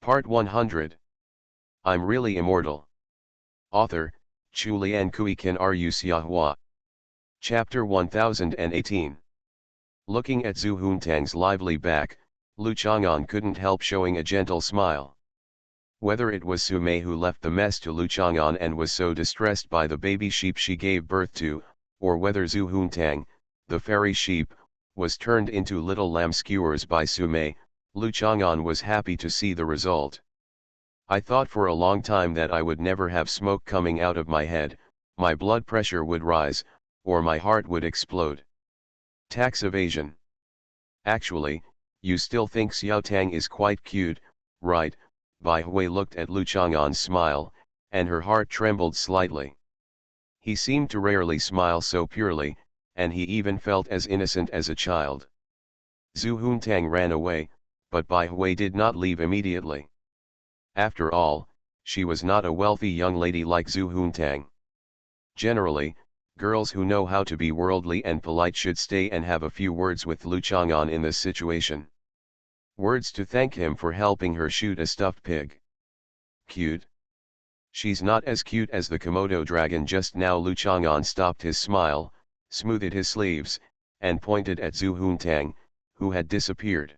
Part 100. I'm Really Immortal. Author, Chulian Kuikan Rusiahua. Chapter 1018. Looking at Zhu Huntang's lively back, Lu Chang'an couldn't help showing a gentle smile. Whether it was Su Mei who left the mess to Lu Chang'an and was so distressed by the baby sheep she gave birth to, or whether Zhu Huntang, the fairy sheep, was turned into little lamb skewers by Su Mei, Lu Chang'an was happy to see the result. I thought for a long time that I would never have smoke coming out of my head, my blood pressure would rise, or my heart would explode. Tax evasion. Actually, you still think Xiao Tang is quite cute, right? Bai Hui looked at Lu Chang'an's smile, and her heart trembled slightly. He seemed to rarely smile so purely, and he even felt as innocent as a child. Zhu Huntang ran away, but Bai Hui did not leave immediately. After all, she was not a wealthy young lady like Zhu Huntang. Generally, girls who know how to be worldly and polite should stay and have a few words with Lu Chang'an in this situation. Words to thank him for helping her shoot a stuffed pig. Cute? She's not as cute as the Komodo dragon just now. Lu Chang'an stopped his smile, smoothed his sleeves, and pointed at Zhu Huntang, who had disappeared.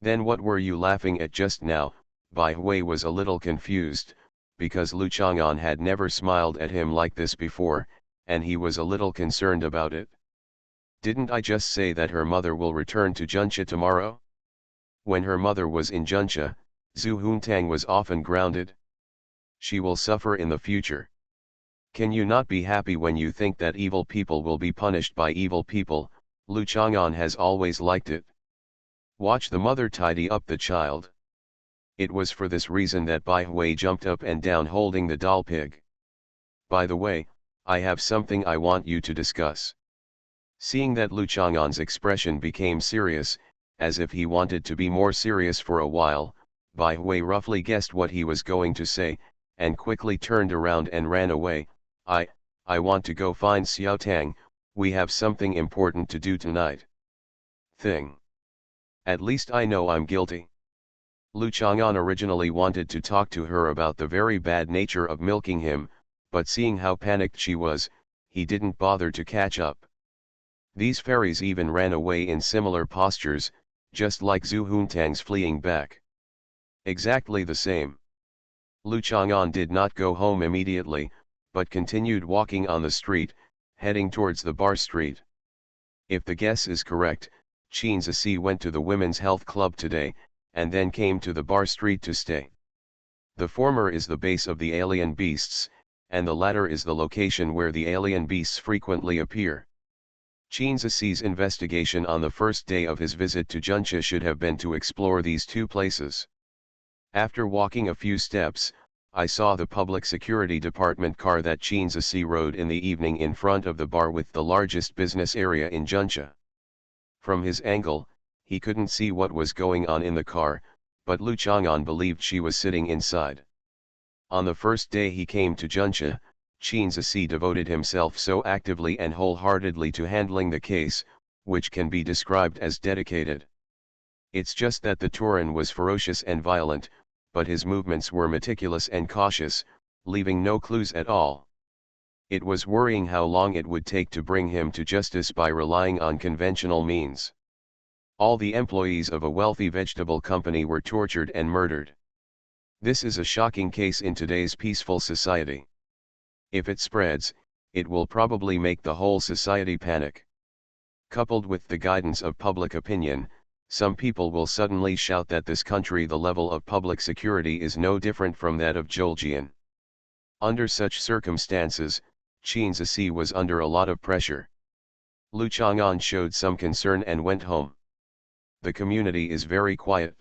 Then what were you laughing at just now? Bai Hui was a little confused, because Lu Chang'an had never smiled at him like this before, and he was a little concerned about it. Didn't I just say that her mother will return to Juncha tomorrow? When her mother was in Juncha, Zhu Huntang was often grounded. She will suffer in the future. Can you not be happy when you think that evil people will be punished by evil people? Lu Chang'an has always liked it. Watch the mother tidy up the child. It was for this reason that Bai Hui jumped up and down holding the doll pig. By the way, I have something I want you to discuss. Seeing that Lu Chang'an's expression became serious, as if he wanted to be more serious for a while, Bai Hui roughly guessed what he was going to say, and quickly turned around and ran away. I want to go find Xiao Tang, we have something important to do tonight. Thing. At least I know I'm guilty. Lu Chang'an originally wanted to talk to her about the very bad nature of milking him, but seeing how panicked she was, he didn't bother to catch up. These fairies even ran away in similar postures, just like Zhu Huntang's fleeing back. Exactly the same. Lu Chang'an did not go home immediately, but continued walking on the street, heading towards the bar street. If the guess is correct, Qin Zici went to the Women's Health Club today, and then came to the bar street to stay. The former is the base of the alien beasts, and the latter is the location where the alien beasts frequently appear. Qin Zici's investigation on the first day of his visit to Juncha should have been to explore these two places. After walking a few steps, I saw the public security department car that Qin Zici rode in the evening in front of the bar with the largest business area in Juncha. From his angle, he couldn't see what was going on in the car, but Lu Chang'an believed she was sitting inside. On the first day he came to Juncha, Qin Zici devoted himself so actively and wholeheartedly to handling the case, which can be described as dedicated. It's just that the Turan was ferocious and violent, but his movements were meticulous and cautious, leaving no clues at all. It was worrying how long it would take to bring him to justice by relying on conventional means. All the employees of a wealthy vegetable company were tortured and murdered. This is a shocking case in today's peaceful society. If it spreads, it will probably make the whole society panic. Coupled with the guidance of public opinion, some people will suddenly shout that this country the level of public security is no different from that of Zhejiang. Under such circumstances, Qin Zici was under a lot of pressure. Lu Chang'an showed some concern and went home. The community is very quiet.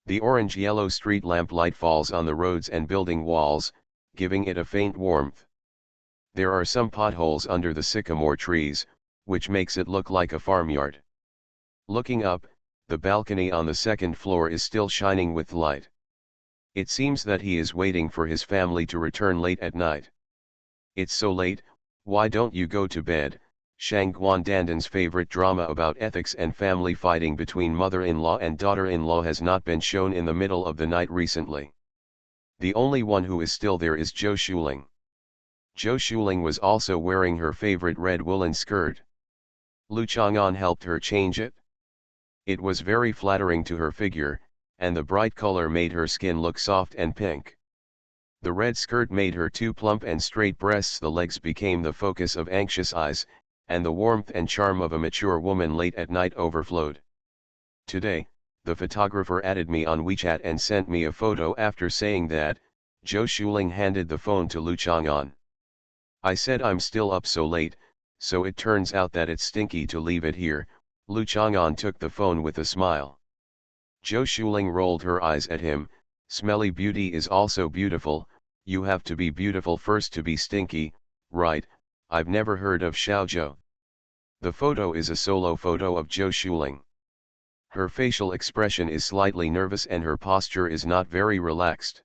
The orange-yellow street lamp light falls on the roads and building walls, giving it a faint warmth. There are some potholes under the sycamore trees, which makes it look like a farmyard. Looking up, the balcony on the second floor is still shining with light. It seems that he is waiting for his family to return late at night. It's so late, why don't you go to bed? Shang Guandandan's favorite drama about ethics and family fighting between mother-in-law and daughter-in-law has not been shown in the middle of the night recently. The only one who is still there is Zhou Shuling. Zhou Shuling was also wearing her favorite red woolen skirt. Lu Chang'an helped her change it. It was very flattering to her figure, and the bright color made her skin look soft and pink. The red skirt made her two plump and straight breasts. The legs became the focus of anxious eyes, and the warmth and charm of a mature woman late at night overflowed. Today, the photographer added me on WeChat and sent me a photo after saying that, Zhou Shuling handed the phone to Lu Chang'an. I said I'm still up so late, so it turns out that it's stinky to leave it here. Lu Chang'an took the phone with a smile. Zhou Shuling rolled her eyes at him. Smelly beauty is also beautiful. You have to be beautiful first to be stinky, right? I've never heard of Xiaozhou. The photo is a solo photo of Zhou Shuling. Her facial expression is slightly nervous and her posture is not very relaxed.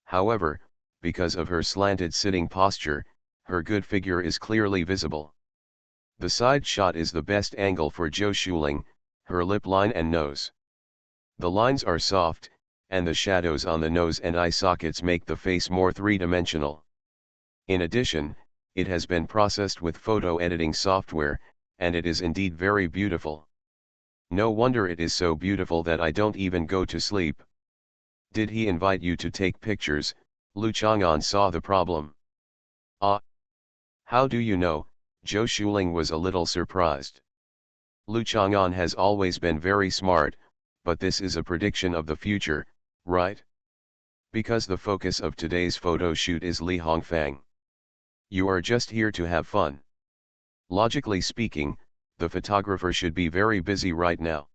However, because of her slanted sitting posture, her good figure is clearly visible. The side shot is the best angle for Zhou Shuling, her lip line and nose. The lines are soft, and the shadows on the nose and eye sockets make the face more three-dimensional. In addition, it has been processed with photo editing software, and it is indeed very beautiful. No wonder it is so beautiful that I don't even go to sleep. Did he invite you to take pictures? Lu Chang'an saw the problem. Ah. How do you know? Zhou Shuling was a little surprised. Lu Chang'an has always been very smart, but this is a prediction of the future, right? Because the focus of today's photo shoot is Li Hongfang. You are just here to have fun. Logically speaking, the photographer should be very busy right now.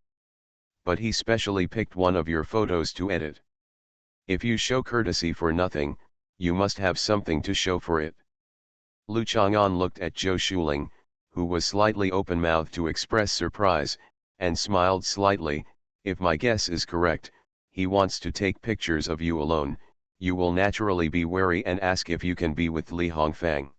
But he specially picked one of your photos to edit. If you show courtesy for nothing, you must have something to show for it. Lu Chang'an looked at Zhou Shuling, who was slightly open-mouthed to express surprise, and smiled slightly. If my guess is correct, he wants to take pictures of you alone. You will naturally be wary and ask if you can be with Li Hongfang.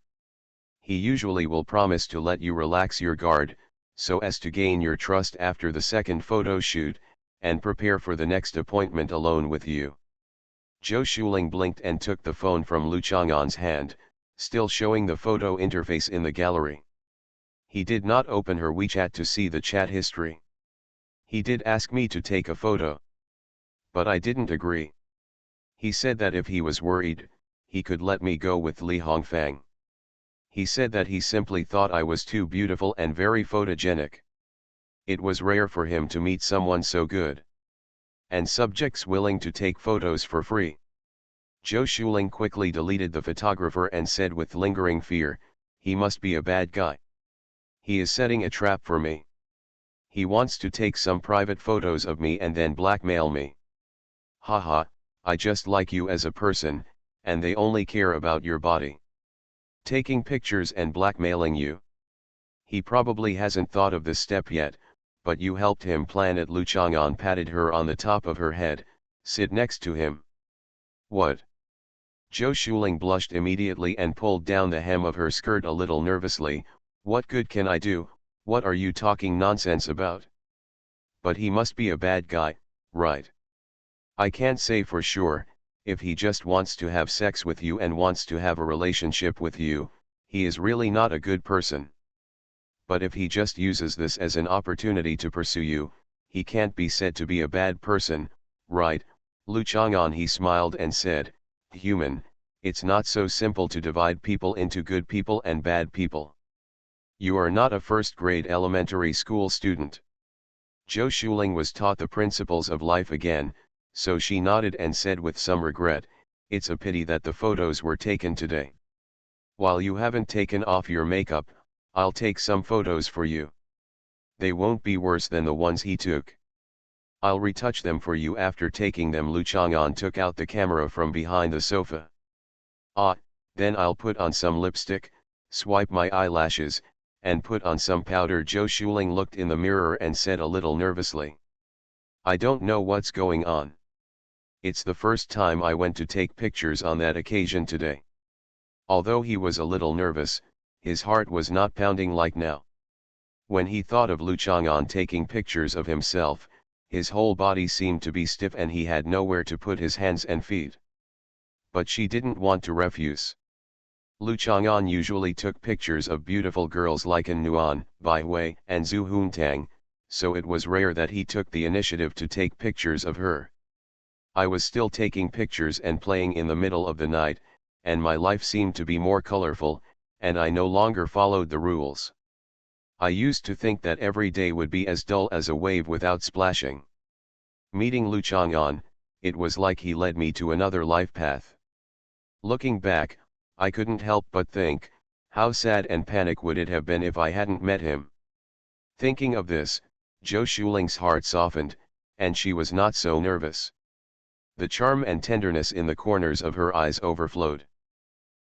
He usually will promise to let you relax your guard, so as to gain your trust after the second photo shoot, and prepare for the next appointment alone with you. Zhou Shuling blinked and took the phone from Lu Chang'an's hand, still showing the photo interface in the gallery. He did not open her WeChat to see the chat history. He did ask me to take a photo. But I didn't agree. He said that if he was worried, he could let me go with Li Hongfang. He said that he simply thought I was too beautiful and very photogenic. It was rare for him to meet someone so good. And subjects willing to take photos for free. Zhou Shuling quickly deleted the photographer and said with lingering fear, he must be a bad guy. He is setting a trap for me. He wants to take some private photos of me and then blackmail me. Haha, I just like you as a person, and they only care about your body. Taking pictures and blackmailing you. He probably hasn't thought of this step yet, but you helped him plan it. Lu Chang'an patted her on the top of her head. Sit next to him. What? Zhou Shuling blushed immediately and pulled down the hem of her skirt a little nervously. What good can I do? What are you talking nonsense about? But he must be a bad guy, right? I can't say for sure. If he just wants to have sex with you and wants to have a relationship with you, he is really not a good person. But if he just uses this as an opportunity to pursue you, he can't be said to be a bad person, right? Lu Chang'an, he smiled and said, human, it's not so simple to divide people into good people and bad people. You are not a first-grade elementary school student. Zhou Shuling was taught the principles of life again, so she nodded and said with some regret, it's a pity that the photos were taken today. While you haven't taken off your makeup, I'll take some photos for you. They won't be worse than the ones he took. I'll retouch them for you after taking them. Lu Chang'an took out the camera from behind the sofa. Ah, then I'll put on some lipstick, swipe my eyelashes, and put on some powder. Zhou Shuling looked in the mirror and said a little nervously, I don't know what's going on. It's the first time I went to take pictures on that occasion today. Although he was a little nervous, his heart was not pounding like now. When he thought of Lu Chang'an taking pictures of himself, his whole body seemed to be stiff and he had nowhere to put his hands and feet. But she didn't want to refuse. Lu Chang'an usually took pictures of beautiful girls like An Nuan, Bai Hui, and Zhu Huntang, so it was rare that he took the initiative to take pictures of her. I was still taking pictures and playing in the middle of the night, and my life seemed to be more colorful, and I no longer followed the rules. I used to think that every day would be as dull as a wave without splashing. Meeting Lu Chang'an, it was like he led me to another life path. Looking back, I couldn't help but think, how sad and panic would it have been if I hadn't met him. Thinking of this, Zhou Shuling's heart softened, and she was not so nervous. The charm and tenderness in the corners of her eyes overflowed.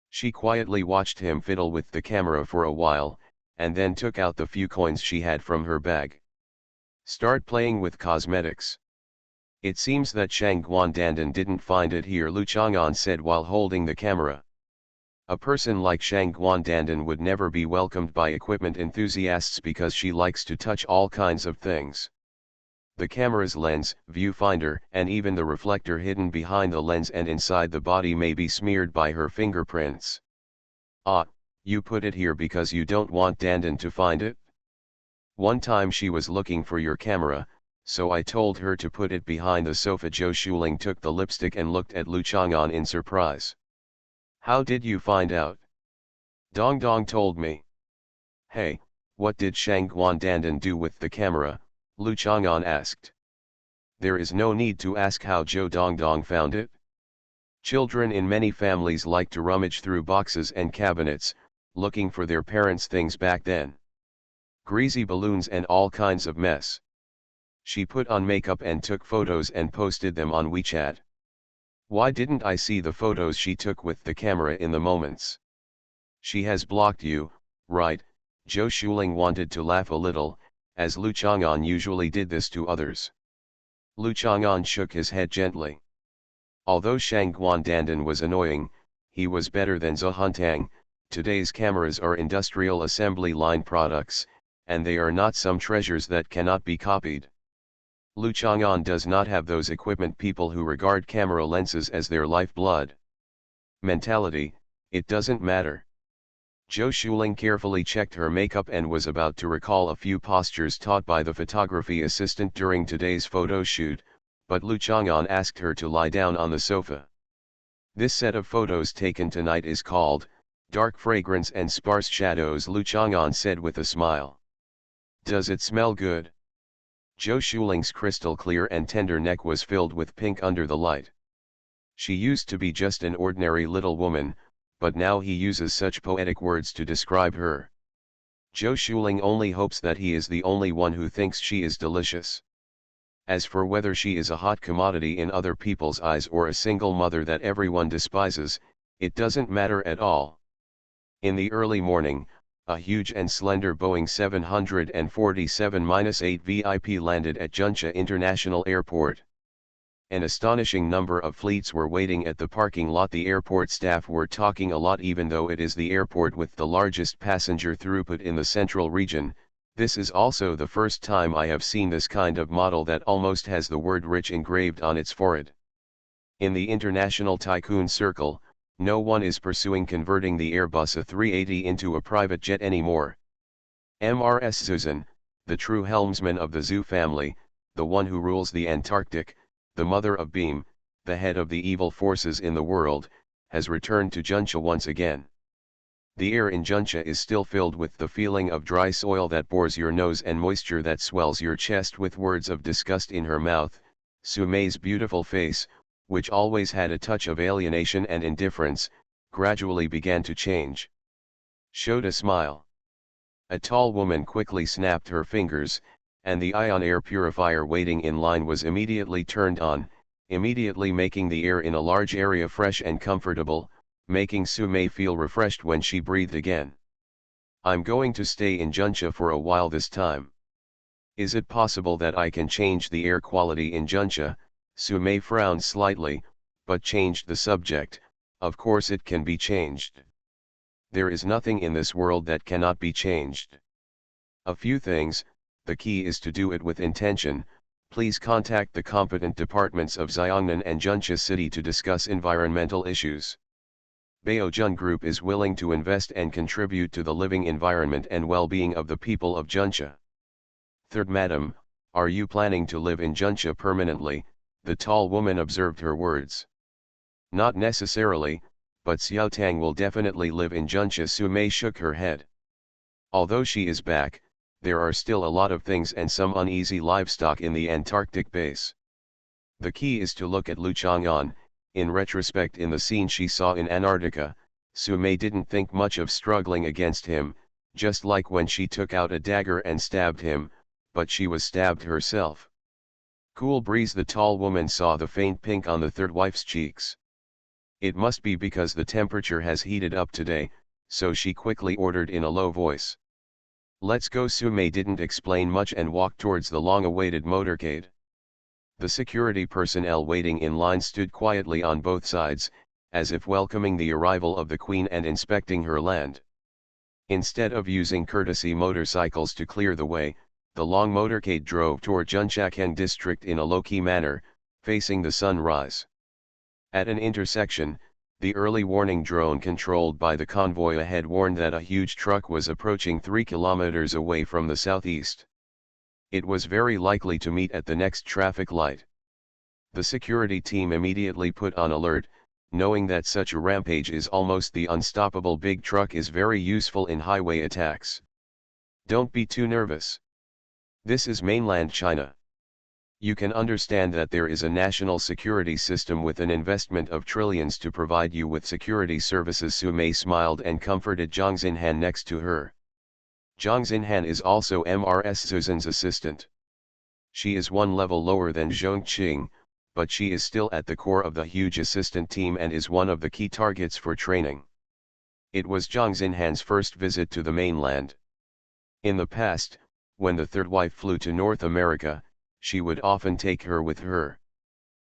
She quietly watched him fiddle with the camera for a while, and then took out the few coins she had from her bag. Start playing with cosmetics. It seems that Shang Guandandan didn't find it here, Lu Chang'an said while holding the camera. A person like Shang Guandandan would never be welcomed by equipment enthusiasts because she likes to touch all kinds of things. The camera's lens, viewfinder, and even the reflector hidden behind the lens and inside the body may be smeared by her fingerprints. Ah, you put it here because you don't want Dandan to find it? One time she was looking for your camera, so I told her to put it behind the sofa. Zhou Shuling took the lipstick and looked at Lu Chang'an in surprise. How did you find out? Dong Dong told me. Hey, what did Shang Guandandan do with the camera? Lu Chang'an asked. There is no need to ask how Zhou Dong Dong found it. Children in many families like to rummage through boxes and cabinets, looking for their parents' things back then. Greasy balloons and all kinds of mess. She put on makeup and took photos and posted them on WeChat. Why didn't I see the photos she took with the camera in the moments? She has blocked you, right? Zhou Shuling wanted to laugh a little, as Lu Chang'an usually did this to others. Lu Chang'an shook his head gently. Although Shang Guandandan was annoying, he was better than Zhu Huntang. Today's cameras are industrial assembly line products, and they are not some treasures that cannot be copied. Lu Chang'an does not have those equipment people who regard camera lenses as their lifeblood. Mentality, it doesn't matter. Zhou Shuling carefully checked her makeup and was about to recall a few postures taught by the photography assistant during today's photo shoot, but Lu Chang'an asked her to lie down on the sofa. This set of photos taken tonight is called, Dark Fragrance and Sparse Shadows, Lu Chang'an said with a smile. Does it smell good? Zhou Shuling's crystal clear and tender neck was filled with pink under the light. She used to be just an ordinary little woman, but now he uses such poetic words to describe her. Zhou Shuling only hopes that he is the only one who thinks she is delicious. As for whether she is a hot commodity in other people's eyes or a single mother that everyone despises, it doesn't matter at all. In the early morning, a huge and slender Boeing 747-8 VIP landed at Juncha International Airport. An astonishing number of fleets were waiting at the parking lot. The airport staff were talking a lot. Even though it is the airport with the largest passenger throughput in the central region, this is also the first time I have seen this kind of model that almost has the word rich engraved on its forehead. In the international tycoon circle, no one is pursuing converting the Airbus A380 into a private jet anymore. MRS Zuzan, the true helmsman of the Zhu family, the one who rules the Antarctic, the mother of Beam, the head of the evil forces in the world, has returned to Juncha once again. The air in Juncha is still filled with the feeling of dry soil that bores your nose and moisture that swells your chest. With words of disgust in her mouth, Su Mei's beautiful face, which always had a touch of alienation and indifference, gradually began to change. Showed a smile. A tall woman quickly snapped her fingers, and the ion air purifier waiting in line was immediately turned on, immediately making the air in a large area fresh and comfortable, making Su Mei feel refreshed when she breathed again. I'm going to stay in Juncha for a while this time. Is it possible that I can change the air quality in Juncha? Su Mei frowned slightly, but changed the subject. Of course it can be changed. There is nothing in this world that cannot be changed. A few things, the key is to do it with intention. Please contact the competent departments of Xiongnan and Juncha City to discuss environmental issues. Baojun Group is willing to invest and contribute to the living environment and well-being of the people of Juncha. Third, Madam, are you planning to live in Juncha permanently? The tall woman observed her words. Not necessarily, but Xiao Tang will definitely live in Juncha. Sumei shook her head. Although she is back, there are still a lot of things and some uneasy livestock in the Antarctic base. The key is to look at Lu Chang'an. In retrospect, in the scene she saw in Antarctica, Sumei didn't think much of struggling against him, just like when she took out a dagger and stabbed him, but she was stabbed herself. Cool breeze. The tall woman saw the faint pink on the third wife's cheeks. It must be because the temperature has heated up today, so she quickly ordered in a low voice. Let's go. Sumei didn't explain much and walked towards the long-awaited motorcade. The security personnel waiting in line stood quietly on both sides, as if welcoming the arrival of the Queen and inspecting her land. Instead of using courtesy motorcycles to clear the way, the long motorcade drove toward Junchakeng district in a low-key manner, facing the sunrise. At an intersection, the early warning drone controlled by the convoy ahead warned that a huge truck was approaching 3 kilometers away from the southeast. It was very likely to meet at the next traffic light. The security team immediately put on alert, knowing that such a rampage is almost the unstoppable big truck is very useful in highway attacks. Don't be too nervous. This is mainland China. You can understand that there is a national security system with an investment of trillions to provide you with security services. Sumei smiled and comforted Zhang Xinhan next to her. Zhang Xinhan is also MRS Zuzan's assistant. She is one level lower than Zhong Qing, but she is still at the core of the huge assistant team and is one of the key targets for training. It was Zhang Xinhan's first visit to the mainland. In the past, when the third wife flew to North America, she would often take her with her.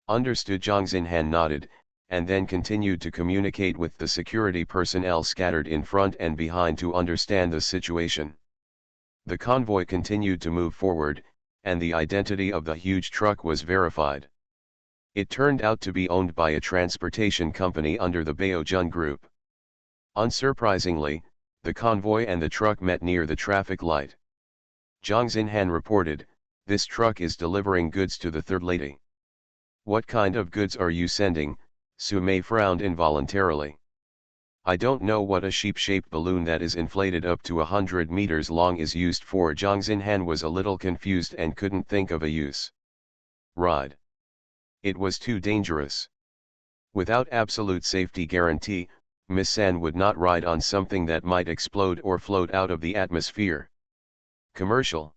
Understood. Zhang Xinhan nodded, and then continued to communicate with the security personnel scattered in front and behind to understand the situation. The convoy continued to move forward, and the identity of the huge truck was verified. It turned out to be owned by a transportation company under the Baojun Group. Unsurprisingly, the convoy and the truck met near the traffic light. Zhang Xinhan reported, "This truck is delivering goods to the third lady." "What kind of goods are you sending?" Sumei frowned involuntarily. "I don't know what a sheep-shaped balloon that is inflated up to 100 meters long is used for." Zhang Xinhan was a little confused and couldn't think of a use. Ride. It was too dangerous. Without absolute safety guarantee, Miss San would not ride on something that might explode or float out of the atmosphere. Commercial.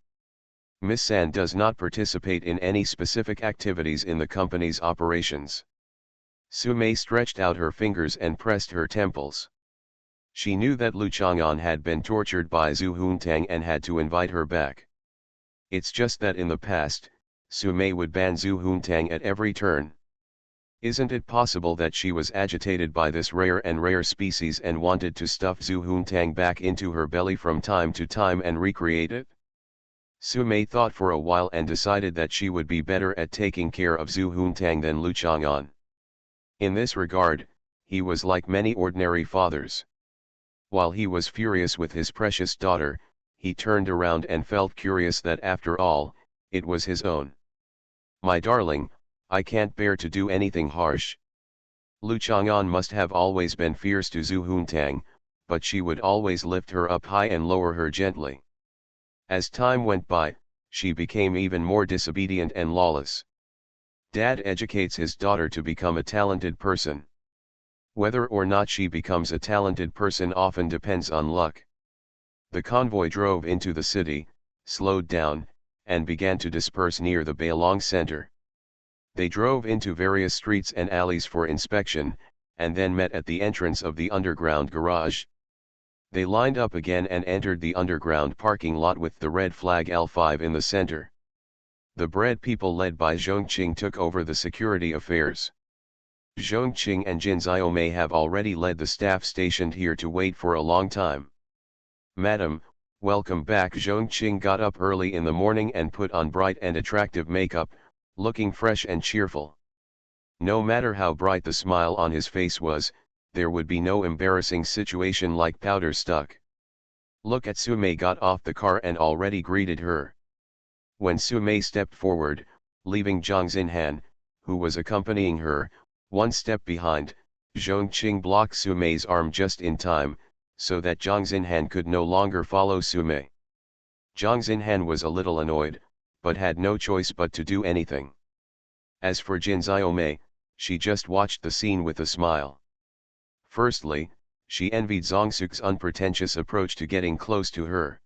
Miss San does not participate in any specific activities in the company's operations. Sumei stretched out her fingers and pressed her temples. She knew that Lu Chang'an had been tortured by Zhu Huntang and had to invite her back. It's just that in the past, Sumei would ban Zhu Huntang at every turn. Isn't it possible that she was agitated by this rare species and wanted to stuff Zhu Huntang back into her belly from time to time and recreate it? Sumei thought for a while and decided that she would be better at taking care of Zhu Huntang than Lu Chang'an. In this regard, he was like many ordinary fathers. While he was furious with his precious daughter, he turned around and felt curious that after all, it was his own. "My darling, I can't bear to do anything harsh." Lu Chang'an must have always been fierce to Zhu Huntang, but she would always lift her up high and lower her gently. As time went by, she became even more disobedient and lawless. Dad educates his daughter to become a talented person. Whether or not she becomes a talented person often depends on luck. The convoy drove into the city, slowed down, and began to disperse near the Bailong Center. They drove into various streets and alleys for inspection, and then met at the entrance of the underground garage. They lined up again and entered the underground parking lot with the red flag L5 in the center. The bread people led by Zhongqing took over the security affairs. Zhongqing and Jin Xiaomei have already led the staff stationed here to wait for a long time. Madam, welcome back. Zhongqing got up early in the morning and put on bright and attractive makeup, looking fresh and cheerful. No matter how bright the smile on his face was, there would be no embarrassing situation like powder stuck. Look at Sumei got off the car and already greeted her. When Sumei stepped forward, leaving Zhang Xinhan, who was accompanying her, one step behind, Zhongqing blocked Sumei's arm just in time, so that Zhang Xinhan could no longer follow Sumei. Zhang Xinhan was a little annoyed, but had no choice but to do anything. As for Jin Xiaomei, she just watched the scene with a smile. Firstly, she envied Zhongsuk's unpretentious approach to getting close to her.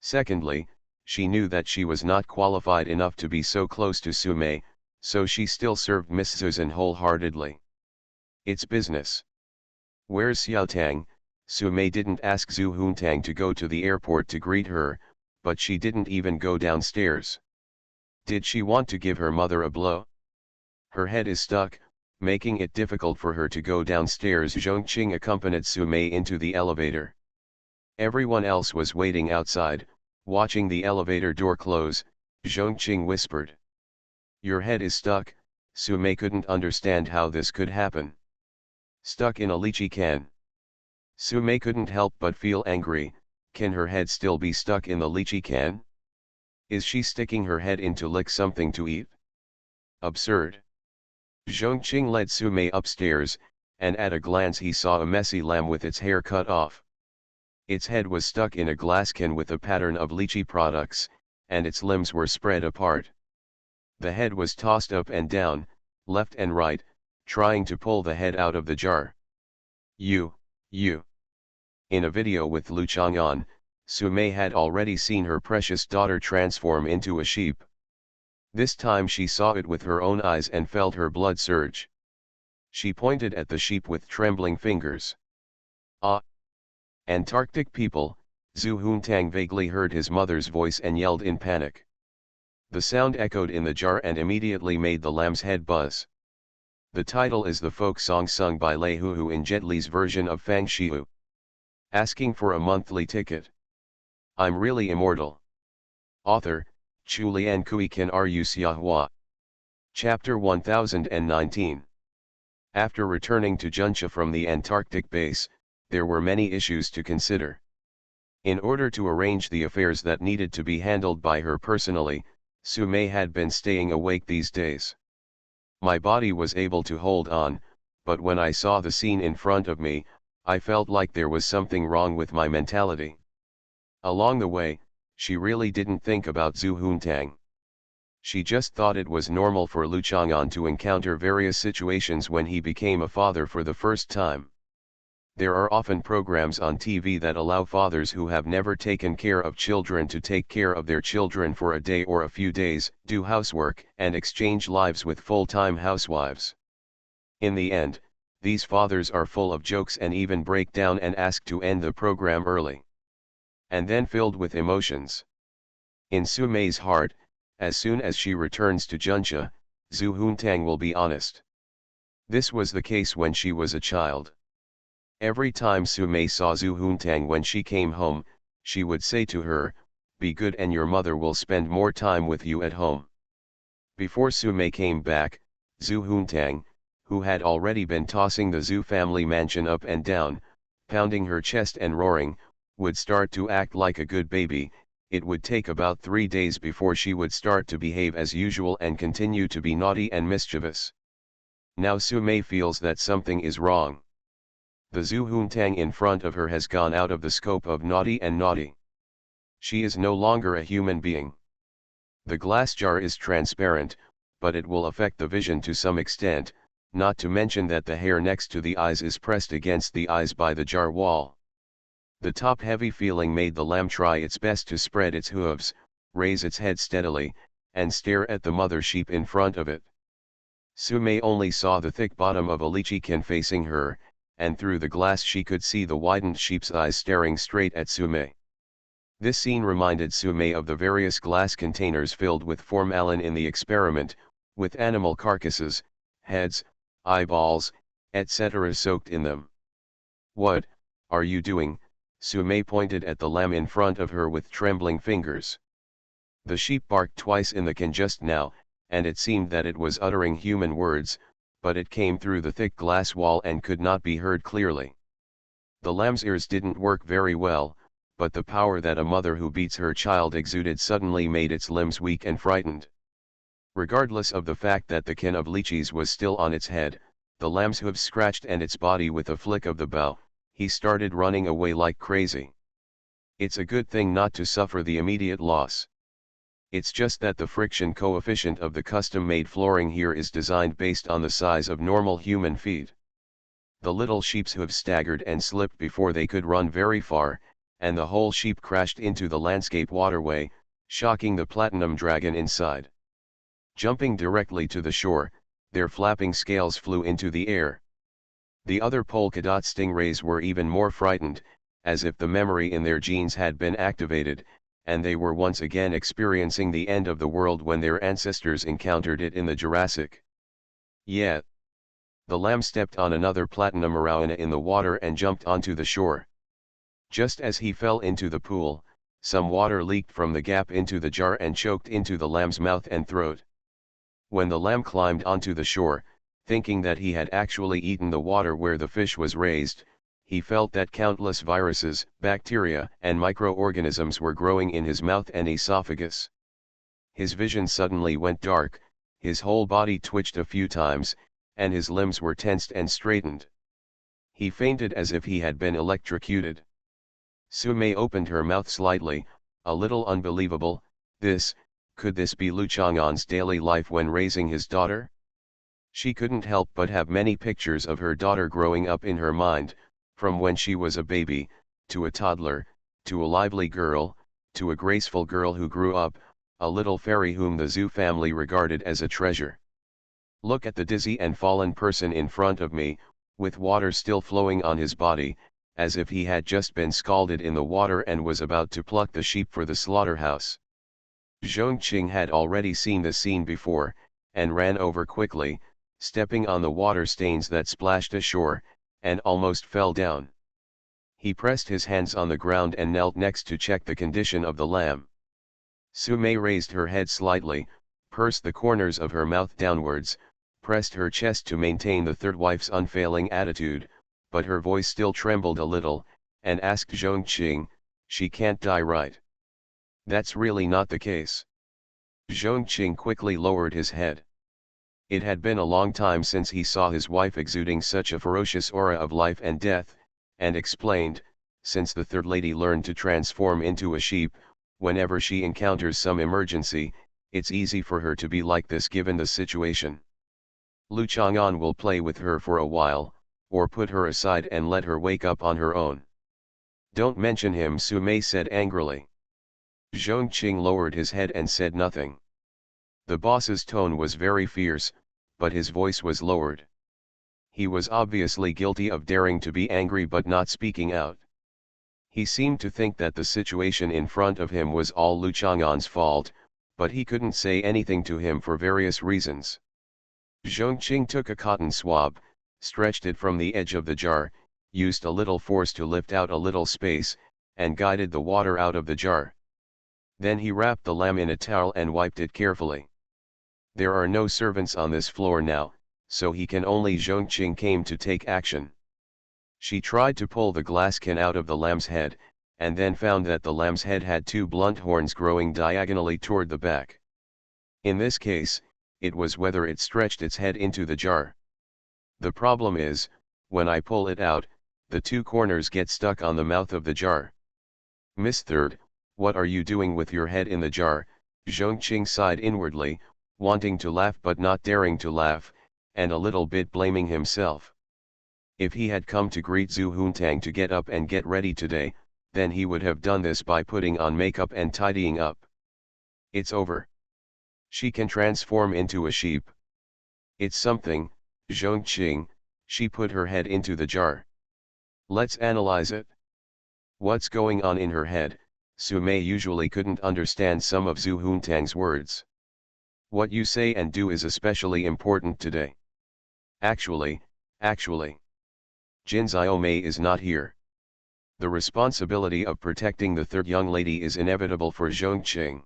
Secondly, she knew that she was not qualified enough to be so close to Sumei, so she still served Miss Zuzan wholeheartedly. It's business. Where's Xiaotang? Sumei didn't ask Zhu Huntang to go to the airport to greet her, but she didn't even go downstairs. Did she want to give her mother a blow? Her head is stuck, making it difficult for her to go downstairs. Zhongqing accompanied Sumei into the elevator. Everyone else was waiting outside, watching the elevator door close. Zhongqing whispered. Your head is stuck. Sumei couldn't understand how this could happen. Stuck in a lychee can. Sumei couldn't help but feel angry. Can her head still be stuck in the lychee can? Is she sticking her head in to lick something to eat? Absurd. Zhongqing led Sumei upstairs, and at a glance he saw a messy lamb with its hair cut off. Its head was stuck in a glass can with a pattern of lychee products, and its limbs were spread apart. The head was tossed up and down, left and right, trying to pull the head out of the jar. You. In a video with Lu Chang'an, Sumei had already seen her precious daughter transform into a sheep. This time she saw it with her own eyes and felt her blood surge. She pointed at the sheep with trembling fingers. Ah! Antarctic people, Zhu Huntang vaguely heard his mother's voice and yelled in panic. The sound echoed in the jar and immediately made the lamb's head buzz. The title is the folk song sung by Lei Huhu in Jet Li's version of Fang Shiu. Asking for a monthly ticket. I'm really immortal. Author, Chu Lian Kui Kan Ru Xiahua. Chapter 1019. After returning to Juncha from the Antarctic base, there were many issues to consider. In order to arrange the affairs that needed to be handled by her personally, Sumei had been staying awake these days. My body was able to hold on, but when I saw the scene in front of me, I felt like there was something wrong with my mentality. Along the way, she really didn't think about Zhu Huntang. She just thought it was normal for Lu Chang'an to encounter various situations when he became a father for the first time. There are often programs on TV that allow fathers who have never taken care of children to take care of their children for a day or a few days, do housework, and exchange lives with full-time housewives. In the end, these fathers are full of jokes and even break down and ask to end the program early. And then filled with emotions. In Sumei's heart, as soon as she returns to Juncha, Zhu Huntang will be honest. This was the case when she was a child. Every time Sumei saw Zhu Huntang when she came home, she would say to her, "Be good and your mother will spend more time with you at home." Before Sumei came back, Zhu Huntang, who had already been tossing the Zhu family mansion up and down, pounding her chest and roaring, would start to act like a good baby. It would take about 3 days before she would start to behave as usual and continue to be naughty and mischievous. Now Sumei feels that something is wrong. The Zhu Huntang in front of her has gone out of the scope of naughty and naughty. She is no longer a human being. The glass jar is transparent, but it will affect the vision to some extent, not to mention that the hair next to the eyes is pressed against the eyes by the jar wall. The top-heavy feeling made the lamb try its best to spread its hooves, raise its head steadily, and stare at the mother sheep in front of it. Sumei only saw the thick bottom of a lychee can facing her, and through the glass she could see the widened sheep's eyes staring straight at Sumei. This scene reminded Sumei of the various glass containers filled with formalin in the experiment, with animal carcasses, heads, eyeballs, etc. soaked in them. What are you doing? Sume pointed at the lamb in front of her with trembling fingers. The sheep barked twice in the can just now, and it seemed that it was uttering human words, but it came through the thick glass wall and could not be heard clearly. The lamb's ears didn't work very well, but the power that a mother who beats her child exuded suddenly made its limbs weak and frightened. Regardless of the fact that the can of lychees was still on its head, the lamb's hooves scratched and its body with a flick of the bow, he started running away like crazy. It's a good thing not to suffer the immediate loss. It's just that the friction coefficient of the custom-made flooring here is designed based on the size of normal human feet. The little sheep's hooves staggered and slipped before they could run very far, and the whole sheep crashed into the landscape waterway, shocking the platinum dragon inside. Jumping directly to the shore, their flapping scales flew into the air. The other polka dot stingrays were even more frightened, as if the memory in their genes had been activated, and they were once again experiencing the end of the world when their ancestors encountered it in the Jurassic. Yet, the lamb stepped on another platinum arowana in the water and jumped onto the shore. Just as he fell into the pool, some water leaked from the gap into the jar and choked into the lamb's mouth and throat. When the lamb climbed onto the shore, thinking that he had actually eaten the water where the fish was raised, he felt that countless viruses, bacteria, and microorganisms were growing in his mouth and esophagus. His vision suddenly went dark, his whole body twitched a few times, and his limbs were tensed and straightened. He fainted as if he had been electrocuted. Sume opened her mouth slightly, a little unbelievable. Could this be Lu Chang'an's daily life when raising his daughter? She couldn't help but have many pictures of her daughter growing up in her mind, from when she was a baby, to a toddler, to a lively girl, to a graceful girl who grew up, a little fairy whom the Zhu family regarded as a treasure. Look at the dizzy and fallen person in front of me, with water still flowing on his body, as if he had just been scalded in the water and was about to pluck the sheep for the slaughterhouse. Zhongqing had already seen the scene before, and ran over quickly, stepping on the water stains that splashed ashore, and almost fell down. He pressed his hands on the ground and knelt next to check the condition of the lamb. Sume raised her head slightly, pursed the corners of her mouth downwards, pressed her chest to maintain the third wife's unfailing attitude, but her voice still trembled a little, and asked Zhongqing, "She can't die, right?" "That's really not the case." Zhongqing quickly lowered his head. It had been a long time since he saw his wife exuding such a ferocious aura of life and death, and explained, "Since the third lady learned to transform into a sheep, whenever she encounters some emergency, it's easy for her to be like this given the situation. Lu Chang'an will play with her for a while, or put her aside and let her wake up on her own." "Don't mention him," Sume said angrily. Zhongqing lowered his head and said nothing. The boss's tone was very fierce, but his voice was lowered. He was obviously guilty of daring to be angry but not speaking out. He seemed to think that the situation in front of him was all Lu Chang'an's fault, but he couldn't say anything to him for various reasons. Zhongqing took a cotton swab, stretched it from the edge of the jar, used a little force to lift out a little space, and guided the water out of the jar. Then he wrapped the lamb in a towel and wiped it carefully. There are no servants on this floor now, so he can only. Zhongqing came to take action. She tried to pull the glass can out of the lamb's head, and then found that the lamb's head had two blunt horns growing diagonally toward the back. In this case, it was whether it stretched its head into the jar. The problem is, when I pull it out, the two corners get stuck on the mouth of the jar. "Miss Third, what are you doing with your head in the jar?" Zhongqing sighed inwardly, wanting to laugh but not daring to laugh, and a little bit blaming himself. If he had come to greet Zhu Huntang to get up and get ready today, then he would have done this by putting on makeup and tidying up. It's over. She can transform into a sheep. It's something, Zhongqing. She put her head into the jar. Let's analyze it. What's going on in her head? Sume usually couldn't understand some of Zhu Huntang's words. What you say and do is especially important today. Actually, Jin Xiaomei is not here. The responsibility of protecting the third young lady is inevitable for Zhongqing.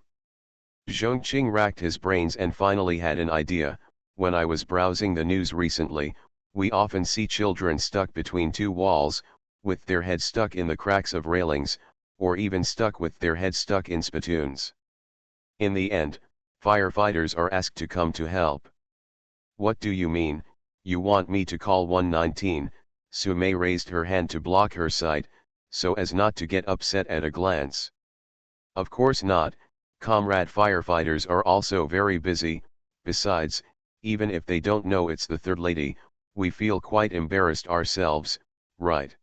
Zhongqing racked his brains and finally had an idea. When I was browsing the news recently, we often see children stuck between two walls, with their heads stuck in the cracks of railings, or even stuck with their heads stuck in spittoons. In the end, firefighters are asked to come to help. What do you mean, you want me to call 119? Sumei raised her hand to block her sight, so as not to get upset at a glance. Of course not, comrade, firefighters are also very busy. Besides, even if they don't know it's the third lady, we feel quite embarrassed ourselves, right?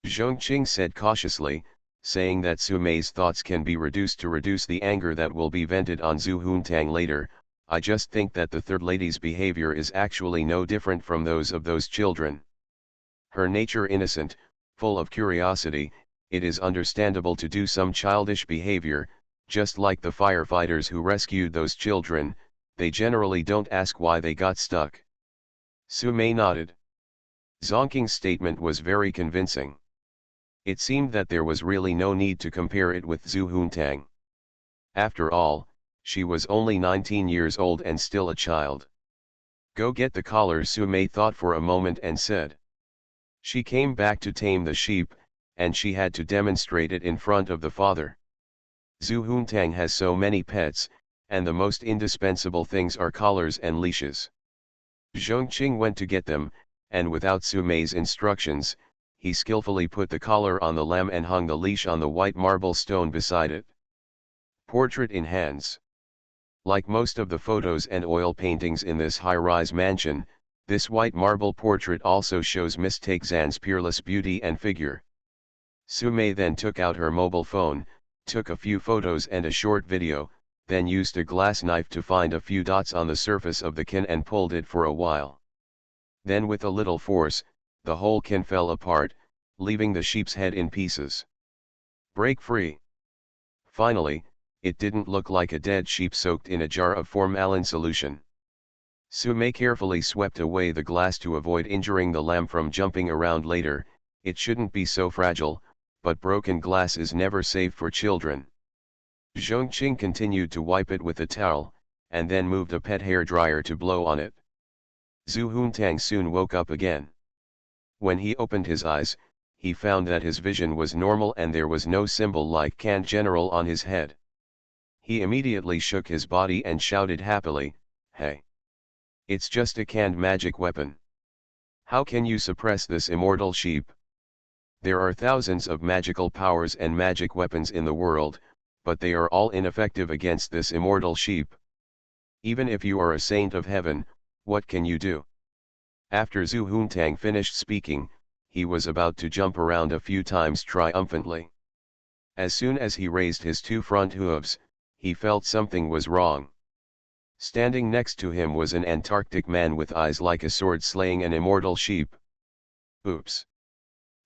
Zhongqing said cautiously, saying that Sumei's thoughts can be reduced to reduce the anger that will be vented on Zhu Huntang later. I just think that the third lady's behavior is actually no different from those of those children. Her nature innocent, full of curiosity, it is understandable to do some childish behavior, just like the firefighters who rescued those children, they generally don't ask why they got stuck. Sumei nodded. Zhongqing's statement was very convincing. It seemed that there was really no need to compare it with Zhu Huntang. After all, she was only 19 years old and still a child. Go get the collar, Sumei thought for a moment and said. She came back to tame the sheep, and she had to demonstrate it in front of the father. Zhu Huntang has so many pets, and the most indispensable things are collars and leashes. Zhongqing went to get them, and without Sumei's instructions, he skillfully put the collar on the lamb and hung the leash on the white marble stone beside it. Portrait in hands. Like most of the photos and oil paintings in this high-rise mansion, this white marble portrait also shows Miss Taixan's peerless beauty and figure. Sumei then took out her mobile phone, took a few photos and a short video, then used a glass knife to find a few dots on the surface of the can and pulled it for a while. Then with a little force, the whole can fell apart, leaving the sheep's head in pieces. Break free. Finally, it didn't look like a dead sheep soaked in a jar of formalin solution. Sumei carefully swept away the glass to avoid injuring the lamb from jumping around later. It shouldn't be so fragile, but broken glass is never safe for children. Zhongqing continued to wipe it with a towel, and then moved a pet hair dryer to blow on it. Zhu Huntang soon woke up again. When he opened his eyes, he found that his vision was normal and there was no symbol like Can General on his head. He immediately shook his body and shouted happily, "Hey! It's just a canned magic weapon. How can you suppress this immortal sheep? There are thousands of magical powers and magic weapons in the world, but they are all ineffective against this immortal sheep. Even if you are a saint of heaven, what can you do?" After Zhu Huntang finished speaking, he was about to jump around a few times triumphantly. As soon as he raised his two front hooves, he felt something was wrong. Standing next to him was an Antarctic man with eyes like a sword slaying an immortal sheep. Oops!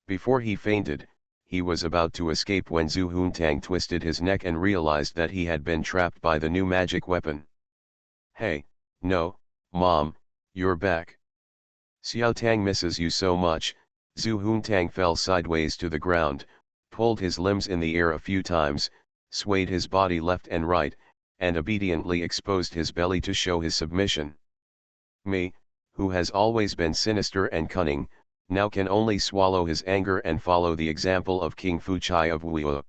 Before he fainted, he was about to escape when Zhu Huntang twisted his neck and realized that he had been trapped by the new magic weapon. "Hey, no, Mom, you're back. Xiao Tang misses you so much." Zhu Huntang fell sideways to the ground, pulled his limbs in the air a few times, swayed his body left and right, and obediently exposed his belly to show his submission. Me, who has always been sinister and cunning, now can only swallow his anger and follow the example of King Fuchai of Wuo.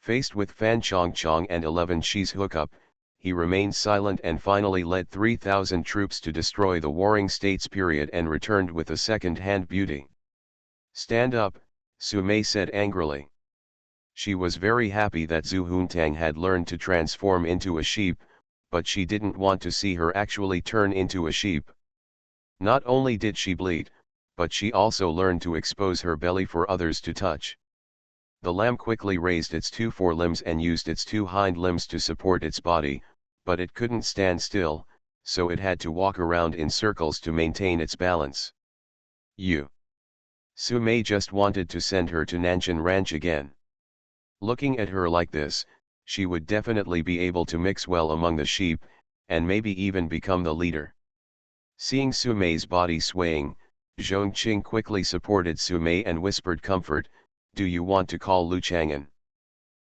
Faced with Fan Chongchong and 11 Shi's hookup, he remained silent and finally led 3,000 troops to destroy the warring states period and returned with a second-hand beauty. "Stand up," Sumei said angrily. She was very happy that Zhu Huntang had learned to transform into a sheep, but she didn't want to see her actually turn into a sheep. Not only did she bleed, but she also learned to expose her belly for others to touch. The lamb quickly raised its two forelimbs and used its two hind limbs to support its body, but it couldn't stand still, so it had to walk around in circles to maintain its balance. Sumei just wanted to send her to Nanshan Ranch again. Looking at her like this, she would definitely be able to mix well among the sheep, and maybe even become the leader. Seeing Sumei's body swaying, Zhongqing quickly supported Sumei and whispered comfort, "Do you want to call Lu Chang'an?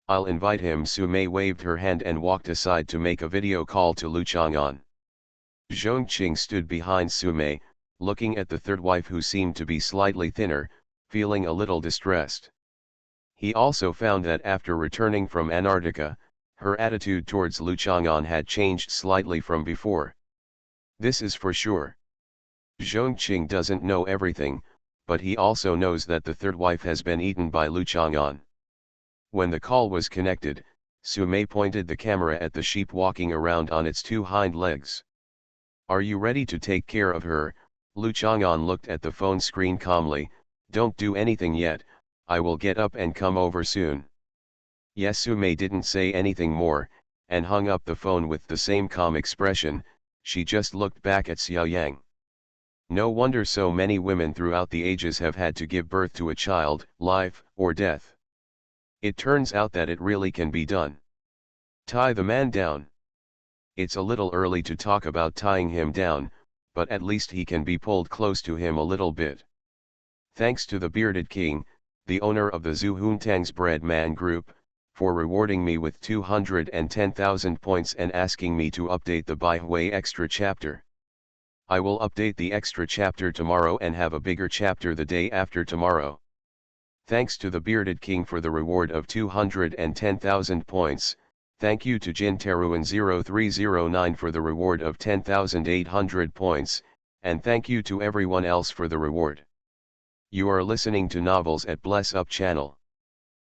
I'll invite him." Sumei waved her hand and walked aside to make a video call to Lu Chang'an. Zhongqing stood behind Sumei, looking at the third wife who seemed to be slightly thinner, feeling a little distressed. He also found that after returning from Antarctica, her attitude towards Lu Chang'an had changed slightly from before. This is for sure. Zhongqing doesn't know everything, but he also knows that the third wife has been eaten by Lu Chang'an. When the call was connected, Sumei pointed the camera at the sheep walking around on its two hind legs. "Are you ready to take care of her?" Lu Chang'an looked at the phone screen calmly. "Don't do anything yet, I will get up and come over soon." Yes. Sumei didn't say anything more, and hung up the phone with the same calm expression. She just looked back at Xiaoyang. No wonder so many women throughout the ages have had to give birth to a child, life or death. It turns out that it really can be done. Tie the man down. It's a little early to talk about tying him down, but at least he can be pulled close to him a little bit. Thanks to the bearded king, the owner of the Zhuhuntang's Bread Man Group, for rewarding me with 210,000 points and asking me to update the Baihui extra chapter. I will update the extra chapter tomorrow and have a bigger chapter the day after tomorrow. Thanks to the bearded king for the reward of 210,000 points, thank you to Jinteruan0309 for the reward of 10,800 points, and thank you to everyone else for the reward. You are listening to Novels at Bless Up channel.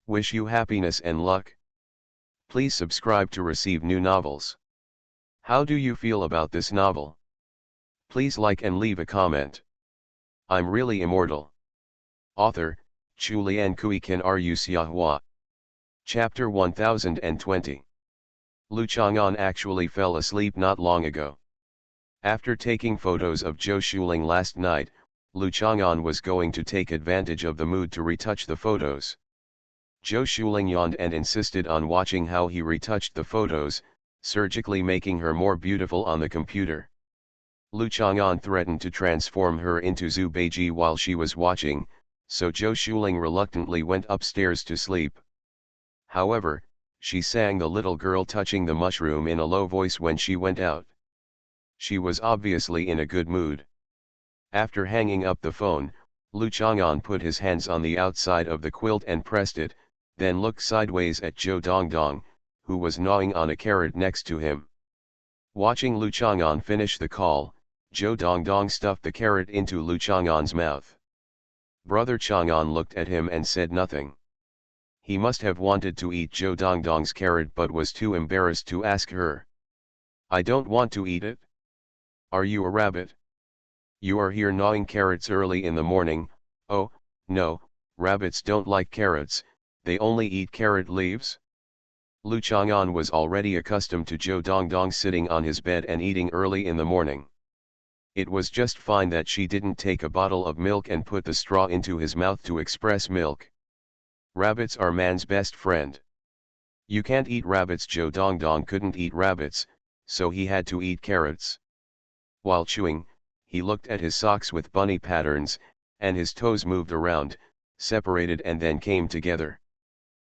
Wish you happiness and luck. Please subscribe to receive new novels. How do you feel about this novel? Please like and leave a comment. I'm really immortal. Author, Chulian Kuikan Ru Xiahua. Chapter 1020. Lu Chang'an actually fell asleep not long ago. After taking photos of Zhou Shuling last night, Lu Chang'an was going to take advantage of the mood to retouch the photos. Zhou Shuling yawned and insisted on watching how he retouched the photos, surgically making her more beautiful on the computer. Lu Chang'an threatened to transform her into Zhu Beiji while she was watching, so Zhou Shuling reluctantly went upstairs to sleep. However, she sang The Little Girl Touching the Mushroom in a low voice when she went out. She was obviously in a good mood. After hanging up the phone, Lu Chang'an put his hands on the outside of the quilt and pressed it, then looked sideways at Zhou Dongdong, who was gnawing on a carrot next to him. Watching Lu Chang'an finish the call, Zhou Dongdong stuffed the carrot into Lu Chang'an's mouth. Brother Chang'an looked at him and said nothing. He must have wanted to eat Zhou Dongdong's carrot but was too embarrassed to ask her. "I don't want to eat it." "Are you a rabbit? You are here gnawing carrots early in the morning." "Oh, no, rabbits don't like carrots, they only eat carrot leaves." Lu Chang'an was already accustomed to Zhou Dongdong sitting on his bed and eating early in the morning. It was just fine that she didn't take a bottle of milk and put the straw into his mouth to express milk. Rabbits are man's best friend. You can't eat rabbits. Zhou Dongdong couldn't eat rabbits, so he had to eat carrots. While chewing, he looked at his socks with bunny patterns, and his toes moved around, separated and then came together.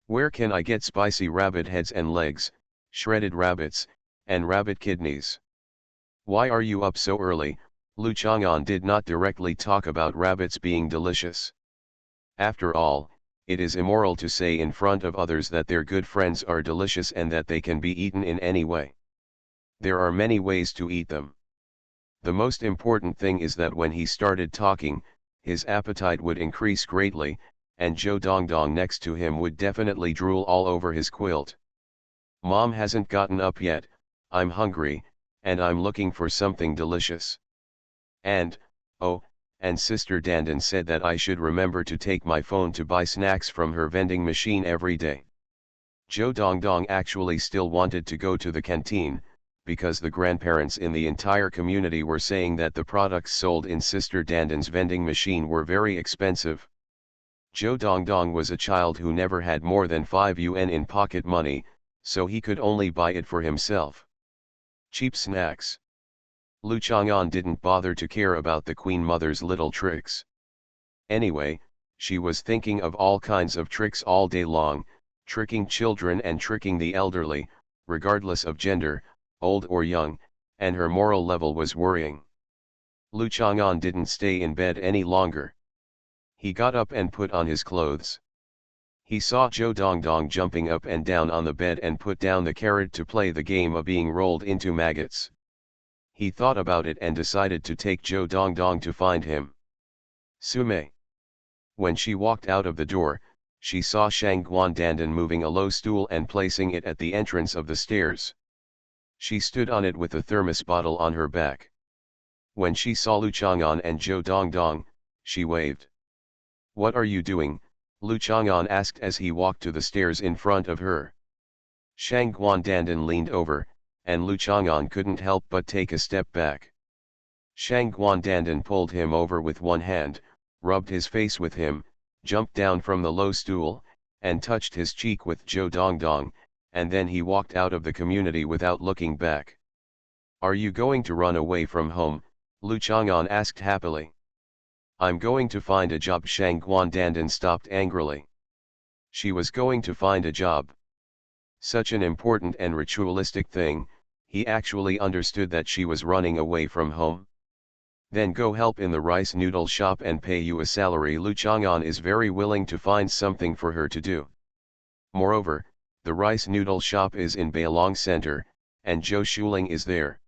"Where can I get spicy rabbit heads and legs, shredded rabbits, and rabbit kidneys? Why are you up so early?" Lu Chang'an did not directly talk about rabbits being delicious. After all, it is immoral to say in front of others that their good friends are delicious and that they can be eaten in any way. There are many ways to eat them. The most important thing is that when he started talking, his appetite would increase greatly, and Zhou Dongdong next to him would definitely drool all over his quilt. "Mom hasn't gotten up yet, I'm hungry, and I'm looking for something delicious. And, oh, and Sister Dandan said that I should remember to take my phone to buy snacks from her vending machine every day." Zhou Dongdong actually still wanted to go to the canteen, because the grandparents in the entire community were saying that the products sold in Sister Dandan's vending machine were very expensive. Zhou Dongdong was a child who never had more than 5 yuan in pocket money, so he could only buy it for himself. Cheap snacks. Lu Chang'an didn't bother to care about the Queen Mother's little tricks. Anyway, she was thinking of all kinds of tricks all day long, tricking children and tricking the elderly, regardless of gender, old or young, and her moral level was worrying. Lu Chang'an didn't stay in bed any longer. He got up and put on his clothes. He saw Zhou Dongdong jumping up and down on the bed and put down the carrot to play the game of being rolled into maggots. He thought about it and decided to take Zhou Dongdong to find him. Sume. When she walked out of the door, she saw Shang Guandandan moving a low stool and placing it at the entrance of the stairs. She stood on it with a thermos bottle on her back. When she saw Lu Chang'an and Zhou Dongdong, she waved. "What are you doing?" Lu Chang'an asked as he walked to the stairs in front of her. Shang Guandandan leaned over, and Lu Chang'an couldn't help but take a step back. Shang Guandandan pulled him over with one hand, rubbed his face with him, jumped down from the low stool, and touched his cheek with Zhou Dongdong, and then he walked out of the community without looking back. "Are you going to run away from home?" Lu Chang'an asked happily. "I'm going to find a job." Shang Guandandan stopped angrily. She was going to find a job. Such an important and ritualistic thing, he actually understood that she was running away from home. "Then go help in the rice noodle shop and pay you a salary." Lu Chang'an is very willing to find something for her to do. Moreover, the rice noodle shop is in Bailong Center, and Zhou Shuling is there.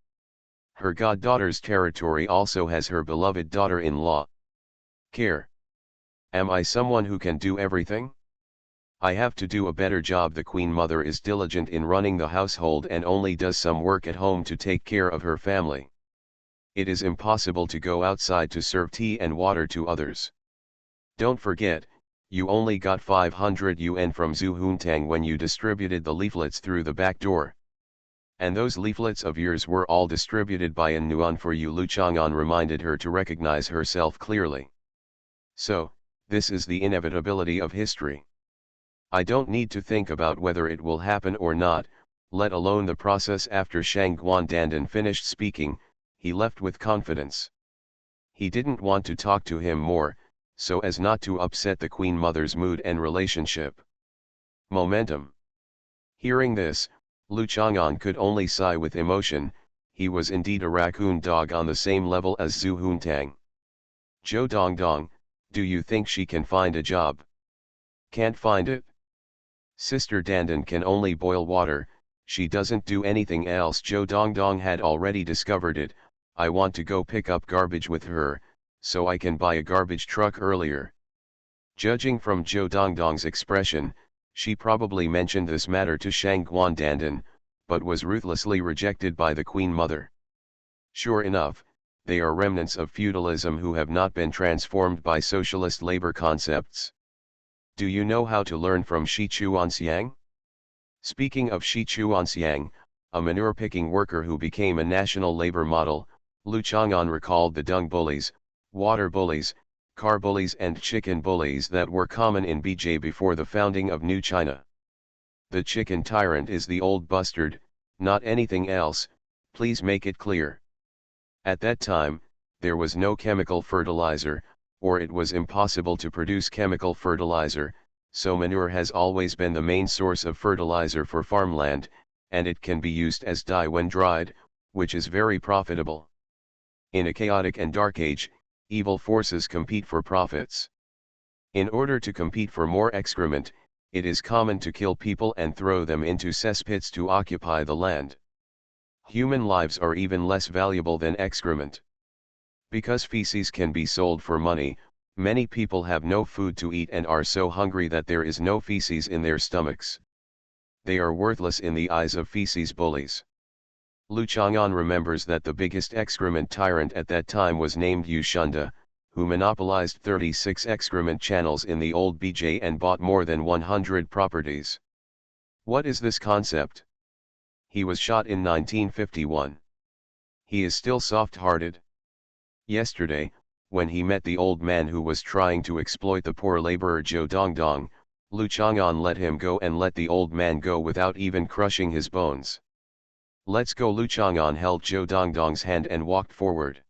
Her goddaughter's territory also has her beloved daughter-in-law. Care. Am I someone who can do everything? I have to do a better job. The Queen Mother is diligent in running the household and only does some work at home to take care of her family. It is impossible to go outside to serve tea and water to others. Don't forget, you only got 500 yuan from Zhu Huntang when you distributed the leaflets through the back door. And those leaflets of yours were all distributed by an Nuan for you. Lu Chang'an reminded her to recognize herself clearly. So, this is the inevitability of history. I don't need to think about whether it will happen or not, let alone the process. After Shang Guandandan finished speaking, he left with confidence. He didn't want to talk to him more, so as not to upset the Queen Mother's mood and relationship. Momentum. Hearing this, Lu Chang'an could only sigh with emotion. He was indeed a raccoon dog on the same level as Zhu Huntang. Zhou Dongdong, do you think she can find a job? Can't find it? Sister Dandan can only boil water, she doesn't do anything else. Zhou Dongdong had already discovered it. I want to go pick up garbage with her, so I can buy a garbage truck earlier. Judging from Zhou Dongdong's expression, she probably mentioned this matter to Shang Guandandan, but was ruthlessly rejected by the Queen Mother. Sure enough, they are remnants of feudalism who have not been transformed by socialist labor concepts. Do you know how to learn from Shi Chuanxiang? Speaking of Shi Chuanxiang, a manure-picking worker who became a national labor model, Lu Chang'an recalled the dung bullies, water bullies, car bullies and chicken bullies that were common in BJ before the founding of New China. The chicken tyrant is the old bastard, not anything else, please make it clear. At that time, there was no chemical fertilizer, or it was impossible to produce chemical fertilizer, so manure has always been the main source of fertilizer for farmland, and it can be used as dye when dried, which is very profitable. In a chaotic and dark age, evil forces compete for profits. In order to compete for more excrement, it is common to kill people and throw them into cesspits to occupy the land. Human lives are even less valuable than excrement. Because feces can be sold for money, many people have no food to eat and are so hungry that there is no feces in their stomachs. They are worthless in the eyes of feces bullies. Lu Chang'an remembers that the biggest excrement tyrant at that time was named Yu Shunda, who monopolized 36 excrement channels in the old BJ and bought more than 100 properties. What is this concept? He was shot in 1951. He is still soft-hearted. Yesterday, when he met the old man who was trying to exploit the poor laborer Zhou Dongdong, Lu Chang'an let him go and let the old man go without even crushing his bones. Let's go. Lu Chang'an held Zhou Dongdong's hand and walked forward.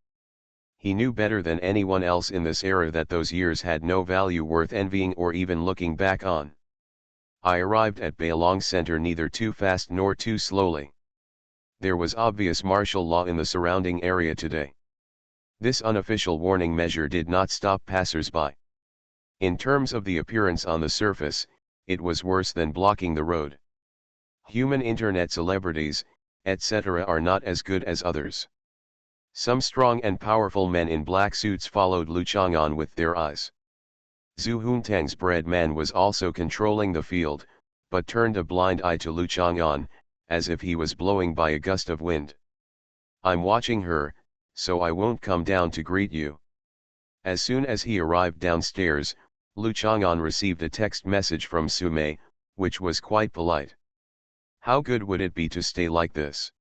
He knew better than anyone else in this era that those years had no value worth envying or even looking back on. I arrived at Bailong Center neither too fast nor too slowly. There was obvious martial law in the surrounding area today. This unofficial warning measure did not stop passers-by. In terms of the appearance on the surface, it was worse than blocking the road. Human internet celebrities, etc. are not as good as others. Some strong and powerful men in black suits followed Lu Chang'an with their eyes. Zhu Huntang's bread man was also controlling the field, but turned a blind eye to Lu Chang'an, as if he was blowing by a gust of wind. I'm watching her, so I won't come down to greet you. As soon as he arrived downstairs, Lu Chang'an received a text message from Sumei, which was quite polite. How good would it be to stay like this?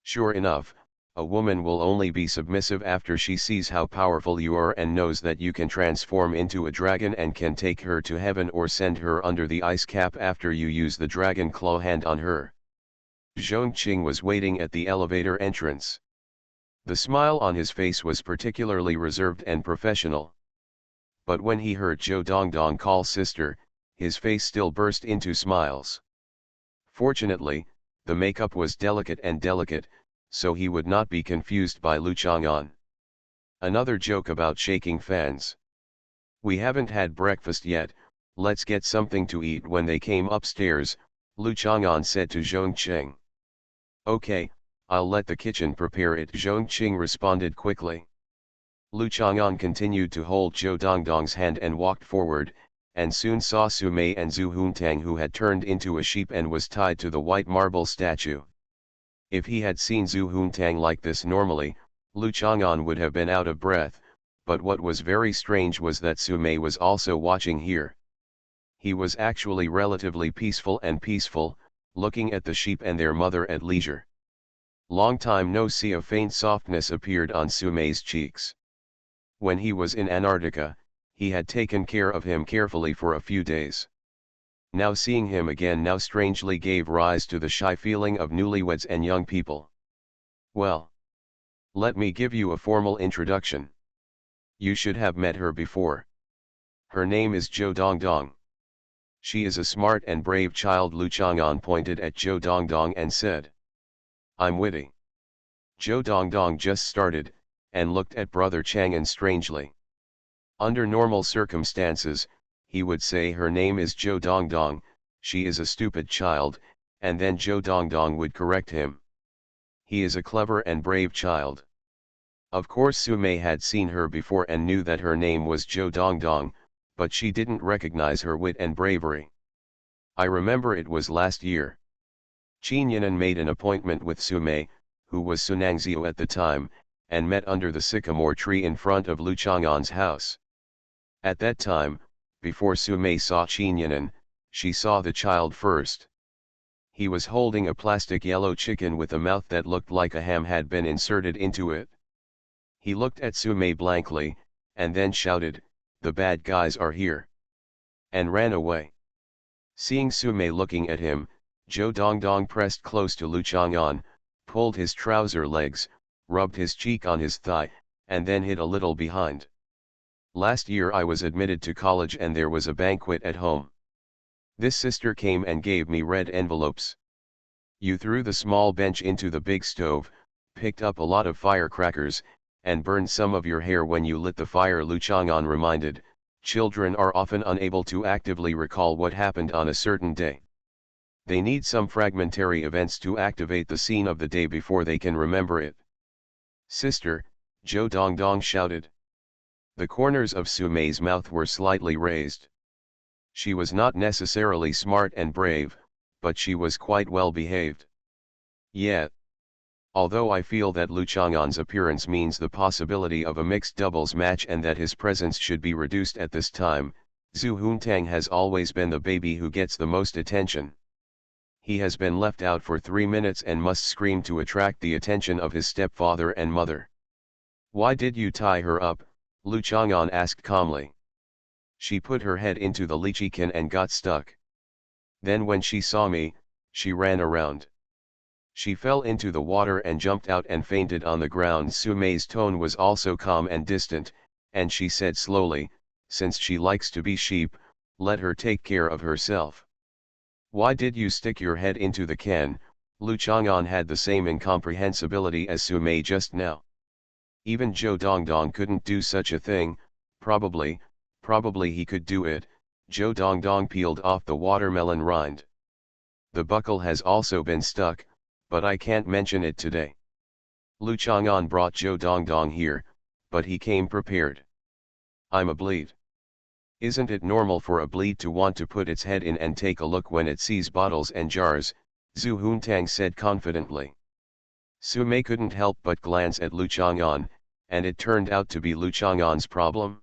Sure enough, a woman will only be submissive after she sees how powerful you are and knows that you can transform into a dragon and can take her to heaven or send her under the ice cap after you use the dragon claw hand on her. Zhongqing was waiting at the elevator entrance. The smile on his face was particularly reserved and professional. But when he heard Zhou Dongdong call sister, his face still burst into smiles. Fortunately, the makeup was delicate, so he would not be confused by Lu Chang'an. Another joke about shaking fans. We haven't had breakfast yet, let's get something to eat. When they came upstairs, Lu Chang'an said to Zhongqing. Okay, I'll let the kitchen prepare it. Zhongqing responded quickly. Lu Chang'an continued to hold Zhou Dongdong's hand and walked forward, and soon saw Sumei and Zhu Huntang, who had turned into a sheep and was tied to the white marble statue. If he had seen Zhu Huntang like this normally, Lu Chang'an would have been out of breath, but what was very strange was that Sumei was also watching here. He was actually relatively peaceful, looking at the sheep and their mother at leisure. Long time no see. A faint softness appeared on Sumei's cheeks. When he was in Antarctica, he had taken care of him carefully for a few days. Now seeing him again now strangely gave rise to the shy feeling of newlyweds and young people. Well, let me give you a formal introduction. You should have met her before. Her name is Zhou Dongdong. She is a smart and brave child. Lu Chang'an pointed at Zhou Dongdong and said. I'm witty. Zhou Dongdong just started, and looked at Brother Chang'an strangely. Under normal circumstances, he would say her name is Zhou Dongdong, she is a stupid child, and then Zhou Dongdong would correct him. He is a clever and brave child. Of course Sumei had seen her before and knew that her name was Zhou Dongdong, but she didn't recognize her wit and bravery. I remember it was last year. Qin Yinan made an appointment with Sumei, who was Sunangzio at the time, and met under the sycamore tree in front of Lu Chang'an's house. At that time, before Sumei saw Qin Yinan, she saw the child first. He was holding a plastic yellow chicken with a mouth that looked like a ham had been inserted into it. He looked at Sumei blankly, and then shouted, "The bad guys are here," and ran away. Seeing Sumei looking at him, Zhou Dongdong pressed close to Lu Chang'an, pulled his trouser legs, rubbed his cheek on his thigh, and then hid a little behind. Last year I was admitted to college and there was a banquet at home. This sister came and gave me red envelopes. You threw the small bench into the big stove, picked up a lot of firecrackers, and burned some of your hair when you lit the fire. Lu Chang'an reminded, children are often unable to actively recall what happened on a certain day. They need some fragmentary events to activate the scene of the day before they can remember it. Sister, Zhou Dongdong shouted. The corners of Sumei's mouth were slightly raised. She was not necessarily smart and brave, but she was quite well behaved. Yet, although I feel that Lu Chang'an's appearance means the possibility of a mixed doubles match and that his presence should be reduced at this time, Zhu Huntang has always been the baby who gets the most attention. He has been left out for 3 minutes and must scream to attract the attention of his stepfather and mother. Why did you tie her up? Lu Chang'an asked calmly. She put her head into the lychee can and got stuck. Then when she saw me, she ran around. She fell into the water and jumped out and fainted on the ground. Sumei's tone was also calm and distant, and she said slowly, since she likes to be sheep, let her take care of herself. Why did you stick your head into the can? Lu Chang'an had the same incomprehensibility as Sumei just now. Even Zhou Dongdong couldn't do such a thing. Probably he could do it. Zhou Dongdong peeled off the watermelon rind. The buckle has also been stuck, but I can't mention it today. Lu Chang'an brought Zhou Dongdong here, but he came prepared. I'm a bleed. Isn't it normal for a bleed to want to put its head in and take a look when it sees bottles and jars? Zhu Huntang said confidently. Sumei couldn't help but glance at Lu Chang'an, and it turned out to be Lu Chang'an's problem.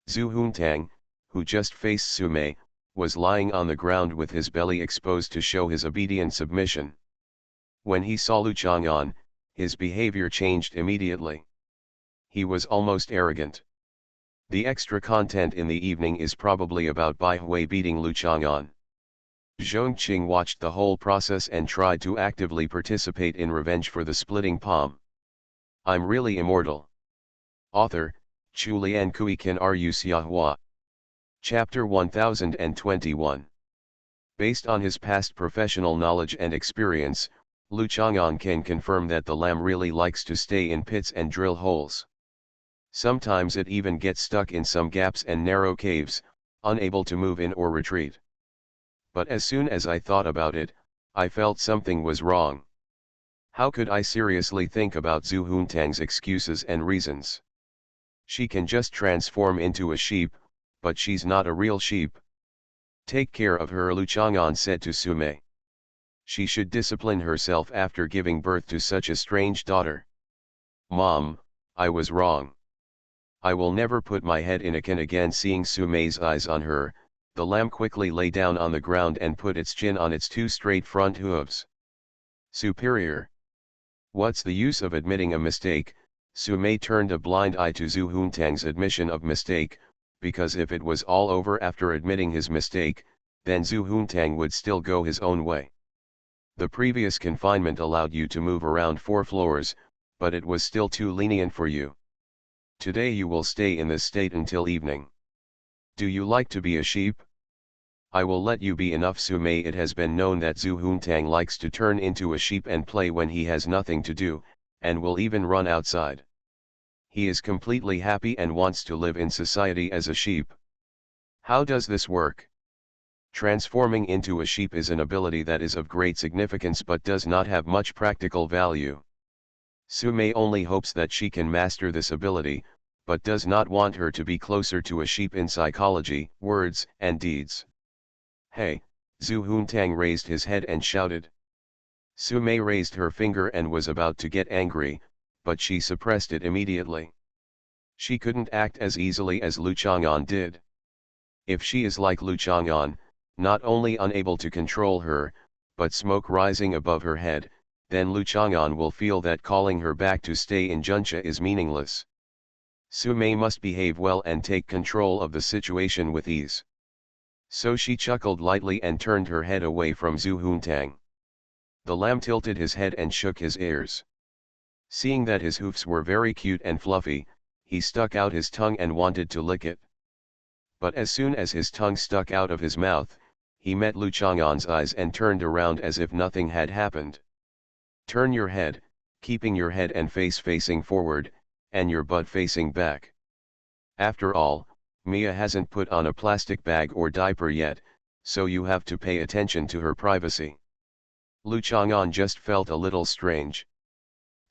Zhu Huntang, who just faced Sumei, was lying on the ground with his belly exposed to show his obedient submission. When he saw Lu Chang'an, his behavior changed immediately. He was almost arrogant. The extra content in the evening is probably about Bai Hui beating Lu Chang'an. Zhongqing watched the whole process and tried to actively participate in revenge for the splitting palm. I'm really immortal. Author, Chu Lian Kui Kan Ru Xiahua. Chapter 1021. Based on his past professional knowledge and experience, Lu Chang'an can confirm that the lamb really likes to stay in pits and drill holes. Sometimes it even gets stuck in some gaps and narrow caves, unable to move in or retreat. But as soon as I thought about it, I felt something was wrong. How could I seriously think about Zhu Huntang's excuses and reasons? She can just transform into a sheep, but she's not a real sheep. Take care of her, Lu Chang'an said to Sumei. She should discipline herself after giving birth to such a strange daughter. Mom, I was wrong. I will never put my head in a can again. Seeing Sumei's eyes on her, the lamb quickly lay down on the ground and put its chin on its two straight front hooves. Superior. What's the use of admitting a mistake? Sumei turned a blind eye to Zhu Huntang's admission of mistake, because if it was all over after admitting his mistake, then Zhu Huntang would still go his own way. The previous confinement allowed you to move around 4 floors, but it was still too lenient for you. Today you will stay in this state until evening. Do you like to be a sheep? I will let you be enough, Sumei. It has been known that Zhu Huntang likes to turn into a sheep and play when he has nothing to do, and will even run outside. He is completely happy and wants to live in society as a sheep. How does this work? Transforming into a sheep is an ability that is of great significance but does not have much practical value. Sumei only hopes that she can master this ability, but does not want her to be closer to a sheep in psychology, words, and deeds. Hey, Zhu Huntang raised his head and shouted. Sumei raised her finger and was about to get angry, but she suppressed it immediately. She couldn't act as easily as Lu Chang'an did. If she is like Lu Chang'an, not only unable to control her, but smoke rising above her head, then Lu Chang'an will feel that calling her back to stay in Junxia is meaningless. Sumei must behave well and take control of the situation with ease. So she chuckled lightly and turned her head away from Zhu Huntang. The lamb tilted his head and shook his ears. Seeing that his hoofs were very cute and fluffy, he stuck out his tongue and wanted to lick it. But as soon as his tongue stuck out of his mouth, he met Lu Chang'an's eyes and turned around as if nothing had happened. Turn your head, keeping your head and face facing forward, and your butt facing back. After all, Mia hasn't put on a plastic bag or diaper yet, so you have to pay attention to her privacy. Lu Chang'an just felt a little strange.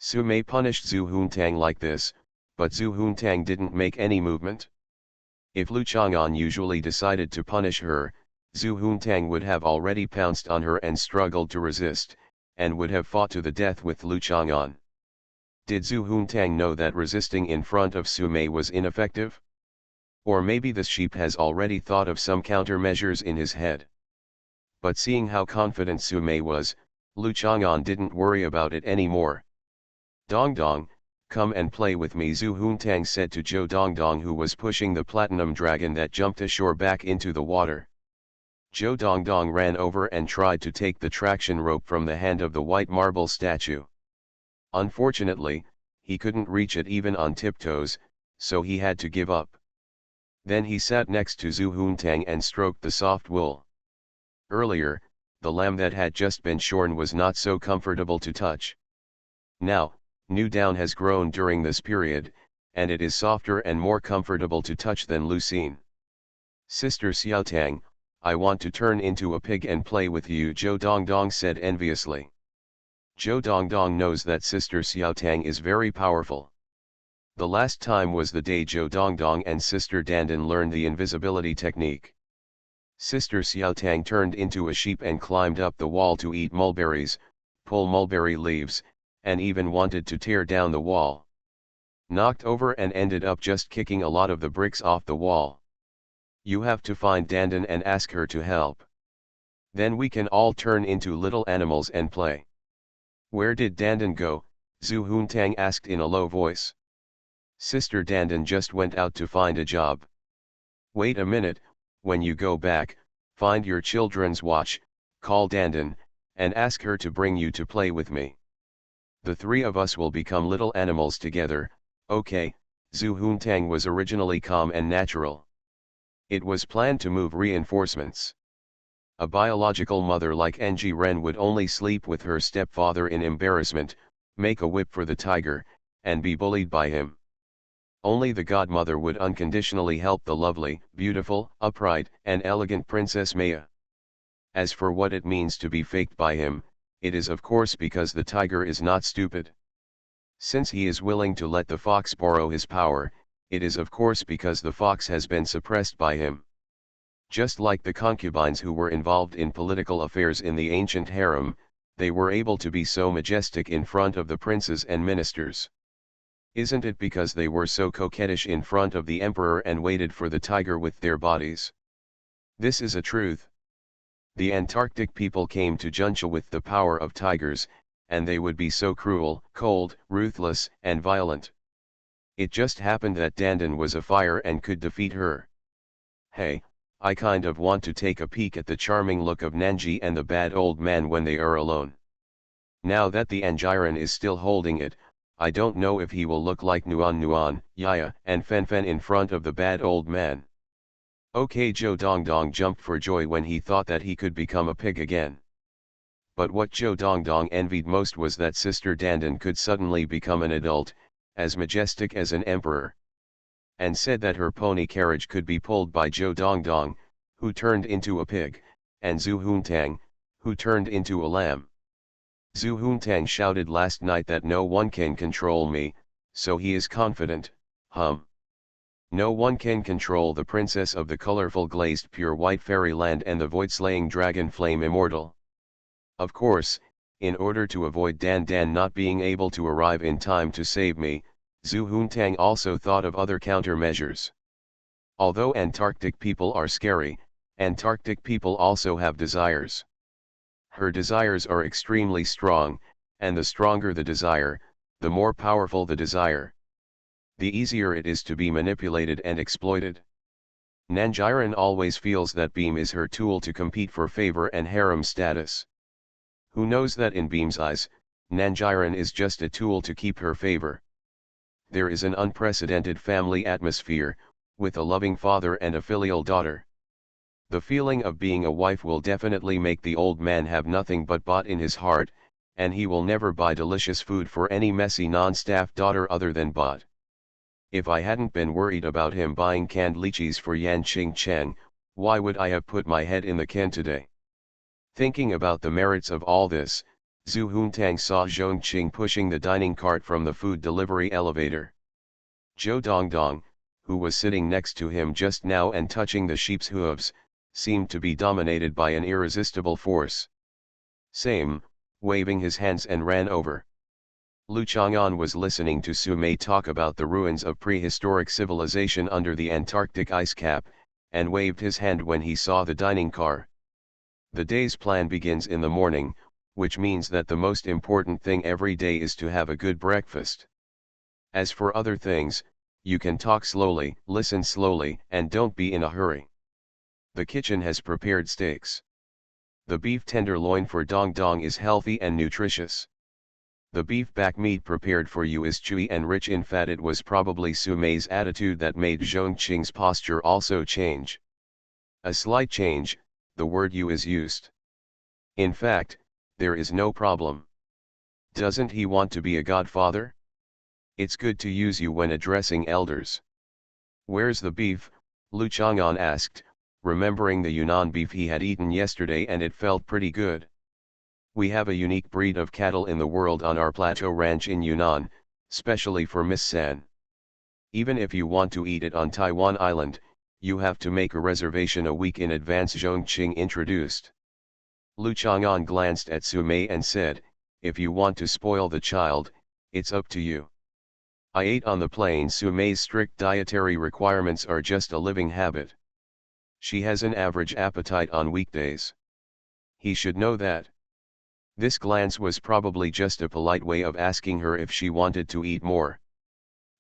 Sumei punished Zhu Huntang like this, but Zhu Huntang didn't make any movement. If Lu Chang'an usually decided to punish her, Zhu Huntang would have already pounced on her and struggled to resist, and would have fought to the death with Lu Chang'an. Did Zhu Huntang know that resisting in front of Sumei was ineffective? Or maybe this sheep has already thought of some countermeasures in his head. But seeing how confident Sumei was, Lu Chang'an didn't worry about it anymore. Dongdong, come and play with me, Zhu Huntang said to Zhou Dongdong, who was pushing the platinum dragon that jumped ashore back into the water. Zhou Dongdong ran over and tried to take the traction rope from the hand of the white marble statue. Unfortunately, he couldn't reach it even on tiptoes, so he had to give up. Then he sat next to Zhu Huntang and stroked the soft wool. Earlier, the lamb that had just been shorn was not so comfortable to touch. Now, new down has grown during this period, and it is softer and more comfortable to touch than Lucine. Sister Xiaotang, I want to turn into a pig and play with you, Zhou Dongdong said enviously. Zhou Dongdong knows that Sister Xiaotang is very powerful. The last time was the day Zhou Dongdong and Sister Dandan learned the invisibility technique. Sister Xiaotang turned into a sheep and climbed up the wall to eat mulberries, pull mulberry leaves, and even wanted to tear down the wall. Knocked over and ended up just kicking a lot of the bricks off the wall. You have to find Dandan and ask her to help. Then we can all turn into little animals and play. Where did Dandan go? Zhu Huntang asked in a low voice. Sister Dandan just went out to find a job. Wait a minute, when you go back, find your children's watch, call Dandan, and ask her to bring you to play with me. The three of us will become little animals together, okay? Zhu Huntang was originally calm and natural. It was planned to move reinforcements. A biological mother like Ng Ren would only sleep with her stepfather in embarrassment, make a whip for the tiger, and be bullied by him. Only the godmother would unconditionally help the lovely, beautiful, upright, and elegant Princess Maya. As for what it means to be faked by him, it is of course because the tiger is not stupid. Since he is willing to let the fox borrow his power, it is of course because the fox has been suppressed by him. Just like the concubines who were involved in political affairs in the ancient harem, they were able to be so majestic in front of the princes and ministers. Isn't it because they were so coquettish in front of the emperor and waited for the tiger with their bodies? This is a truth. The Antarctic people came to Juncha with the power of tigers, and they would be so cruel, cold, ruthless, and violent. It just happened that Dandan was a fire and could defeat her. Hey, I kind of want to take a peek at the charming look of Nanji and the bad old man when they are alone. Now that the Anjiran is still holding it, I don't know if he will look like Nuan, Yaya, and Fen in front of the bad old man. Okay, Zhou Dongdong jumped for joy when he thought that he could become a pig again. But what Zhou Dongdong envied most was that Sister Dandan could suddenly become an adult, as majestic as an emperor. And said that her pony carriage could be pulled by Zhou Dongdong, who turned into a pig, and Zhu Huntang, who turned into a lamb. Zhu Huntang shouted last night that no one can control me, so he is confident, No one can control the princess of the colorful glazed pure white fairyland and the void-slaying dragon flame immortal. Of course, in order to avoid Dan not being able to arrive in time to save me, Zhu Huntang also thought of other countermeasures. Although Antarctic people are scary, Antarctic people also have desires. Her desires are extremely strong, and the stronger the desire, the more powerful the desire. The easier it is to be manipulated and exploited. Nanjiren always feels that Beam is her tool to compete for favor and harem status. Who knows that in Beam's eyes, Nanjiren is just a tool to keep her favor. There is an unprecedented family atmosphere, with a loving father and a filial daughter. The feeling of being a wife will definitely make the old man have nothing but bot in his heart, and he will never buy delicious food for any messy non-staff daughter other than bot. If I hadn't been worried about him buying canned lychees for Yan Qingcheng, why would I have put my head in the can today? Thinking about the merits of all this, Zhu Huntang saw Zhongqing pushing the dining cart from the food delivery elevator. Zhou Dongdong, who was sitting next to him just now and touching the sheep's hooves, seemed to be dominated by an irresistible force. Same, waving his hands and ran over. Lu Chang'an was listening to Su Mei talk about the ruins of prehistoric civilization under the Antarctic ice cap, and waved his hand when he saw the dining car. The day's plan begins in the morning, which means that the most important thing every day is to have a good breakfast. As for other things, you can talk slowly, listen slowly, and don't be in a hurry. The kitchen has prepared steaks. The beef tenderloin for Dong Dong is healthy and nutritious. The beef back meat prepared for you is chewy and rich in fat. It was probably Sumei's attitude that made Zhongqing's posture also change. A slight change, the word you is used. In fact, there is no problem. Doesn't he want to be a godfather? It's good to use you when addressing elders. Where's the beef? Lu Chang'an asked, remembering the Yunnan beef he had eaten yesterday, and it felt pretty good. We have a unique breed of cattle in the world on our plateau ranch in Yunnan, specially for Miss San. Even if you want to eat it on Taiwan Island, you have to make a reservation a week in advance, Zhongqing introduced. Lu Chang'an glanced at Sumei and said, if you want to spoil the child, it's up to you. I ate on the plane. Sumei's strict dietary requirements are just a living habit. She has an average appetite on weekdays. He should know that. This glance was probably just a polite way of asking her if she wanted to eat more.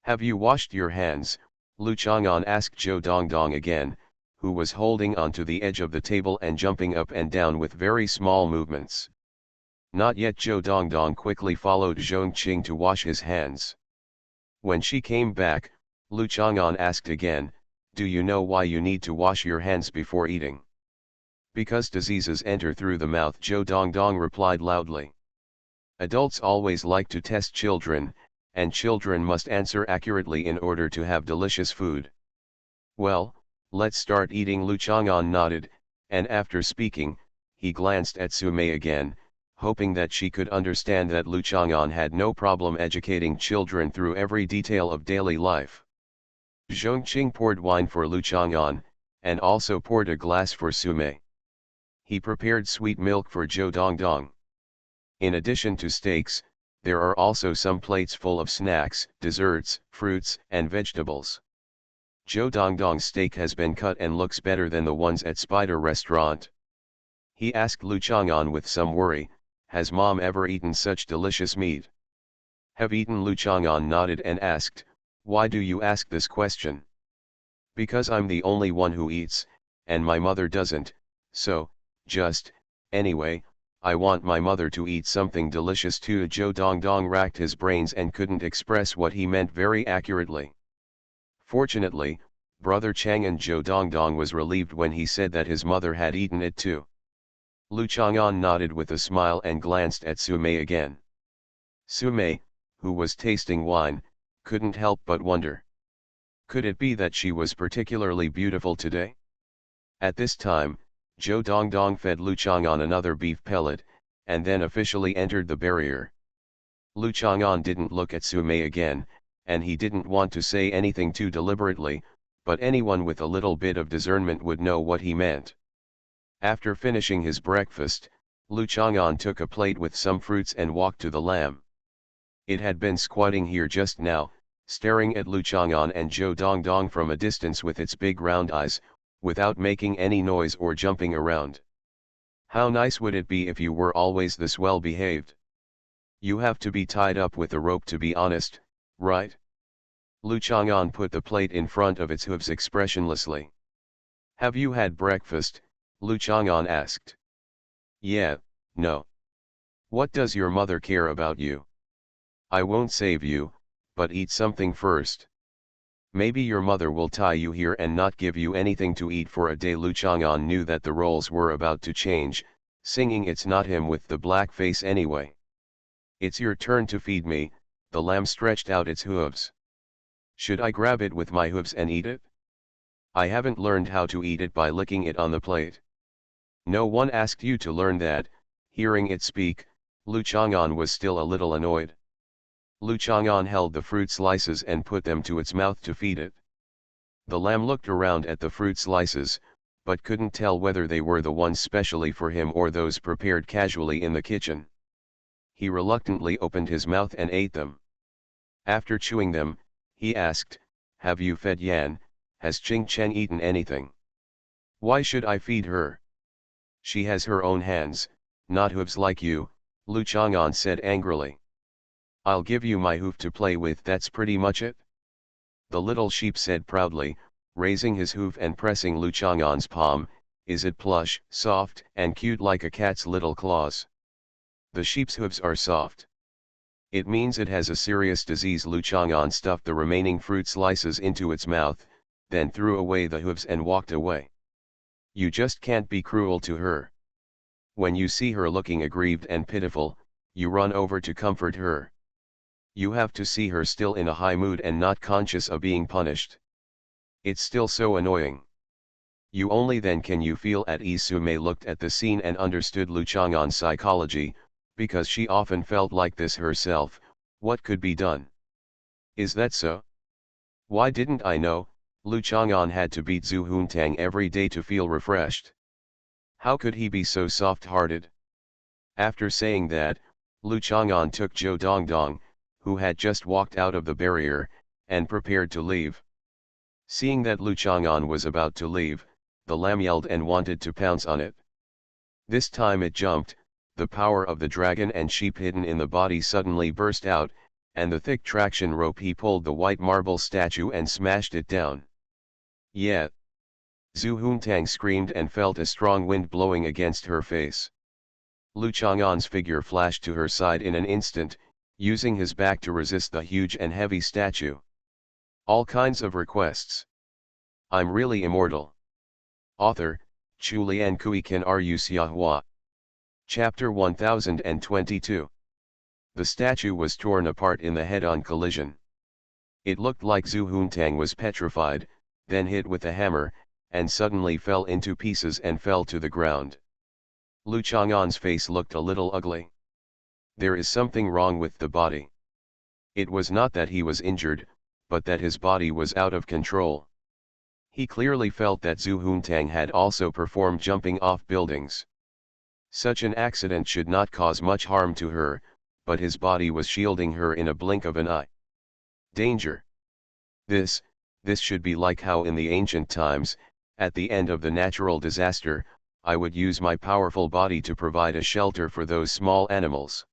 Have you washed your hands? Lu Chang'an asked Zhou Dongdong again, who was holding onto the edge of the table and jumping up and down with very small movements. Not yet. Zhou Dongdong quickly followed Zhongqing to wash his hands. When she came back, Lu Chang'an asked again, do you know why you need to wash your hands before eating? Because diseases enter through the mouth, Zhou Dongdong replied loudly. Adults always like to test children, and children must answer accurately in order to have delicious food. Well, let's start eating. Lu Chang'an nodded, and after speaking, he glanced at Sumei again, hoping that she could understand that Lu Chang'an had no problem educating children through every detail of daily life. Zhongqing poured wine for Lu Chang'an, and also poured a glass for Sumei. He prepared sweet milk for Zhou Dongdong. In addition to steaks, there are also some plates full of snacks, desserts, fruits, and vegetables. Zhou Dongdong's steak has been cut and looks better than the ones at Spider Restaurant. He asked Lu Chang'an with some worry, has Mom ever eaten such delicious meat? Have eaten. Lu Chang'an nodded and asked, why do you ask this question? Because I'm the only one who eats, and my mother doesn't, so, anyway, I want my mother to eat something delicious too. Zhou Dongdong racked his brains and couldn't express what he meant very accurately. Fortunately, Brother Chang and Zhou Dongdong was relieved when he said that his mother had eaten it too. Lu Chang'an nodded with a smile and glanced at Sumei again. Sumei, who was tasting wine, couldn't help but wonder. Could it be that she was particularly beautiful today? At this time, Zhou Dongdong fed Lu Chang'an another beef pellet, and then officially entered the barrier. Lu Chang'an didn't look at Sumei again, and he didn't want to say anything too deliberately, but anyone with a little bit of discernment would know what he meant. After finishing his breakfast, Lu Chang'an took a plate with some fruits and walked to the lamb. It had been squatting here just now, staring at Lu Chang'an and Zhou Dongdong from a distance with its big round eyes, without making any noise or jumping around. How nice would it be if you were always this well behaved? You have to be tied up with a rope to be honest, right? Lu Chang'an put the plate in front of its hooves expressionlessly. Have you had breakfast? Lu Chang'an asked. Yeah, no. What does your mother care about you? I won't save you, but eat something first. Maybe your mother will tie you here and not give you anything to eat for a day. Lu Chang'an knew that the roles were about to change, singing "It's not him with the black face anyway." It's your turn to feed me. The lamb stretched out its hooves. Should I grab it with my hooves and eat it? I haven't learned how to eat it by licking it on the plate. No one asked you to learn that. Hearing it speak, Lu Chang'an was still a little annoyed. Lu Chang'an held the fruit slices and put them to its mouth to feed it. The lamb looked around at the fruit slices, but couldn't tell whether they were the ones specially for him or those prepared casually in the kitchen. He reluctantly opened his mouth and ate them. After chewing them, he asked, have you fed Yan? Has Ching Chen eaten anything? Why should I feed her? She has her own hands, not hooves like you, Lu Chang'an said angrily. I'll give you my hoof to play with, that's pretty much it. The little sheep said proudly, raising his hoof and pressing Lu Chang'an's palm, Is it plush, soft, and cute like a cat's little claws? The sheep's hooves are soft. It means it has a serious disease. Lu Chang'an stuffed the remaining fruit slices into its mouth, then threw away the hooves and walked away. You just can't be cruel to her. When you see her looking aggrieved and pitiful, you run over to comfort her. You have to see her still in a high mood and not conscious of being punished. It's still so annoying. You only then can you feel at ease. Su Mei looked at the scene and understood Lu Chang'an's psychology, because she often felt like this herself. What could be done? Is that so? Why didn't I know? Lu Chang'an had to beat Zhu Huntang every day to feel refreshed. How could he be so soft-hearted? After saying that, Lu Chang'an took Zhou Dongdong, who had just walked out of the barrier, and prepared to leave. Seeing that Lu Chang'an was about to leave, the lamb yelled and wanted to pounce on it. This time it jumped, the power of the dragon and sheep hidden in the body suddenly burst out, and the thick traction rope he pulled the white marble statue and smashed it down. Yeah! Zhu Huntang screamed and felt a strong wind blowing against her face. Lu Chang'an's figure flashed to her side in an instant, using his back to resist the huge and heavy statue. All kinds of requests. I'm really immortal. Author, Chu Lian Kui Kan Ru Xiahua. Chapter 1022. The statue was torn apart in the head-on collision. It looked like Zhu Huntang was petrified, then hit with a hammer, and suddenly fell into pieces and fell to the ground. Lu Chang'an's face looked a little ugly. There is something wrong with the body. It was not that he was injured, but that his body was out of control. He clearly felt that Zhu Huntang had also performed jumping off buildings. Such an accident should not cause much harm to her, but his body was shielding her in a blink of an eye. Danger! This should be like how in the ancient times, at the end of the natural disaster, I would use my powerful body to provide a shelter for those small animals.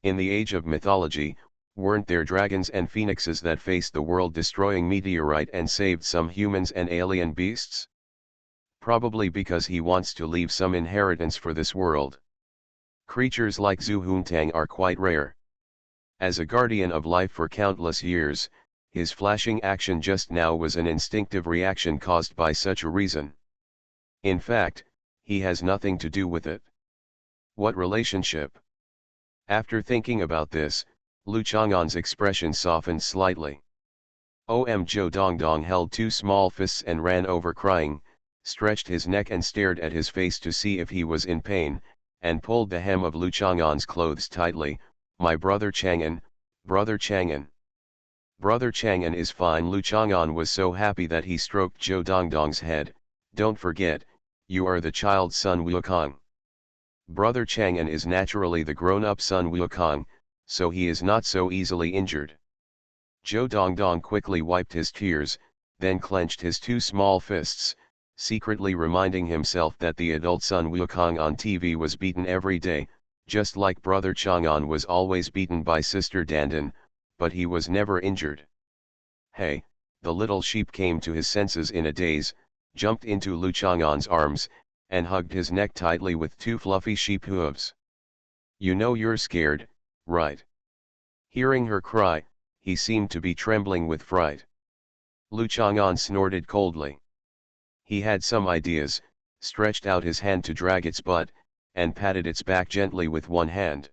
In the age of mythology, weren't there dragons and phoenixes that faced the world-destroying meteorite and saved some humans and alien beasts? Probably because he wants to leave some inheritance for this world. Creatures like Zhu Huntang are quite rare. As a guardian of life for countless years, his flashing action just now was an instinctive reaction caused by such a reason. In fact, he has nothing to do with it. What relationship? After thinking about this, Lu Chang'an's expression softened slightly. Zhou Dongdong held two small fists and ran over crying, stretched his neck and stared at his face to see if he was in pain, and pulled the hem of Lu Chang'an's clothes tightly. My brother Chang'an, brother Chang'an. Brother Chang'an is fine. Lu Chang'an was so happy that he stroked Zhou Dongdong's head. Don't forget, you are the child's son Wukong. Brother Chang'an is naturally the grown-up son Wukong, so he is not so easily injured. Zhou Dongdong quickly wiped his tears, then clenched his two small fists, secretly reminding himself that the adult son Wukong on TV was beaten every day, just like brother Chang'an was always beaten by sister Dandan, but he was never injured. Hey, the little sheep came to his senses in a daze, jumped into Lu Chang'an's arms, and hugged his neck tightly with two fluffy sheep hooves. You know you're scared, right? Hearing her cry, he seemed to be trembling with fright. Lu Chang'an snorted coldly. He had some ideas, stretched out his hand to drag its butt, and patted its back gently with one hand.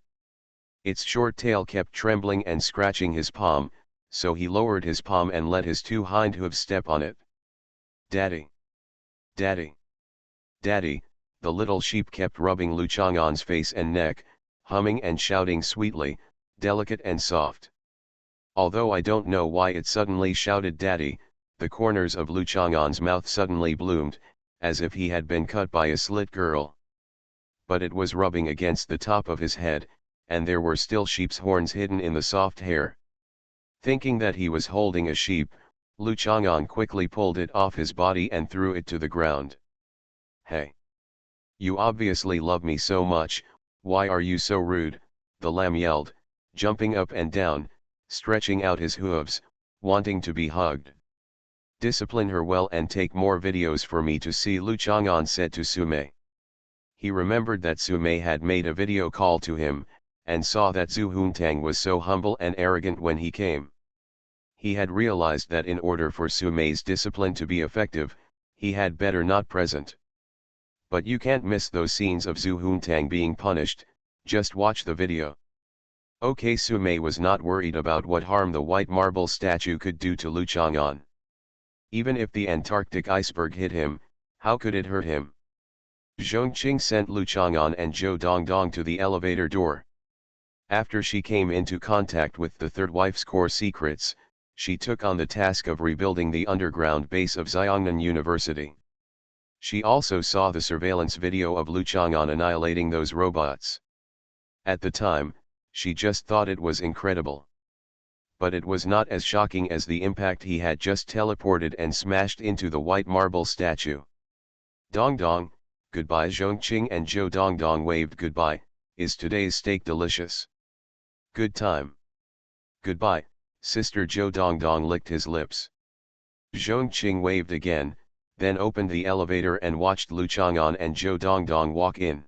Its short tail kept trembling and scratching his palm, so he lowered his palm and let his two hind hooves step on it. Daddy! Daddy! Daddy! The little sheep kept rubbing Lu Chang'an's face and neck, humming and shouting sweetly, delicate and soft. Although I don't know why it suddenly shouted daddy, the corners of Lu Chang'an's mouth suddenly bloomed, as if he had been cut by a slit girl. But it was rubbing against the top of his head, and there were still sheep's horns hidden in the soft hair. Thinking that he was holding a sheep, Lu Chang'an quickly pulled it off his body and threw it to the ground. Hey! You obviously love me so much, why are you so rude? The lamb yelled, jumping up and down, stretching out his hooves, wanting to be hugged. Discipline her well and take more videos for me to see, Lu Chang'an said to Sumei. He remembered that Sumei had made a video call to him, and saw that Zhu Huntang was so humble and arrogant when he came. He had realized that in order for Sumei's discipline to be effective, he had better not present. But you can't miss those scenes of Zhu Huntang being punished, just watch the video. Okay, Sumei was not worried about what harm the white marble statue could do to Lu Chang'an. Even if the Antarctic iceberg hit him, how could it hurt him? Zhongqing sent Lu Chang'an and Zhou Dongdong to the elevator door. After she came into contact with the third wife's core secrets, she took on the task of rebuilding the underground base of Xiongnan University. She also saw the surveillance video of Lu Chang'an annihilating those robots. At the time, she just thought it was incredible. But it was not as shocking as the impact he had just teleported and smashed into the white marble statue. Dongdong, goodbye. Zhongqing and Zhou Dongdong waved goodbye. Is today's steak delicious? Good time. Goodbye, Sister. Zhou Dongdong licked his lips. Zhongqing waved again, then opened the elevator and watched Lu Chang'an and Zhou Dongdong walk in.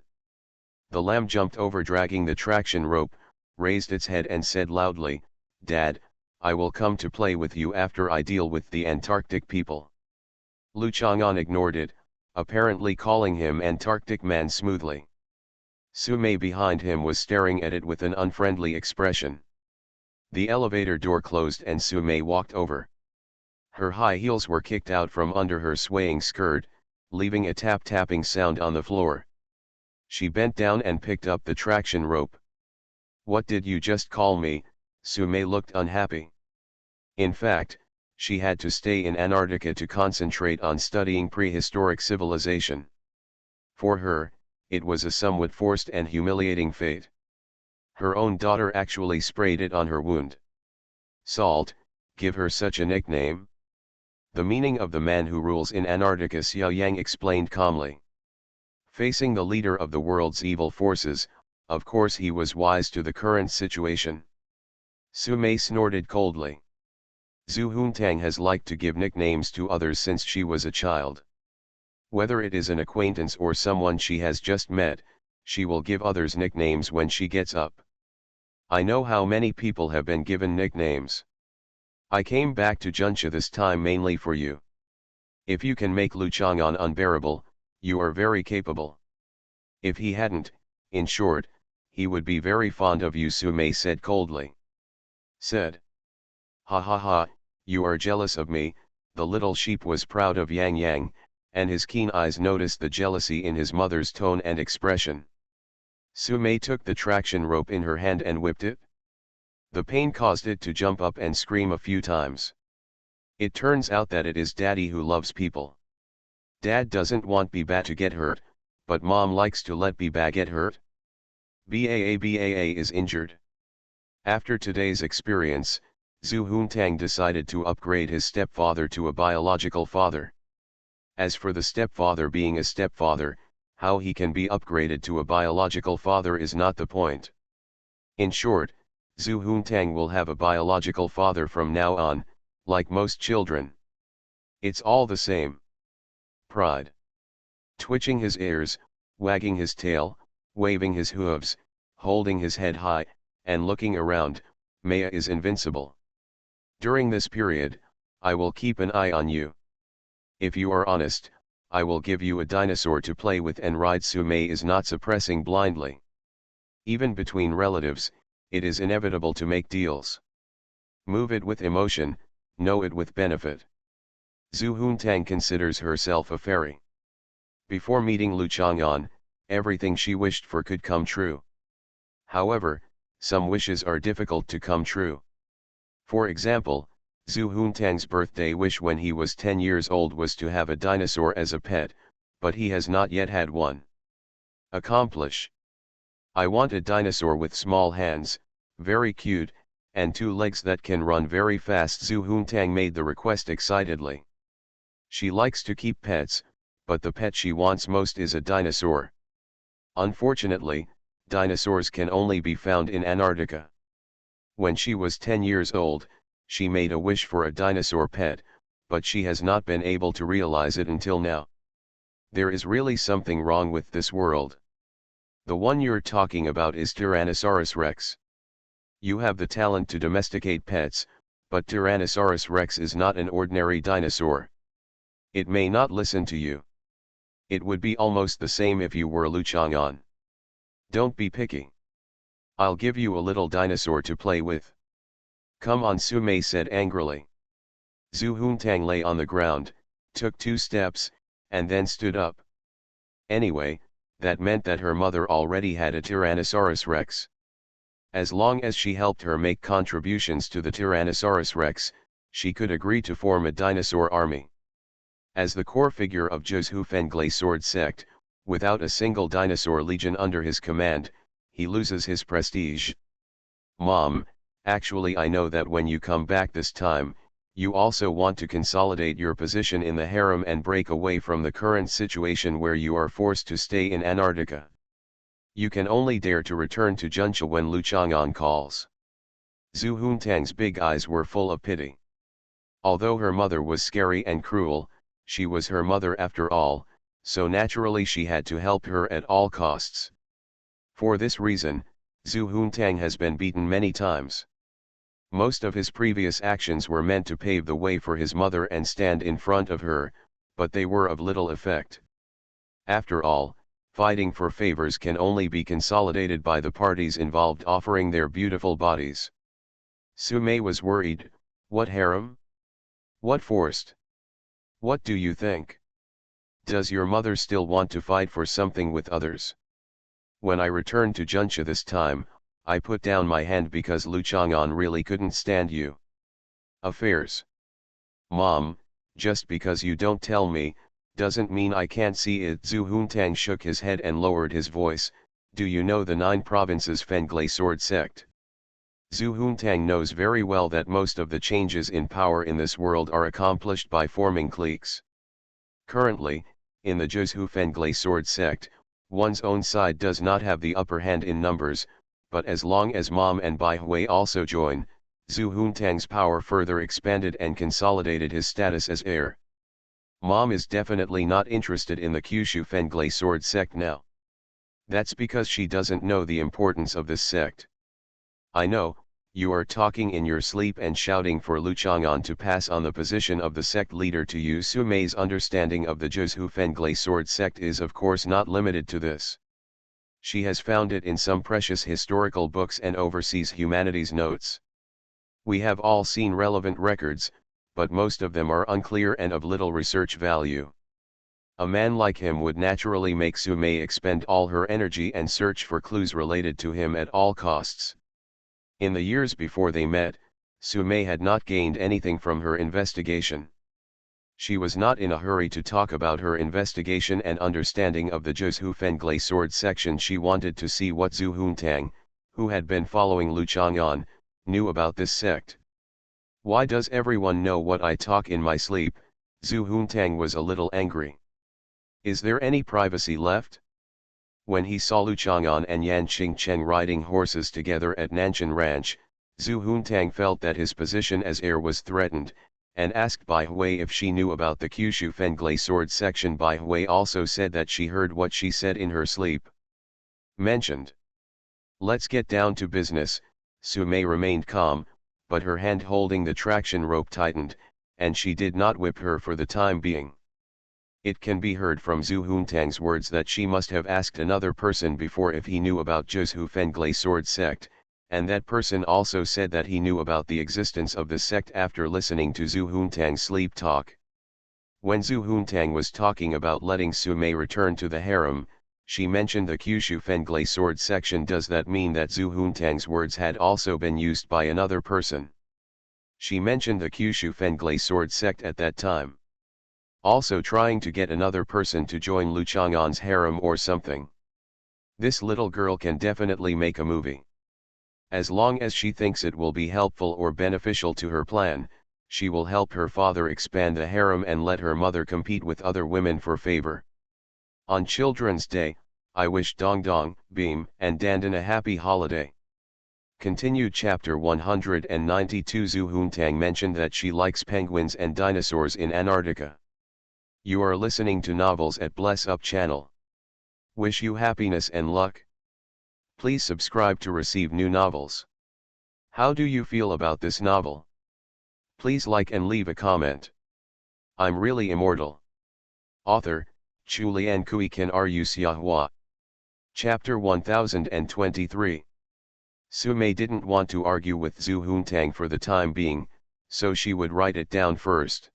The lamb jumped over, dragging the traction rope, raised its head and said loudly, "Dad, I will come to play with you after I deal with the Antarctic people." Lu Chang'an ignored it, apparently calling him Antarctic man smoothly. Sumei behind him was staring at it with an unfriendly expression. The elevator door closed and Sumei walked over. Her high heels were kicked out from under her swaying skirt, leaving a tap-tapping sound on the floor. She bent down and picked up the traction rope. "What did you just call me?" Sumei looked unhappy. In fact, she had to stay in Antarctica to concentrate on studying prehistoric civilization. For her, it was a somewhat forced and humiliating fate. Her own daughter actually sprayed it on her wound. Salt, give her such a nickname? The meaning of the man who rules in Antarctica, Xiao Yang explained calmly. Facing the leader of the world's evil forces, of course he was wise to the current situation. Sumei snorted coldly. Zhu Huntang has liked to give nicknames to others since she was a child. Whether it is an acquaintance or someone she has just met, she will give others nicknames when she gets up. I know how many people have been given nicknames. I came back to Juncha this time mainly for you. If you can make Lu Chang'an unbearable, you are very capable. If he hadn't, in short, he would be very fond of you, Sumei said coldly. Said. Ha ha ha, you are jealous of me. The little sheep was proud of Yang Yang, and his keen eyes noticed the jealousy in his mother's tone and expression. Sumei took the traction rope in her hand and whipped it. The pain caused it to jump up and scream a few times. It turns out that it is Daddy who loves people. Dad doesn't want Biba to get hurt, but Mom likes to let Biba get hurt. Baa is injured. After today's experience, Zhu Huntang decided to upgrade his stepfather to a biological father. As for the stepfather being a stepfather, how he can be upgraded to a biological father is not the point. In short, Zhu Huntang will have a biological father from now on, like most children. It's all the same. Pride. Twitching his ears, wagging his tail, waving his hooves, holding his head high, and looking around, Maya is invincible. During this period, I will keep an eye on you. If you are honest, I will give you a dinosaur to play with and ride. Sumei is not suppressing blindly. Even between relatives, it is inevitable to make deals. Move it with emotion, know it with benefit. Zhu Huntang considers herself a fairy. Before meeting Lu Chang'an, everything she wished for could come true. However, some wishes are difficult to come true. For example, Zhu Huntang's birthday wish when he was 10 years old was to have a dinosaur as a pet, but he has not yet had one. Accomplish. I want a dinosaur with small hands, very cute, and 2 legs that can run very fast. Zhu Huntang made the request excitedly. She likes to keep pets, but the pet she wants most is a dinosaur. Unfortunately, dinosaurs can only be found in Antarctica. When she was 10 years old, she made a wish for a dinosaur pet, but she has not been able to realize it until now. There is really something wrong with this world. The one you're talking about is Tyrannosaurus Rex. You have the talent to domesticate pets, but Tyrannosaurus Rex is not an ordinary dinosaur. It may not listen to you. It would be almost the same if you were Lu Chang'an. Don't be picky. I'll give you a little dinosaur to play with. Come on, Su Mei said angrily. Zhu Huntang lay on the ground, took 2 steps, and then stood up. Anyway, that meant that her mother already had a Tyrannosaurus Rex. As long as she helped her make contributions to the Tyrannosaurus Rex, she could agree to form a dinosaur army. As the core figure of Zhu Fenglai sword sect, without a single dinosaur legion under his command, he loses his prestige. Mom, actually I know that when you come back this time, you also want to consolidate your position in the harem and break away from the current situation where you are forced to stay in Antarctica. You can only dare to return to Juncha when Lu Chang'an calls. Zhu Huntang's big eyes were full of pity. Although her mother was scary and cruel, she was her mother after all, so naturally she had to help her at all costs. For this reason, Zhu Huntang has been beaten many times. Most of his previous actions were meant to pave the way for his mother and stand in front of her, but they were of little effect. After all, fighting for favors can only be consolidated by the parties involved offering their beautiful bodies. Su Mei was worried. What harem? What forced? What do you think? Does your mother still want to fight for something with others? When I returned to Juncha this time, I put down my hand because Lu Chang'an really couldn't stand you. Affairs. Mom, just because you don't tell me, doesn't mean I can't see it. Zhu Huntang shook his head and lowered his voice. Do you know the 9 provinces Fenglai sword sect? Zhu Huntang knows very well that most of the changes in power in this world are accomplished by forming cliques. Currently, in the Zhu Fenglai sword sect, one's own side does not have the upper hand in numbers, but as long as Mom and Bai Hui also join, Zhu Huntang's power further expanded and consolidated his status as heir. Mom is definitely not interested in the Kyushu Fenglai sword sect now. That's because she doesn't know the importance of this sect. I know, you are talking in your sleep and shouting for Lu Chang'an to pass on the position of the sect leader to you. Su Mei's understanding of the Zhu Fenglai sword sect is of course not limited to this. She has found it in some precious historical books and overseas humanities notes. We have all seen relevant records, but most of them are unclear and of little research value. A man like him would naturally make Su Mei expend all her energy and search for clues related to him at all costs. In the years before they met, Su Mei had not gained anything from her investigation. She was not in a hurry to talk about her investigation and understanding of the Zhu Fenglai sword section. She wanted to see what Zhu Huntang, who had been following Lu Chang'an, knew about this sect. Why does everyone know what I talk in my sleep? Zhu Huntang was a little angry. Is there any privacy left? When he saw Lu Chang'an and Yan Qingcheng riding horses together at Nanshan Ranch, Zhu Huntang felt that his position as heir was threatened, and asked Bai Hui if she knew about the Kyushu Fenglai sword section. Bai Hui also said that she heard what she said in her sleep. Mentioned. Let's get down to business. Su Mei remained calm, but her hand holding the traction rope tightened, and she did not whip her for the time being. It can be heard from Zhu Huntang's words that she must have asked another person before if he knew about Zhu Fenglai sword sect, and that person also said that he knew about the existence of the sect after listening to Zhu Huntang's sleep talk. When Zhu Huntang was talking about letting Su Mei return to the harem, she mentioned the Kyushu Fenglai sword section. Does that mean that Zhu Huntang's words had also been used by another person? She mentioned the Kyushu Fenglai sword sect at that time. Also trying to get another person to join Lu Chang'an's harem or something. This little girl can definitely make a movie. As long as she thinks it will be helpful or beneficial to her plan, she will help her father expand the harem and let her mother compete with other women for favor. On Children's Day, I wish Dong Dong, Beam, and Dandan a happy holiday. Continued chapter 192. Zhu Huntang mentioned that she likes penguins and dinosaurs in Antarctica. You are listening to Novels at Bless Up channel. Wish you happiness and luck. Please subscribe to receive new novels. How do you feel about this novel? Please like and leave a comment. I'm really immortal. Author, Chu Lian Kui Kan Ru Xiahua. Chapter 1023. Su Mei didn't want to argue with Zhu Huntang for the time being, so she would write it down first.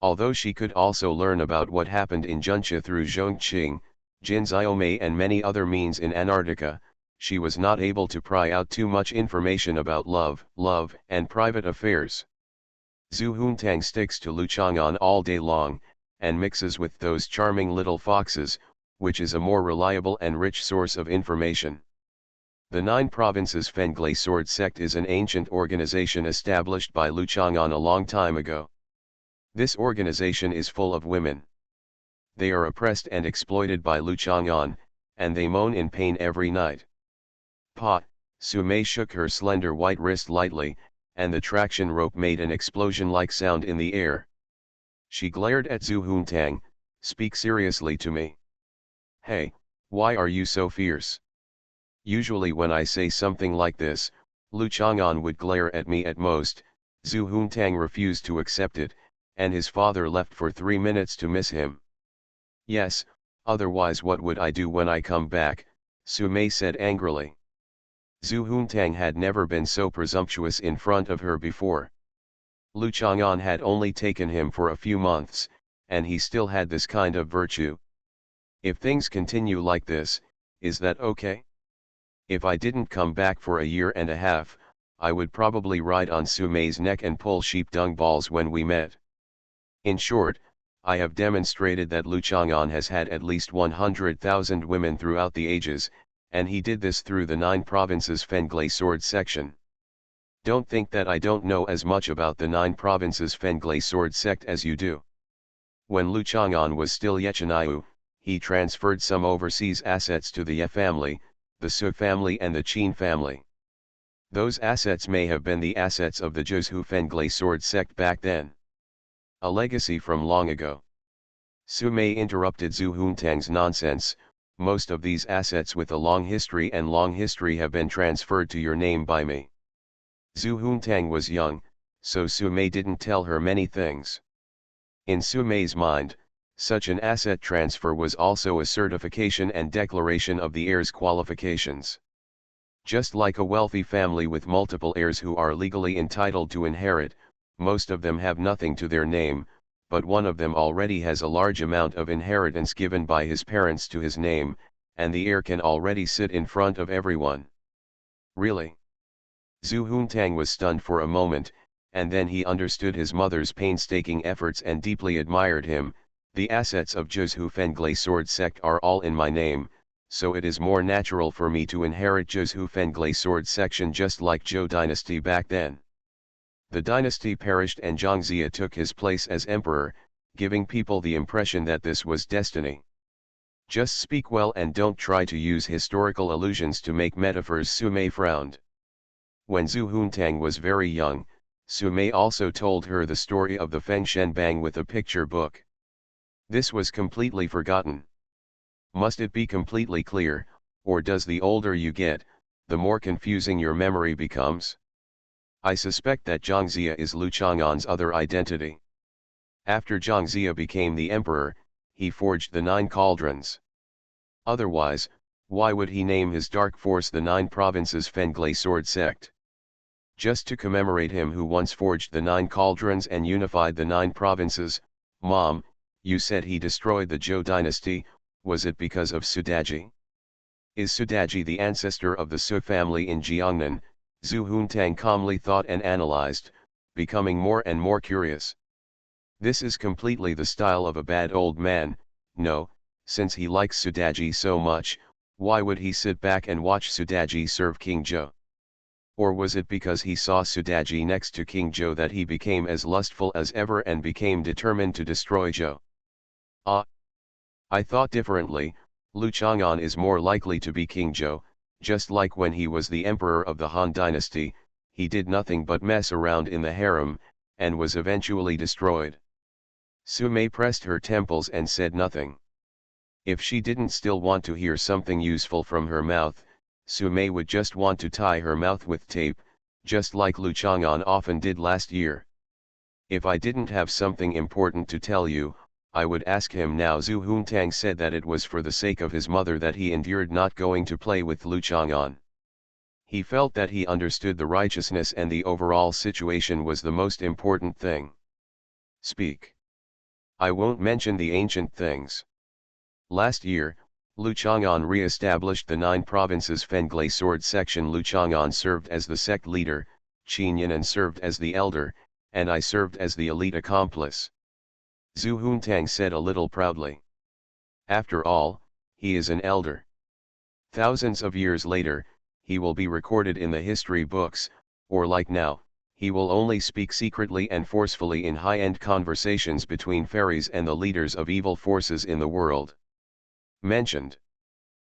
Although she could also learn about what happened in Junxia through Zhongqing, Jin Xiaomei and many other means in Antarctica, she was not able to pry out too much information about love, and private affairs. Zhu Huntang sticks to Lu Chang'an all day long, and mixes with those charming little foxes, which is a more reliable and rich source of information. The Nine Provinces Fenglai Sword Sect is an ancient organization established by Lu Chang'an a long time ago. This organization is full of women. They are oppressed and exploited by Lu Chang'an, and they moan in pain every night. Pa, Su Mei shook her slender white wrist lightly, and the traction rope made an explosion-like sound in the air. She glared at Zhu Huntang. Speak seriously to me. Hey, why are you so fierce? Usually when I say something like this, Lu Chang'an would glare at me at most. Zhu Huntang refused to accept it, and his father left for 3 minutes to miss him. Yes, otherwise what would I do when I come back? Su Mei said angrily. Zhu Huntang had never been so presumptuous in front of her before. Lu Chang'an had only taken him for a few months, and he still had this kind of virtue. If things continue like this, is that okay? If I didn't come back for a year and a half, I would probably ride on Su Mei's neck and pull sheep dung balls when we met. In short, I have demonstrated that Lu Chang'an has had at least 100,000 women throughout the ages, and he did this through the Nine Provinces Fenglai Sword section. Don't think that I don't know as much about the Nine Provinces Fenglai Sword sect as you do. When Lu Chang'an was still Yechaniu, he transferred some overseas assets to the Ye family, the Su family and the Qin family. Those assets may have been the assets of the Zhu Fenglai Sword sect back then. A legacy from long ago. Su Mei interrupted Zhu Huntang's nonsense. Most of these assets with a long history have been transferred to your name by me. Zhu Huntang was young, so Su Mei didn't tell her many things. In Su Mei's mind, such an asset transfer was also a certification and declaration of the heir's qualifications. Just like a wealthy family with multiple heirs who are legally entitled to inherit, most of them have nothing to their name, but one of them already has a large amount of inheritance given by his parents to his name, and the heir can already sit in front of everyone. Really? Zhu Huntang was stunned for a moment, and then he understood his mother's painstaking efforts and deeply admired him. The assets of Zhu Fenglai Sword sect are all in my name, so it is more natural for me to inherit Zhu Fenglai Sword section just like Zhou dynasty back then. The dynasty perished and Zhangxia took his place as emperor, giving people the impression that this was destiny. Just speak well and don't try to use historical allusions to make metaphors. Su Mei frowned. When Zhu Huntang was very young, Su Mei also told her the story of the Feng Shen Bang with a picture book. This was completely forgotten. Must it be completely clear, or does the older you get, the more confusing your memory becomes? I suspect that Zhangxia is Lu Chang'an's other identity. After Zhangxia became the emperor, he forged the 9 cauldrons. Otherwise, why would he name his dark force the 9 Provinces Fenglai Sword sect? Just to commemorate him who once forged the 9 cauldrons and unified the 9 provinces. Mom, you said he destroyed the Zhou dynasty. Was it because of Sudaji? Is Sudaji the ancestor of the Su family in Jiangnan? Zhu Huntang calmly thought and analyzed, becoming more and more curious. This is completely the style of a bad old man. No, since he likes Sudaji so much, why would he sit back and watch Sudaji serve King Zhou? Or was it because he saw Sudaji next to King Zhou that he became as lustful as ever and became determined to destroy Zhou? Ah! I thought differently. Lu Chang'an is more likely to be King Zhou, Just like when he was the emperor of the Han dynasty, he did nothing but mess around in the harem, and was eventually destroyed. Su-mei pressed her temples and said nothing. If she didn't still want to hear something useful from her mouth, Su-mei would just want to tie her mouth with tape, just like Lu Chang'an often did last year. If I didn't have something important to tell you, I would ask him now. Zhu Huntang said that it was for the sake of his mother that he endured not going to play with Lu Chang'an. He felt that he understood the righteousness and the overall situation was the most important thing. Speak. I won't mention the ancient things. Last year, Lu Chang'an re-established the 9 provinces Fenglai sword section. Lu Chang'an served as the sect leader, Qin Yanan served as the elder, and I served as the elite accomplice. Zhu Huntang said a little proudly. After all, he is an elder. Thousands of years later, he will be recorded in the history books, or like now, he will only speak secretly and forcefully in high-end conversations between fairies and the leaders of evil forces in the world. Mentioned.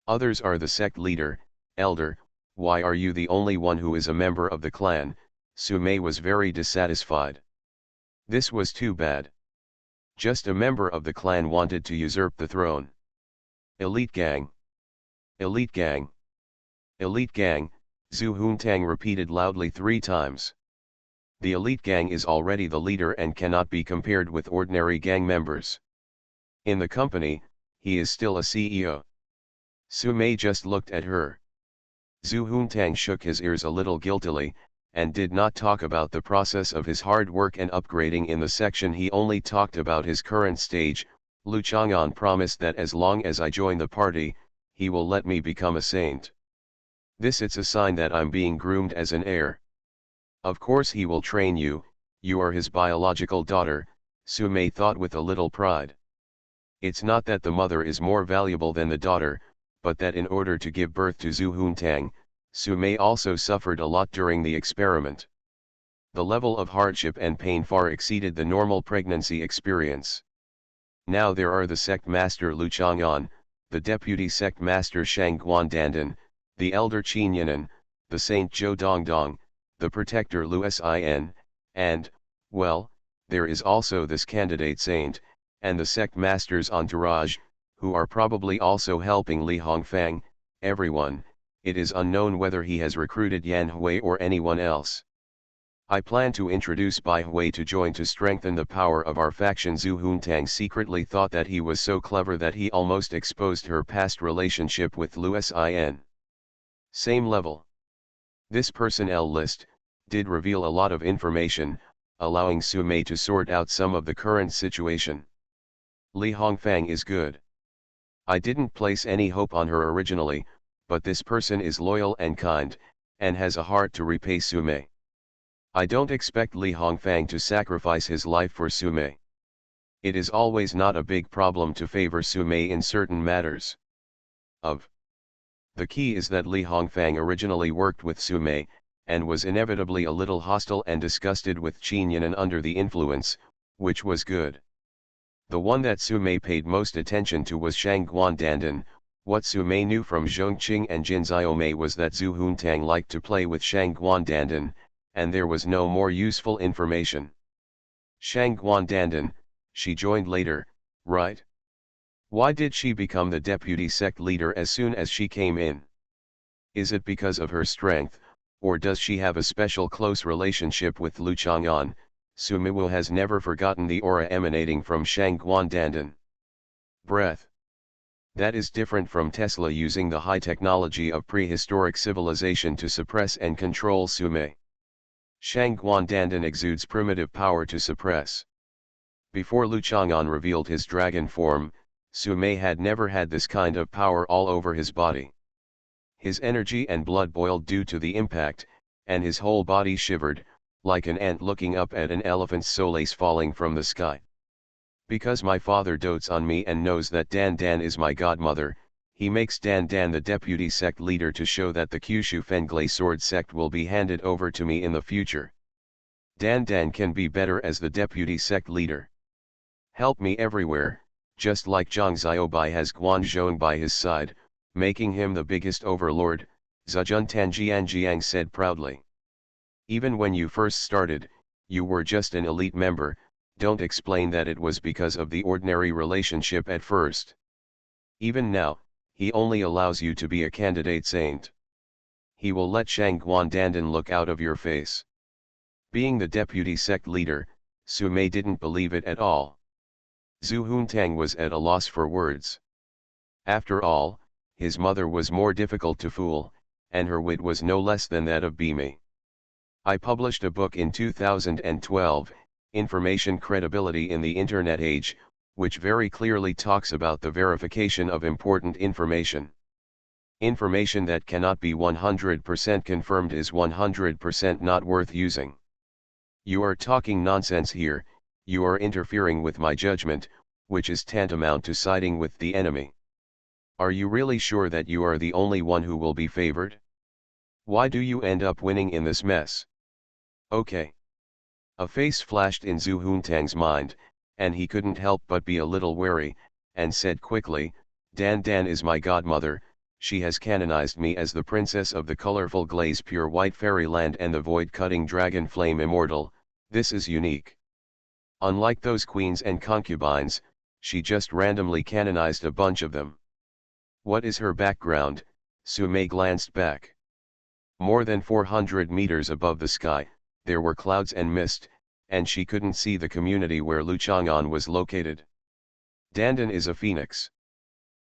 Others are the sect leader, elder. Why are you the only one who is a member of the clan? Su-mei was very dissatisfied. This was too bad. Just a member of the clan wanted to usurp the throne. Elite gang. Elite gang. Elite gang, Zhu Huntang repeated loudly 3 times. The elite gang is already the leader and cannot be compared with ordinary gang members. In the company, he is still a CEO. Su-mei just looked at her. Zhu Huntang shook his ears a little guiltily, and did not talk about the process of his hard work and upgrading in the section. He only talked about his current stage. Lu Chang'an promised that as long as I join the party, he will let me become a saint. It's a sign that I'm being groomed as an heir. Of course he will train you, you are his biological daughter, Su-mei thought with a little pride. It's not that the mother is more valuable than the daughter, but that in order to give birth to Zhu Huntang, Su-mei also suffered a lot during the experiment. The level of hardship and pain far exceeded the normal pregnancy experience. Now there are the sect master Lu Chang'an, the deputy sect master Shang Guandandan, the elder Qin Yanan, the saint Zhou Dongdong, the protector Lu Sin, and, well, there is also this candidate saint, and the sect master's entourage, who are probably also helping Li Hongfang. Everyone, it is unknown whether he has recruited Yan Hui or anyone else. I plan to introduce Bai Hui to join to strengthen the power of our faction. Zhu Huntang secretly thought that he was so clever that he almost exposed her past relationship with Lu Sin. Same level. This personnel list did reveal a lot of information, allowing Su-mei to sort out some of the current situation. Li Hongfang is good. I didn't place any hope on her originally, but this person is loyal and kind, and has a heart to repay Su-mei. I don't expect Li Hongfang to sacrifice his life for Su-mei. It is always not a big problem to favor Su-mei in certain matters. The key is that Li Hongfang originally worked with Su-mei, and was inevitably a little hostile and disgusted with Qin Yanan under the influence, which was good. The one that Su-mei paid most attention to was Shang Guandandan. What Su-mei knew from Zhongqing and Jin Xiaomei was that Zhu Huntang liked to play with Shang Guandandan, and there was no more useful information. Shang Guandandan, she joined later, right? Why did she become the deputy sect leader as soon as she came in? Is it because of her strength, or does she have a special close relationship with Lu Chang'an? Su-mei has never forgotten the aura emanating from Shang Guandandan. Breath. That is different from Tesla using the high technology of prehistoric civilization to suppress and control Su-mei. Shang Guandandan exudes primitive power to suppress. Before Lu Chang'an revealed his dragon form, Su-mei had never had this kind of power all over his body. His energy and blood boiled due to the impact, and his whole body shivered, like an ant looking up at an elephant's solace falling from the sky. Because my father dotes on me and knows that Dan Dan is my godmother, he makes Dan Dan the deputy sect leader to show that the Kyushu Fenglai sword sect will be handed over to me in the future. Dan Dan can be better as the deputy sect leader. Help me everywhere, just like Zhang Xiaobai has Guan Zhong by his side, making him the biggest overlord. Zhejun Tanjianjiang said proudly. Even when you first started, you were just an elite member, don't explain that it was because of the ordinary relationship at first. Even now, he only allows you to be a candidate saint. He will let Shangguan Dandan look out of your face. Being the deputy sect leader, Su Mei didn't believe it at all. Zhu Huntang was at a loss for words. After all, his mother was more difficult to fool, and her wit was no less than that of Bimi. I published a book in 2012, Information Credibility in the Internet Age, which very clearly talks about the verification of important information. Information that cannot be 100% confirmed is 100% not worth using. You are talking nonsense here, you are interfering with my judgment, which is tantamount to siding with the enemy. Are you really sure that you are the only one who will be favored? Why do you end up winning in this mess? Okay. A face flashed in Zhu Huntang's mind, and he couldn't help but be a little wary, and said quickly, Dan Dan is my godmother, she has canonized me as the princess of the colorful glaze pure white fairyland and the void-cutting dragon flame immortal. This is unique. Unlike those queens and concubines, she just randomly canonized a bunch of them. What is her background? Su Mei glanced back. More than 400 meters above the sky, there were clouds and mist, and she couldn't see the community where Lu Chang'an was located. Dandan is a phoenix.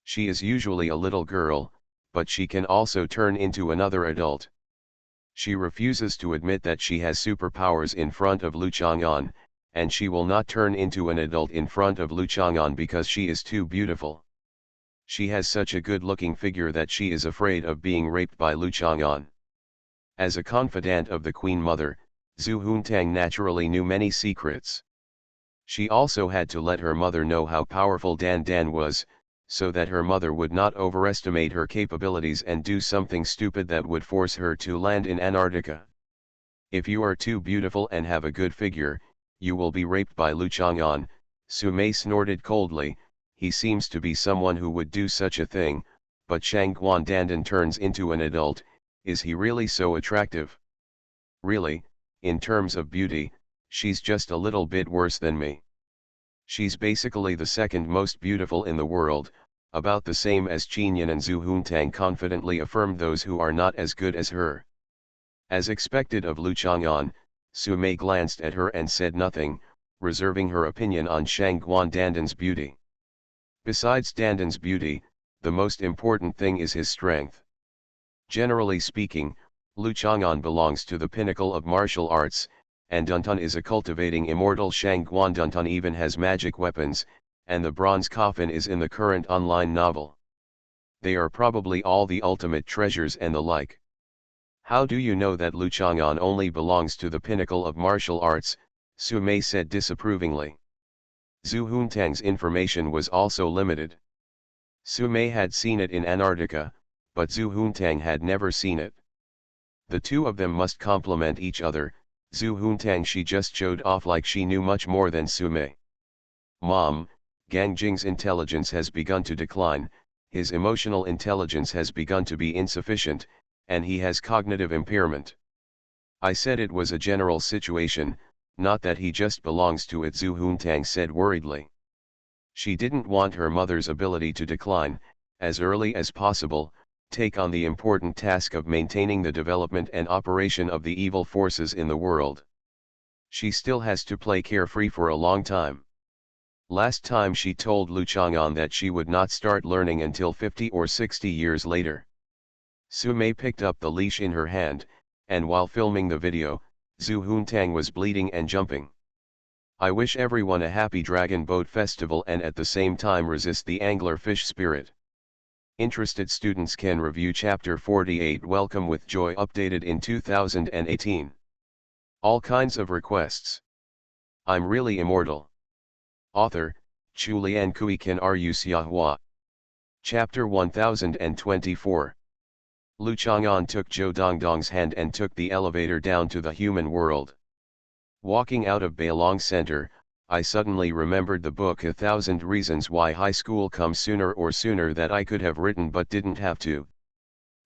She is usually a little girl, but she can also turn into another adult. She refuses to admit that she has superpowers in front of Lu Chang'an, and she will not turn into an adult in front of Lu Chang'an because she is too beautiful. She has such a good-looking figure that she is afraid of being raped by Lu Chang'an. As a confidant of the Queen Mother, Zhu Huntang naturally knew many secrets. She also had to let her mother know how powerful Dan Dan was, so that her mother would not overestimate her capabilities and do something stupid that would force her to land in Antarctica. If you are too beautiful and have a good figure, you will be raped by Lu Chang'an. Su Mei snorted coldly. He seems to be someone who would do such a thing, but Shangguan Dandan turns into an adult. Is he really so attractive? Really, in terms of beauty, she's just a little bit worse than me. She's basically the second most beautiful in the world, about the same as Qinyan, and Zhu Huntang confidently affirmed those who are not as good as her. As expected of Lu Chang'an, Su Mei glanced at her and said nothing, reserving her opinion on Shangguan Dandan's beauty. Besides Dandan's beauty, the most important thing is his strength. Generally speaking, Lu Chang'an belongs to the pinnacle of martial arts, and Duntun is a cultivating immortal. Shangguan Duntun even has magic weapons, and the bronze coffin is in the current online novel. They are probably all the ultimate treasures and the like. How do you know that Lu Chang'an only belongs to the pinnacle of martial arts? Su Mei said disapprovingly. Zhu Huntang's information was also limited. Su Mei had seen it in Antarctica, but Zhu Huntang had never seen it. The two of them must complement each other. Zhu Huntang, she just showed off like she knew much more than Su Mei. Mom, Gang Jing's intelligence has begun to decline, his emotional intelligence has begun to be insufficient, and he has cognitive impairment. I said it was a general situation, not that he just belongs to it, Zhu Huntang said worriedly. She didn't want her mother's ability to decline. As early as possible, take on the important task of maintaining the development and operation of the evil forces in the world. She still has to play carefree for a long time. Last time she told Lu Chang'an that she would not start learning until 50 or 60 years later. Su Mei picked up the leash in her hand, and while filming the video, Zhu Huntang was bleeding and jumping. I wish everyone a happy Dragon Boat Festival and at the same time resist the angler fish spirit. Interested students can review Chapter 48 Welcome with Joy, updated in 2018. All kinds of requests. I'm really immortal. Author, Chu Lian Kui Kan Ru Xiahua. Chapter 1024. Lu Chang'an took Zhou Dongdong's hand and took the elevator down to the human world. Walking out of Beilong Center, I suddenly remembered the book A Thousand Reasons Why High School Comes Sooner, or Sooner, that I could have written but didn't have to.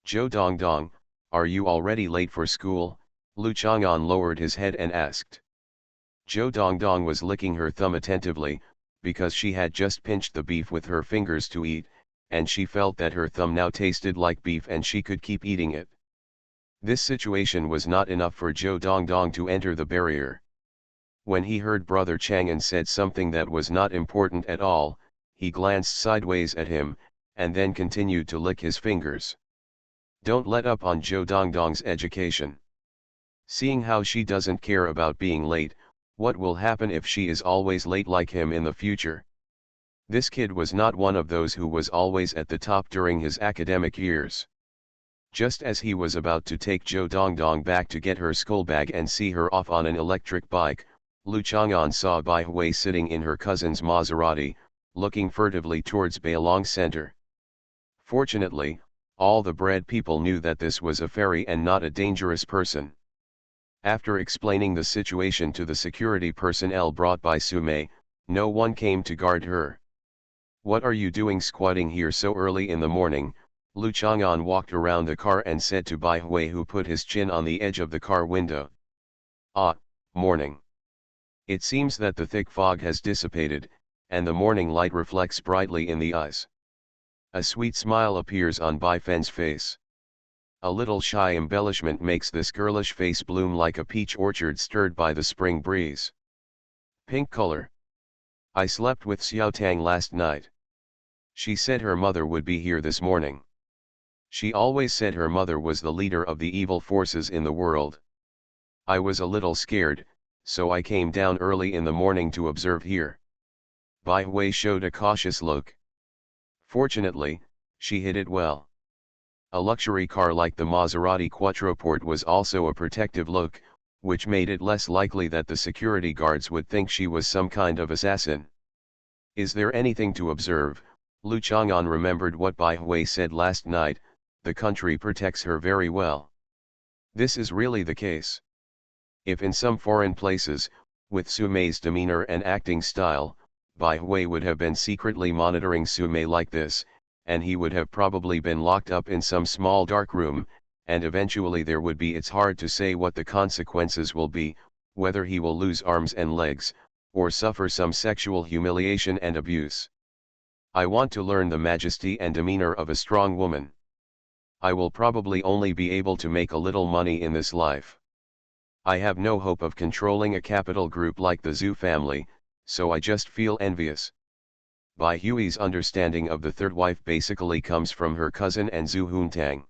Zhou Dongdong, "Are you already late for school?" Lu Chang'an lowered his head and asked. Zhou Dongdong was licking her thumb attentively, because she had just pinched the beef with her fingers to eat, and she felt that her thumb now tasted like beef and she could keep eating it. This situation was not enough for Zhou Dongdong to enter the barrier. When he heard Brother Chang'an said something that was not important at all, he glanced sideways at him, and then continued to lick his fingers. Don't let up on Zhou Dongdong's education. Seeing how she doesn't care about being late, what will happen if she is always late like him in the future? This kid was not one of those who was always at the top during his academic years. Just as he was about to take Zhou Dongdong back to get her schoolbag and see her off on an electric bike, Lu Chang'an saw Bai Hui sitting in her cousin's Maserati, looking furtively towards Bailong Center. Fortunately, all the bread people knew that this was a fairy and not a dangerous person. After explaining the situation to the security personnel brought by Sumei, no one came to guard her. "What are you doing squatting here so early in the morning?" Lu Chang'an walked around the car and said to Bai Hui, who put his chin on the edge of the car window. "Ah, morning. It seems that the thick fog has dissipated, and the morning light reflects brightly in the eyes." A sweet smile appears on Bai Fen's face. A little shy embellishment makes this girlish face bloom like a peach orchard stirred by the spring breeze. Pink color. "I slept with Xiao Tang last night. She said her mother would be here this morning. She always said her mother was the leader of the evil forces in the world. I was a little scared, so I came down early in the morning to observe here." Bai Hui showed a cautious look. Fortunately, she hid it well. A luxury car like the Maserati Quattroporte was also a protective look, which made it less likely that the security guards would think she was some kind of assassin. "Is there anything to observe?" Lu Chang'an remembered what Bai Hui said last night, "the country protects her very well." This is really the case. If in some foreign places, with Sumei's demeanor and acting style, Bai Hui would have been secretly monitoring Sumei like this, and he would have probably been locked up in some small dark room, and eventually there would be. It's hard to say what the consequences will be, whether he will lose arms and legs, or suffer some sexual humiliation and abuse. "I want to learn the majesty and demeanor of a strong woman. I will probably only be able to make a little money in this life. I have no hope of controlling a capital group like the Zhu family, so I just feel envious." Bai Hui's understanding of the third wife basically comes from her cousin and Zhu Huntang.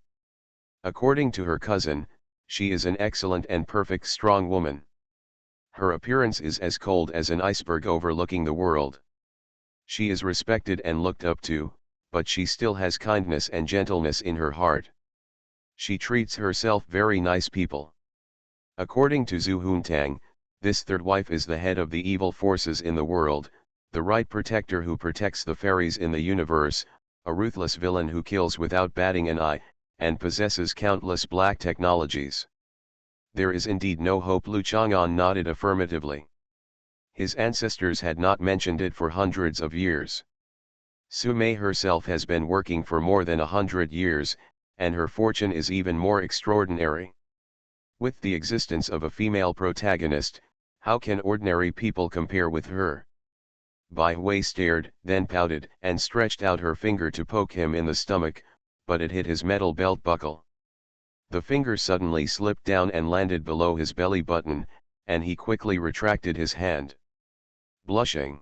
According to her cousin, she is an excellent and perfect strong woman. Her appearance is as cold as an iceberg overlooking the world. She is respected and looked up to, but she still has kindness and gentleness in her heart. She treats herself very nice people. According to Zhu Huntang, this third wife is the head of the evil forces in the world, the right protector who protects the fairies in the universe, a ruthless villain who kills without batting an eye, and possesses countless black technologies. There is indeed no hope. Lu Chang'an nodded affirmatively. His ancestors had not mentioned it for hundreds of years. Sumei herself has been working for more than 100 years, and her fortune is even more extraordinary. With the existence of a female protagonist, how can ordinary people compare with her? Bai Hui stared, then pouted, and stretched out her finger to poke him in the stomach, but it hit his metal belt buckle. The finger suddenly slipped down and landed below his belly button, and he quickly retracted his hand. Blushing,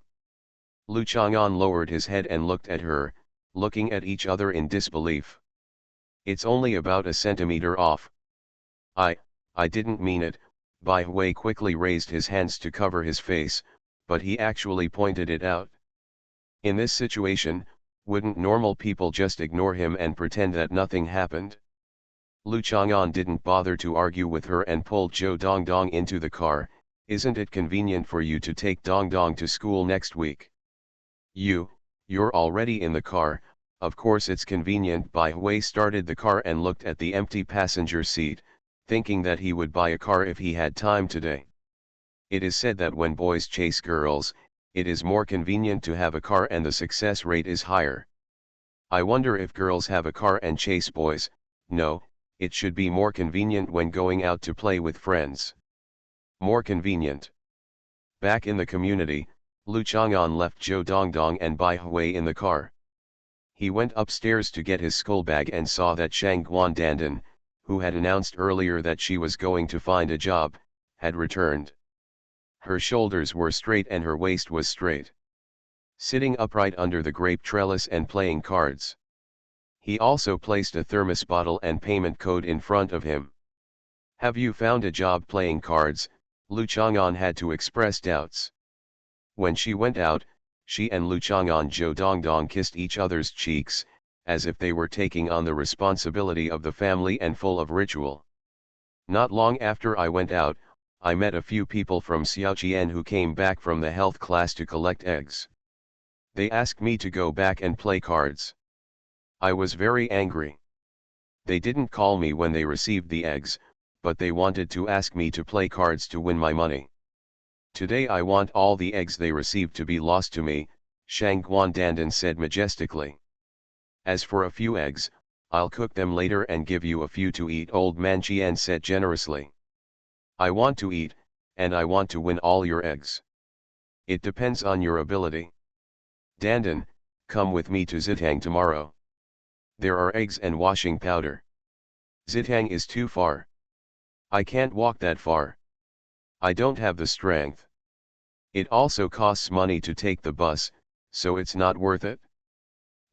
Lu Chang'an lowered his head and looked at her, looking at each other in disbelief. "It's only about a centimeter off." I didn't mean it." Bai Hui quickly raised his hands to cover his face, but he actually pointed it out. In this situation, wouldn't normal people just ignore him and pretend that nothing happened? Lu Chang'an didn't bother to argue with her and pulled Zhou Dongdong into the car. "Isn't it convenient for you to take Dongdong to school next week?" You're already in the car." "Of course it's convenient." Bai Hui started the car and looked at the empty passenger seat, thinking that he would buy a car if he had time today. It is said that when boys chase girls, it is more convenient to have a car and the success rate is higher. I wonder if girls have a car and chase boys. No, It should be more convenient when going out to play with friends. More convenient. Back in the community, Lu Chang'an left Zhou Dongdong and Bai Hui in the car. He went upstairs to get his school bag and saw that Shang Guandandan, who had announced earlier that she was going to find a job, had returned. Her shoulders were straight and her waist was straight. Sitting upright under the grape trellis and playing cards. He also placed a thermos bottle and payment code in front of him. "Have you found a job playing cards?" Lu Chang'an had to express doubts. When she went out, she and Lu Chang'an Zhou Dongdong kissed each other's cheeks, as if they were taking on the responsibility of the family and full of ritual. "Not long after I went out, I met a few people from Xiaoqian who came back from the health class to collect eggs. They asked me to go back and play cards. I was very angry. They didn't call me when they received the eggs, but they wanted to ask me to play cards to win my money. Today I want all the eggs they received to be lost to me," Shang Guandandan said majestically. "As for a few eggs, I'll cook them later and give you a few to eat," Old Man Qian said generously. "I want to eat, and I want to win all your eggs. It depends on your ability. Dandan, come with me to Zitang tomorrow. There are eggs and washing powder. Zitang is too far. I can't walk that far. I don't have the strength. It also costs money to take the bus, so it's not worth it."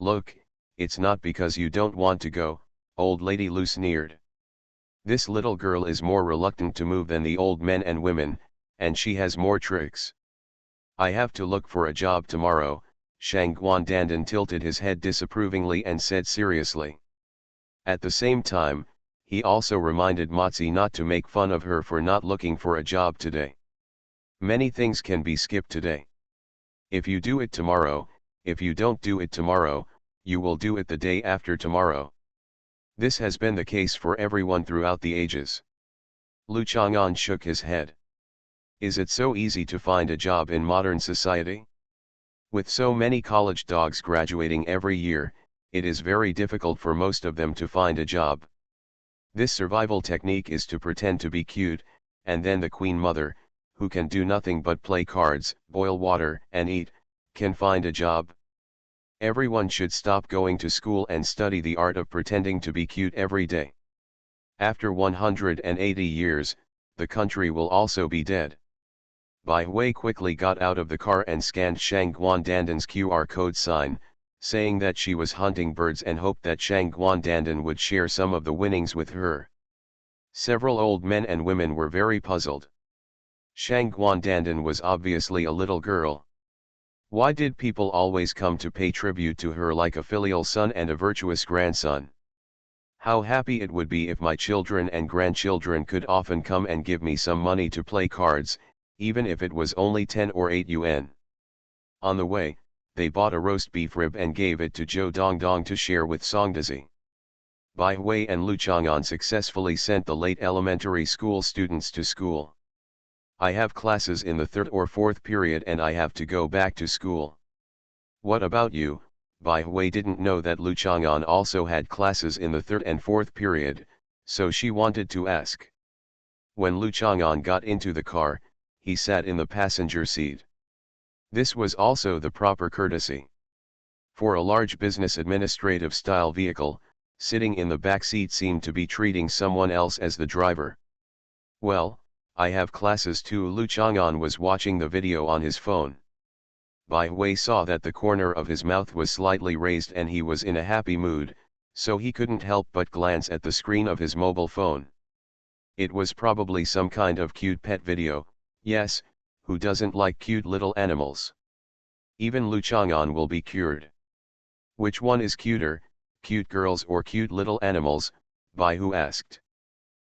"Look, it's not because you don't want to go," Old Lady Lu sneered. "This little girl is more reluctant to move than the old men and women, and she has more tricks. I have to look for a job tomorrow." Shang Guandandan tilted his head disapprovingly and said seriously. At the same time, he also reminded Motzi not to make fun of her for not looking for a job today. "Many things can be skipped today. If you do it tomorrow, if you don't do it tomorrow, you will do it the day after tomorrow. This has been the case for everyone throughout the ages." Lu Chang'an shook his head. "Is it so easy to find a job in modern society? With so many college dogs graduating every year, it is very difficult for most of them to find a job. This survival technique is to pretend to be cute, and then the Queen Mother, who can do nothing but play cards, boil water, and eat, can find a job. Everyone should stop going to school and study the art of pretending to be cute every day. After 180 years, the country will also be dead." Bai Hui quickly got out of the car and scanned Shang Guandandan's QR code sign, saying that she was hunting birds and hoped that Shang Guandandan would share some of the winnings with her. Several old men and women were very puzzled. Shang Guandandan was obviously a little girl. Why did people always come to pay tribute to her like a filial son and a virtuous grandson? How happy it would be if my children and grandchildren could often come and give me some money to play cards, even if it was only 10 or 8 yuan. On the way, they bought a roast beef rib and gave it to Zhou Dongdong to share with Songdazi. Bai Hui and Lu Chang'an successfully sent the late elementary school students to school. "I have classes in the 3rd or 4th period and I have to go back to school. What about you?" Bai Hui didn't know that Lu Chang'an also had classes in the 3rd and 4th period, so she wanted to ask. When Lu Chang'an got into the car, he sat in the passenger seat. This was also the proper courtesy. For a large business administrative style vehicle, sitting in the back seat seemed to be treating someone else as the driver. "Well, I have classes too." Lu Chang'an was watching the video on his phone. Bai Hui saw that the corner of his mouth was slightly raised and he was in a happy mood, so he couldn't help but glance at the screen of his mobile phone. It was probably some kind of cute pet video. Yes, who doesn't like cute little animals? Even Lu Chang'an will be cured. Which one is cuter, cute girls or cute little animals? Bai Hui asked.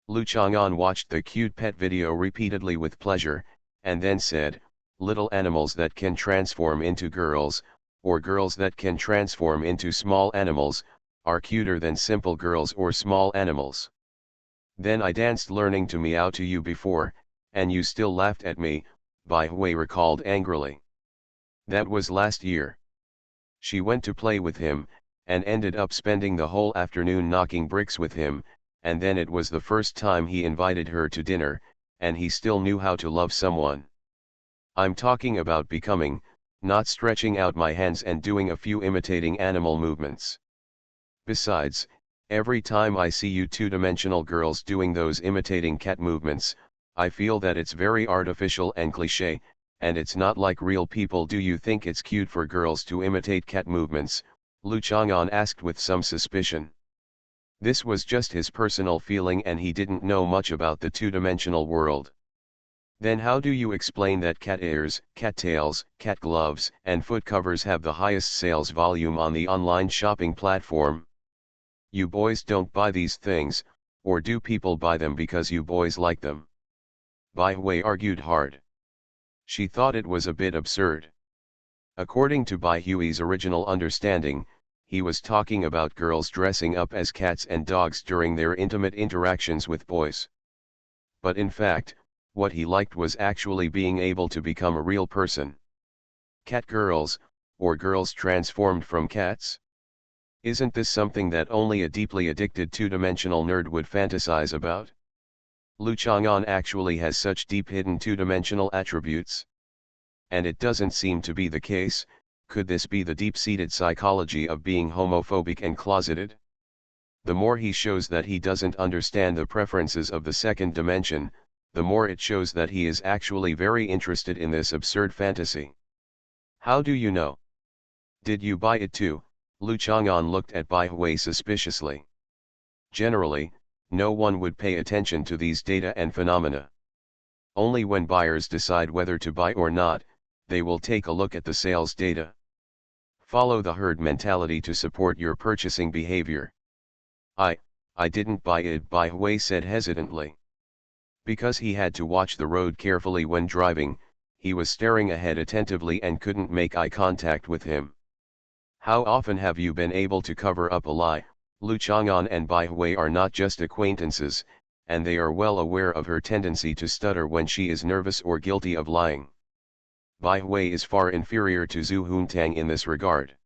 Lu Chang'an watched the cute pet video repeatedly with pleasure, and then said, "Little animals that can transform into girls, or girls that can transform into small animals, are cuter than simple girls or small animals. Then I danced learning to meow to you before, and you still laughed at me," Bai Hui recalled angrily. "That was last year. She went to play with him, and ended up spending the whole afternoon knocking bricks with him, and then it was the first time he invited her to dinner, and he still knew how to love someone. I'm talking about becoming, not stretching out my hands and doing a few imitating animal movements. Besides, every time I see you two-dimensional girls doing those imitating cat movements, I feel that it's very artificial and cliché, and it's not like real people. Do you think it's cute for girls to imitate cat movements? Lu Chang'an asked with some suspicion. This was just his personal feeling and he didn't know much about the two-dimensional world. Then how do you explain that cat ears, cat tails, cat gloves, and foot covers have the highest sales volume on the online shopping platform? You boys don't buy these things, or do people buy them because you boys like them? Bai Hui argued hard. She thought it was a bit absurd. According to Bai Hui's original understanding, he was talking about girls dressing up as cats and dogs during their intimate interactions with boys. But in fact, what he liked was actually being able to become a real person. Cat girls, or girls transformed from cats? Isn't this something that only a deeply addicted two-dimensional nerd would fantasize about? Lu Chang'an actually has such deep hidden two-dimensional attributes. And it doesn't seem to be the case. Could this be the deep-seated psychology of being homophobic and closeted? The more he shows that he doesn't understand the preferences of the second dimension, the more it shows that he is actually very interested in this absurd fantasy. How do you know? Did you buy it too? Lu Chang'an looked at Bai Hui suspiciously. Generally, no one would pay attention to these data and phenomena. Only when buyers decide whether to buy or not, they will take a look at the sales data. Follow the herd mentality to support your purchasing behavior. I didn't buy it, Bai Hui said hesitantly. Because he had to watch the road carefully when driving, he was staring ahead attentively and couldn't make eye contact with him. How often have you been able to cover up a lie? Lu Chang'an and Bai Hui are not just acquaintances, and they are well aware of her tendency to stutter when she is nervous or guilty of lying. Bai Hui is far inferior to Zhu Huntang in this regard.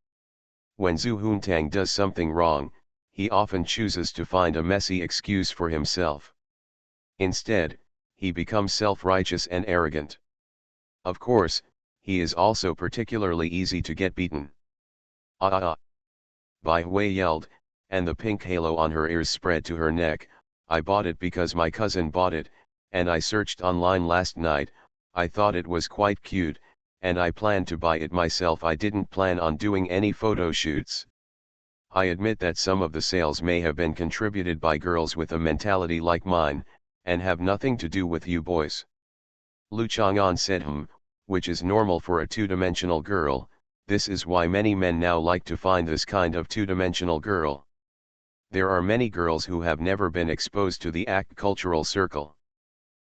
When Zhu Huntang does something wrong, he often chooses to find a messy excuse for himself. Instead, he becomes self-righteous and arrogant. Of course, he is also particularly easy to get beaten. Ah ah ah! Bai Hui yelled, and the pink halo on her ears spread to her neck. I bought it because my cousin bought it, and I searched online last night. I thought it was quite cute, and I planned to buy it myself. I didn't plan on doing any photo shoots. I admit that some of the sales may have been contributed by girls with a mentality like mine, and have nothing to do with you boys. Lu Chang'an said which is normal for a two-dimensional girl. This is why many men now like to find this kind of two-dimensional girl. There are many girls who have never been exposed to the ACT cultural circle.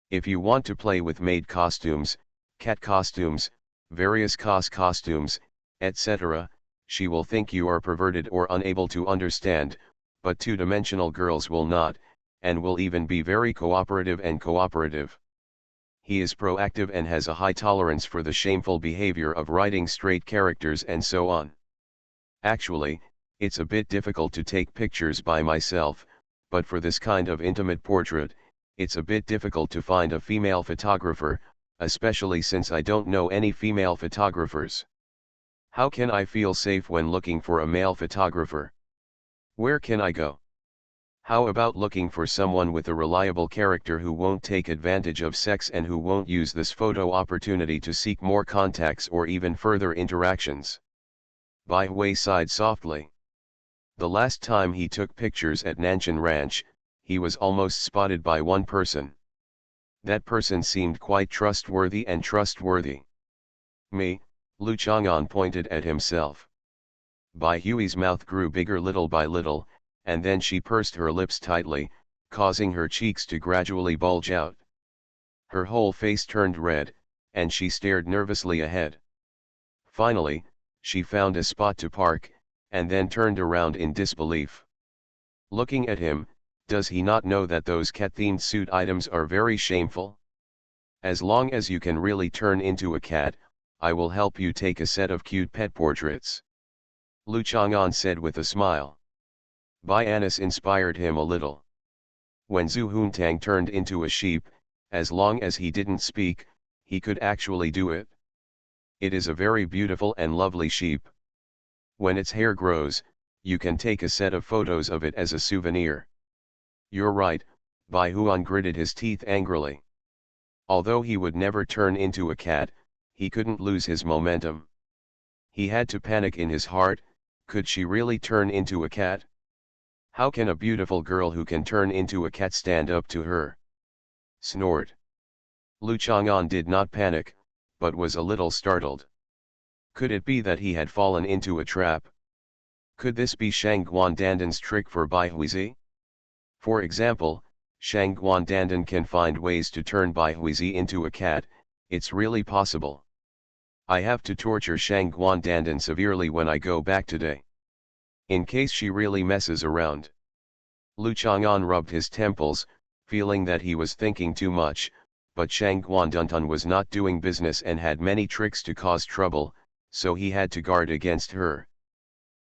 If you want to play with maid costumes, cat costumes, various costumes, etc., she will think you are perverted or unable to understand, but two-dimensional girls will not, and will even be very cooperative and cooperative. He is proactive and has a high tolerance for the shameful behavior of writing straight characters and so on. Actually, it's a bit difficult to take pictures by myself, but for this kind of intimate portrait, it's a bit difficult to find a female photographer, especially since I don't know any female photographers. How can I feel safe when looking for a male photographer? Where can I go? How about looking for someone with a reliable character who won't take advantage of sex and who won't use this photo opportunity to seek more contacts or even further interactions? Bai Hui sighed softly. The last time he took pictures at Nanshan Ranch, he was almost spotted by one person. That person seemed quite trustworthy and trustworthy. Me, Lu Chang'an pointed at himself. Bai Hui's mouth grew bigger little by little, and then she pursed her lips tightly, causing her cheeks to gradually bulge out. Her whole face turned red, and she stared nervously ahead. Finally, she found a spot to park, and then turned around in disbelief. Looking at him, does he not know that those cat-themed suit items are very shameful? As long as you can really turn into a cat, I will help you take a set of cute pet portraits. Lu Chang'an said with a smile. Bai Anis inspired him a little. When Zhu Huntang turned into a sheep, as long as he didn't speak, he could actually do it. It is a very beautiful and lovely sheep. When its hair grows, you can take a set of photos of it as a souvenir. You're right, Bai Huan gritted his teeth angrily. Although he would never turn into a cat, he couldn't lose his momentum. He had to panic in his heart. Could she really turn into a cat? How can a beautiful girl who can turn into a cat stand up to her? Snort. Lu Chang'an did not panic, but was a little startled. Could it be that he had fallen into a trap? Could this be Shang Guandandan's trick for Bai Huizi? For example, Shang Guandandan can find ways to turn Bai Huizi into a cat. It's really possible. I have to torture Shang Guandandan severely when I go back today. In case she really messes around. Lu Chang'an rubbed his temples, feeling that he was thinking too much, but Shang Guandandan was not doing business and had many tricks to cause trouble, so he had to guard against her.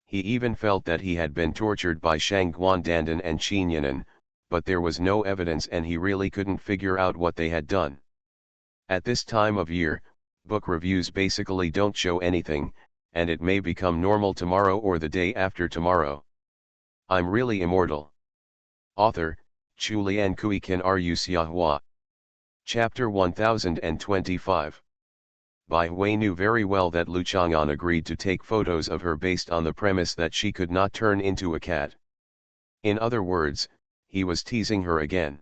He even felt that he had been tortured by Shang Guandandan and Qin Yanan, but there was no evidence and he really couldn't figure out what they had done. At this time of year, book reviews basically don't show anything, and it may become normal tomorrow or the day after tomorrow. I'm really immortal. Author, Chu Lian Kui Kan Ru Xiahua. Chapter 1025. Bai Hui knew very well that Lu Chang'an agreed to take photos of her based on the premise that she could not turn into a cat. In other words, he was teasing her again.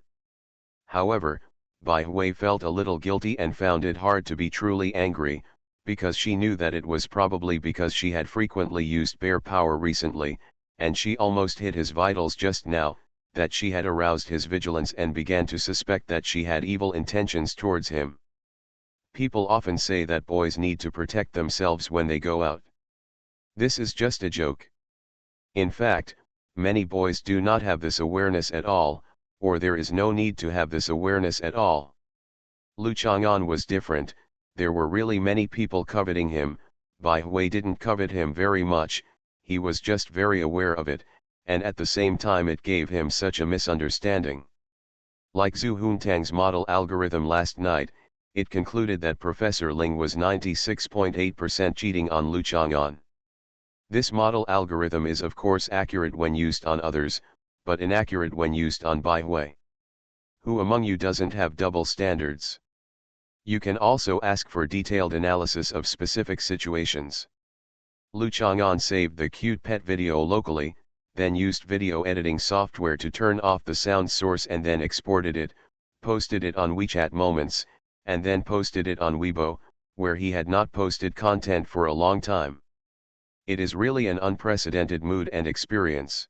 However, Bai Hui felt a little guilty and found it hard to be truly angry, because she knew that it was probably because she had frequently used bear power recently, and she almost hit his vitals just now, that she had aroused his vigilance and began to suspect that she had evil intentions towards him. People often say that boys need to protect themselves when they go out. This is just a joke. In fact, many boys do not have this awareness at all, or there is no need to have this awareness at all. Lu Chang'an was different. There were really many people coveting him. Bai Hui didn't covet him very much, he was just very aware of it, and at the same time it gave him such a misunderstanding. Like Zhu Huntang's model algorithm last night, it concluded that Professor Ling was 96.8% cheating on Lu Chang'an. This model algorithm is of course accurate when used on others, but inaccurate when used on Bai Hui. Who among you doesn't have double standards? You can also ask for detailed analysis of specific situations. Lu Chang'an saved the cute pet video locally, then used video editing software to turn off the sound source and then exported it, posted it on WeChat Moments, and then posted it on Weibo, where he had not posted content for a long time. It is really an unprecedented mood and experience.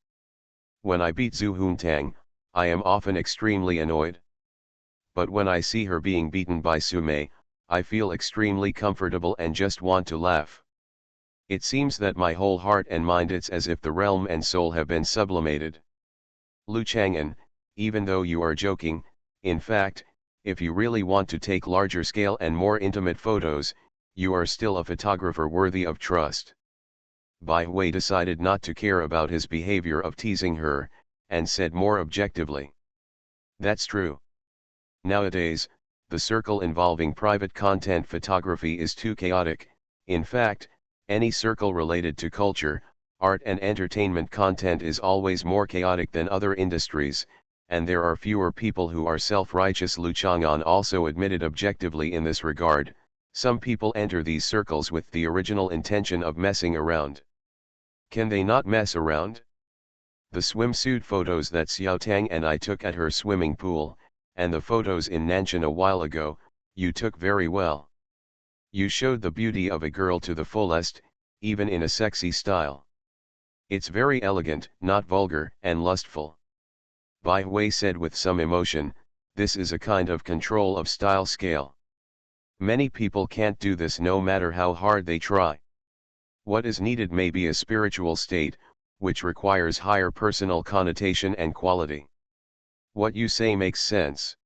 When I beat Zhu Huntang, I am often extremely annoyed. But when I see her being beaten by Sumei, I feel extremely comfortable and just want to laugh. It seems that my whole heart and mind, it's as if the realm and soul have been sublimated. Lu Chang'an, even though you are joking, in fact, if you really want to take larger scale and more intimate photos, you are still a photographer worthy of trust. Bai Hui decided not to care about his behavior of teasing her, and said more objectively. That's true. Nowadays, the circle involving private content photography is too chaotic. In fact, any circle related to culture, art and entertainment content is always more chaotic than other industries, and there are fewer people who are self-righteous. Lu Chang'an also admitted objectively in this regard. Some people enter these circles with the original intention of messing around. Can they not mess around? The swimsuit photos that Xiao Tang and I took at her swimming pool, and the photos in Nanshan a while ago, you took very well. You showed the beauty of a girl to the fullest, even in a sexy style. It's very elegant, not vulgar and lustful. Bai Hui said with some emotion, this is a kind of control of style scale. Many people can't do this no matter how hard they try. What is needed may be a spiritual state, which requires higher personal connotation and quality. What you say makes sense.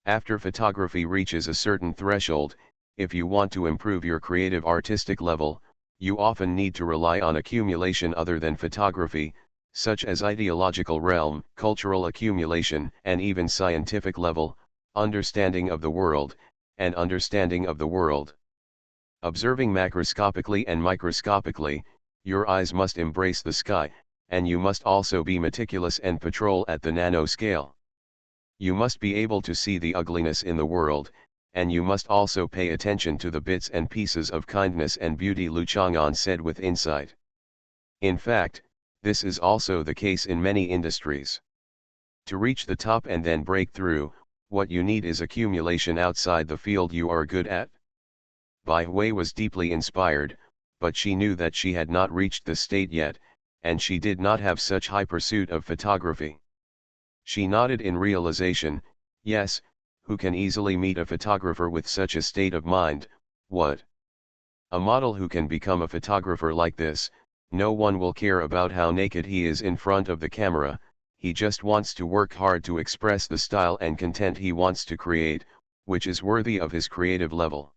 After photography reaches a certain threshold, if you want to improve your creative artistic level, you often need to rely on accumulation other than photography, such as ideological realm, cultural accumulation, and even scientific level, understanding of the world, and understanding of the world. Observing macroscopically and microscopically, your eyes must embrace the sky, and you must also be meticulous and patrol at the nanoscale. You must be able to see the ugliness in the world, and you must also pay attention to the bits and pieces of kindness and beauty, Lu Chang'an said with insight. In fact, this is also the case in many industries. To reach the top and then break through, what you need is accumulation outside the field you are good at. Bai Hui was deeply inspired, but she knew that she had not reached the state yet, and she did not have such high pursuit of photography. She nodded in realization. Yes, who can easily meet a photographer with such a state of mind? What? A model who can become a photographer like this? No one will care about how naked he is in front of the camera, he just wants to work hard to express the style and content he wants to create, which is worthy of his creative level.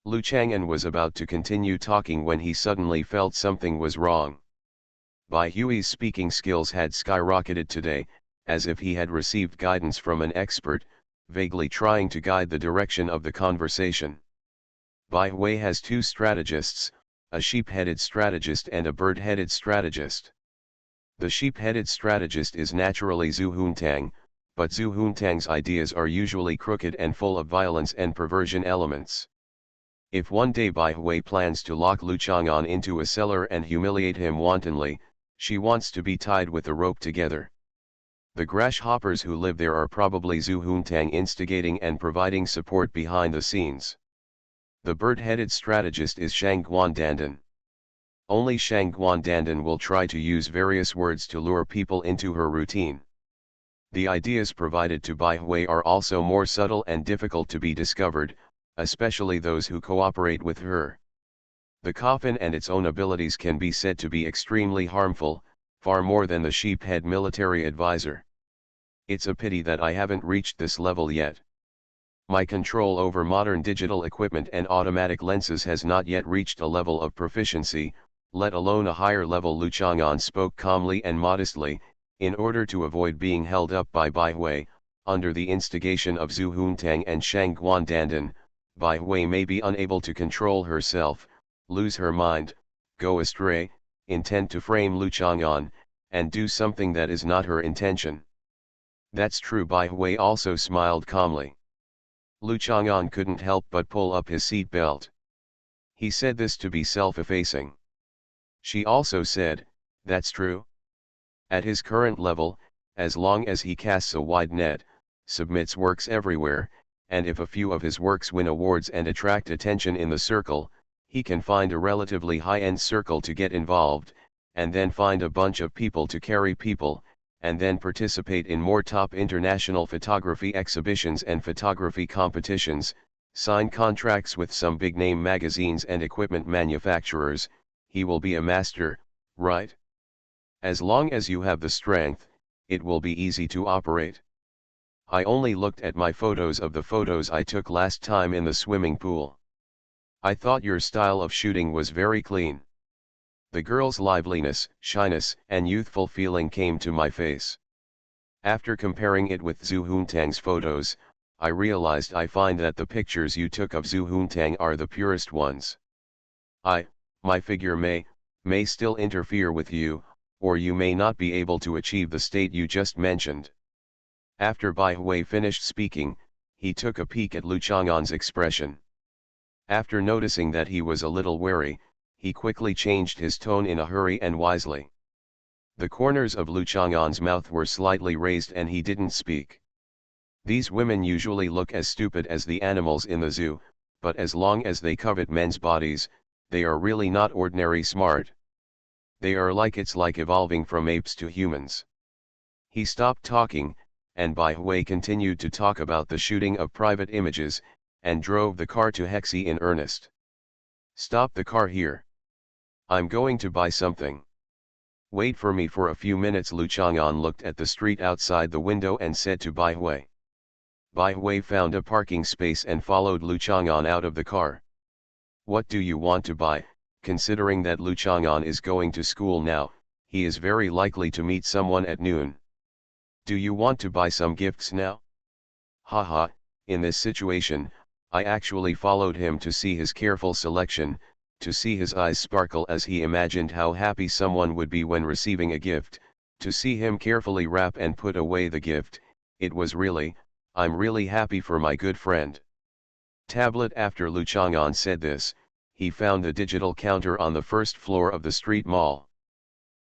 Lu Chang'an was about to continue talking when he suddenly felt something was wrong. Bai Hui's speaking skills had skyrocketed today, as if he had received guidance from an expert, vaguely trying to guide the direction of the conversation. Bai Hui has two strategists, a sheep-headed strategist and a bird-headed strategist. The sheep-headed strategist is naturally Zhu Huntang, but Zhu Huntang's ideas are usually crooked and full of violence and perversion elements. If one day Bai Hui plans to lock Lu Chang'an into a cellar and humiliate him wantonly, she wants to be tied with a rope together. The grasshoppers who live there are probably Zhu Huntang instigating and providing support behind the scenes. The bird-headed strategist is Shang Guandandan. Only Shang Guandandan will try to use various words to lure people into her routine. The ideas provided to Bai Hui are also more subtle and difficult to be discovered, especially those who cooperate with her. The coffin and its own abilities can be said to be extremely harmful, far more than the sheephead military advisor. It's a pity that I haven't reached this level yet. My control over modern digital equipment and automatic lenses has not yet reached a level of proficiency, let alone a higher level. Lu Chang'an spoke calmly and modestly, in order to avoid being held up by Bai Hui. Under the instigation of Zhu Huntang and Shang Guandandan, Bai Hui may be unable to control herself, lose her mind, go astray, intend to frame Lu Chang'an, and do something that is not her intention. That's true. Bai Hui also smiled calmly. Lu Chang'an couldn't help but pull up his seat belt. He said this to be self-effacing. She also said, that's true. At his current level, as long as he casts a wide net, submits works everywhere, and if a few of his works win awards and attract attention in the circle, he can find a relatively high-end circle to get involved, and then find a bunch of people to carry people, and then participate in more top international photography exhibitions and photography competitions, sign contracts with some big-name magazines and equipment manufacturers. He will be a master, right? As long as you have the strength, it will be easy to operate. I only looked at my photos of the photos I took last time in the swimming pool. I thought your style of shooting was very clean. The girl's liveliness, shyness, and youthful feeling came to my face. After comparing it with Zhu Huntang's photos, I realized I find that the pictures you took of Zhu Huntang are the purest ones. My figure may still interfere with you, or you may not be able to achieve the state you just mentioned. After Bai Hui finished speaking, he took a peek at Lu Chang'an's expression. After noticing that he was a little wary, he quickly changed his tone in a hurry and wisely. The corners of Lu Chang'an's mouth were slightly raised and he didn't speak. These women usually look as stupid as the animals in the zoo, but as long as they covet men's bodies, they are really not ordinary smart. They are like evolving from apes to humans. He stopped talking, and Bai Hui continued to talk about the shooting of private images, and drove the car to Hexi in earnest. Stop the car here. I'm going to buy something. Wait for me for a few minutes. Lu Chang'an looked at the street outside the window and said to Bai Hui. Bai Hui found a parking space and followed Lu Chang'an out of the car. What do you want to buy? Considering that Lu Chang'an is going to school now, he is very likely to meet someone at noon. Do you want to buy some gifts now? Haha, in this situation, I actually followed him to see his careful selection, to see his eyes sparkle as he imagined how happy someone would be when receiving a gift, to see him carefully wrap and put away the gift. I'm really happy for my good friend. Tablet. After Lu Chang'an said this, he found the digital counter on the first floor of the street mall.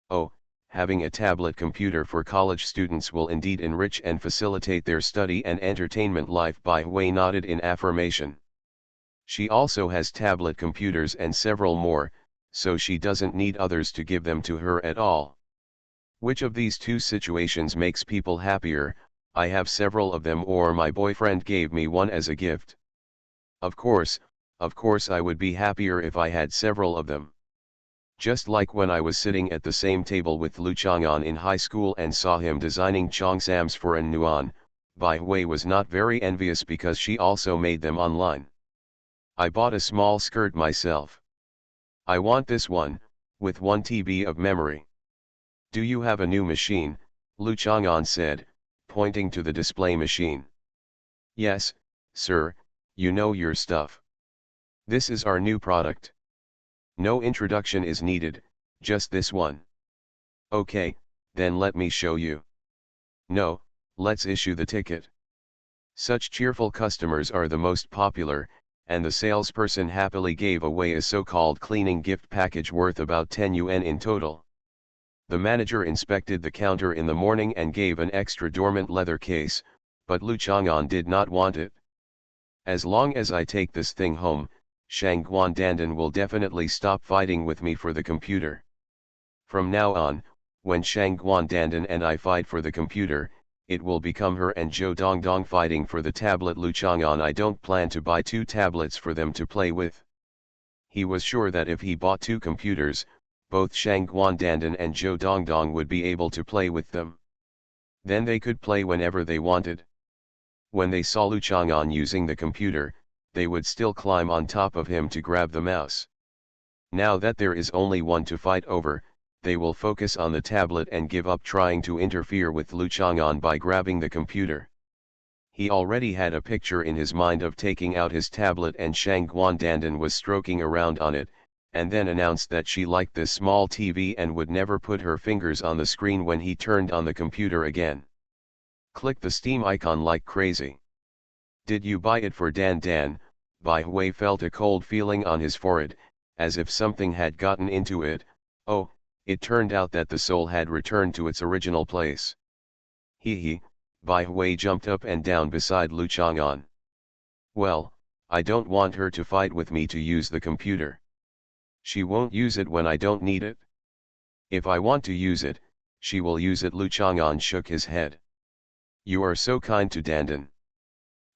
Oh, having a tablet computer for college students will indeed enrich and facilitate their study and entertainment life. Bai Hui nodded in affirmation. She also has tablet computers and several more, so she doesn't need others to give them to her at all. Which of these two situations makes people happier? I have several of them, or my boyfriend gave me one as a gift. Of course I would be happier if I had several of them. Just like when I was sitting at the same table with Lu Chang'an in high school and saw him designing cheongsams for an Nuan, Bai Hui was not very envious because she also made them online. I bought a small skirt myself. I want this one, with 1 TB of memory. Do you have a new machine? Lu Chang'an said, pointing to the display machine. Yes, sir, you know your stuff. This is our new product. No introduction is needed, just this one. Okay, then let me show you. No, let's issue the ticket. Such cheerful customers are the most popular, and the salesperson happily gave away a so-called cleaning gift package worth about 10 yuan in total. The manager inspected the counter in the morning and gave an extra dormant leather case, but Lu Chang'an did not want it. As long as I take this thing home, Shangguan Dandan will definitely stop fighting with me for the computer. From now on, when Shangguan Dandan and I fight for the computer, it will become her and Zhou Dongdong fighting for the tablet. Lu Chang'an, I don't plan to buy 2 tablets for them to play with. He was sure that if he bought 2 computers, both Shangguan Dandan and Zhou Dongdong would be able to play with them. Then they could play whenever they wanted. When they saw Lu Chang'an using the computer, they would still climb on top of him to grab the mouse. Now that there is only one to fight over, they will focus on the tablet and give up trying to interfere with Lu Chang'an by grabbing the computer. He already had a picture in his mind of taking out his tablet and Shangguan Dandan was stroking around on it, and then announced that she liked this small TV and would never put her fingers on the screen when he turned on the computer again. Click the Steam icon like crazy. Did you buy it for Dan Dan? Bai Hui felt a cold feeling on his forehead, as if something had gotten into it. Oh, it turned out that the soul had returned to its original place. Hee. Bai Hui jumped up and down beside Lu Chang'an. Well, I don't want her to fight with me to use the computer. She won't use it when I don't need it. If I want to use it, she will use it. Lu Chang'an shook his head. You are so kind to Dandan.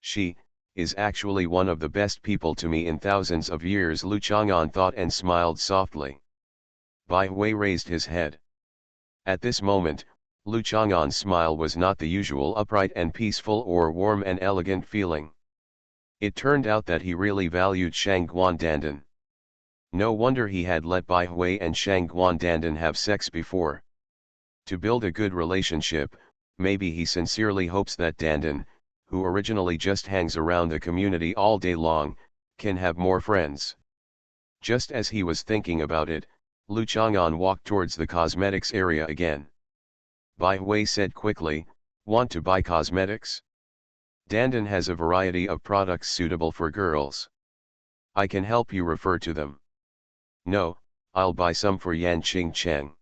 She is actually one of the best people to me in thousands of years, Lu Chang'an thought and smiled softly. Bai Hui raised his head. At this moment, Lu Chang'an's smile was not the usual upright and peaceful or warm and elegant feeling. It turned out that he really valued Shangguan Dandan. No wonder he had let Bai Hui and Shangguan Dandan have sex before. To build a good relationship, maybe he sincerely hopes that Dandan, who originally just hangs around the community all day long, can have more friends. Just as he was thinking about it, Lu Chang'an walked towards the cosmetics area again. Bai Hui said quickly, want to buy cosmetics? Dandan has a variety of products suitable for girls. I can help you refer to them. No, I'll buy some for Yan Qing Cheng.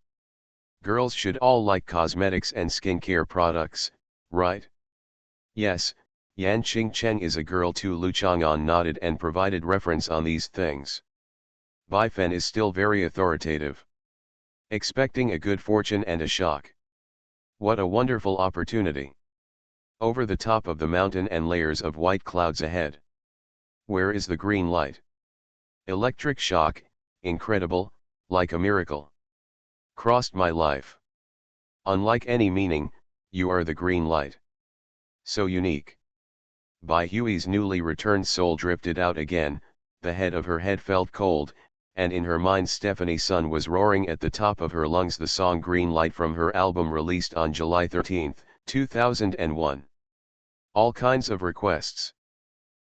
Girls should all like cosmetics and skincare products, right? Yes, Yan Qing Cheng is a girl too. Lu Chang'an nodded and provided reference on these things. Bai Fen is still very authoritative. Expecting a good fortune and a shock. What a wonderful opportunity. Over the top of the mountain and layers of white clouds ahead. Where is the green light? Electric shock, incredible, like a miracle. Crossed my life. Unlike any meaning, you are the green light. So unique. Bai Hui's newly returned soul drifted out again, the head of her head felt cold, and in her mind Stephanie's son was roaring at the top of her lungs the song Green Light from her album released on July 13, 2001. All kinds of requests.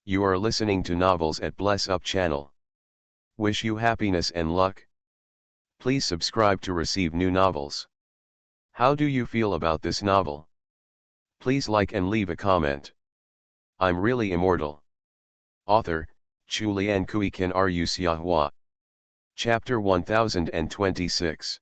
You are listening to Novels at Bless Up channel. Wish you happiness and luck. Please subscribe to receive new novels. How do you feel about this novel? Please like and leave a comment. I'm really immortal. Author, Chulian Kui Kan Rusiahua. Chapter 1026.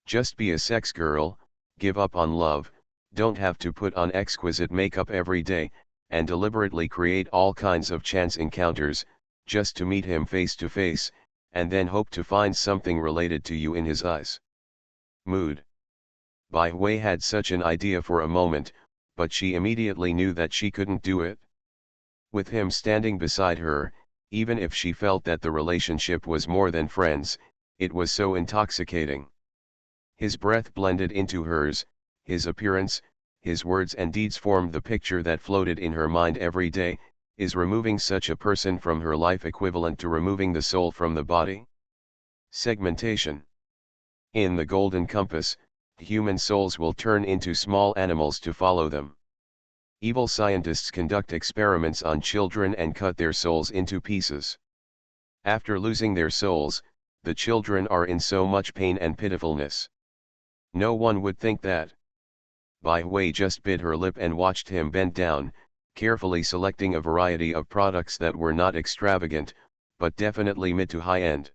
Just be a sex girl, give up on love, don't have to put on exquisite makeup every day, and deliberately create all kinds of chance encounters, just to meet him face to face, and then hope to find something related to you in his eyes. Mood. Bai Hui had such an idea for a moment, but she immediately knew that she couldn't do it. With him standing beside her, even if she felt that the relationship was more than friends, it was so intoxicating. His breath blended into hers, his appearance, his words and deeds formed the picture that floated in her mind every day. Is removing such a person from her life equivalent to removing the soul from the body? Segmentation. In the Golden Compass, human souls will turn into small animals to follow them. Evil scientists conduct experiments on children and cut their souls into pieces. After losing their souls, the children are in so much pain and pitifulness. No one would think that. Bai Hui just bit her lip and watched him bend down, carefully selecting a variety of products that were not extravagant, but definitely mid to high end.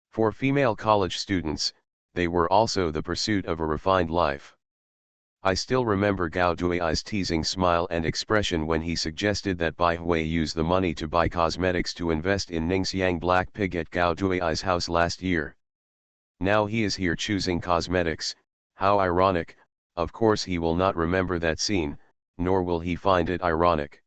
For female college students, they were also the pursuit of a refined life. I still remember Gao Dui's teasing smile and expression when he suggested that Bai Hui use the money to buy cosmetics to invest in Ningxiang Black Pig at Gao Dui's house last year. Now he is here choosing cosmetics. How ironic. Of course he will not remember that scene, nor will he find it ironic.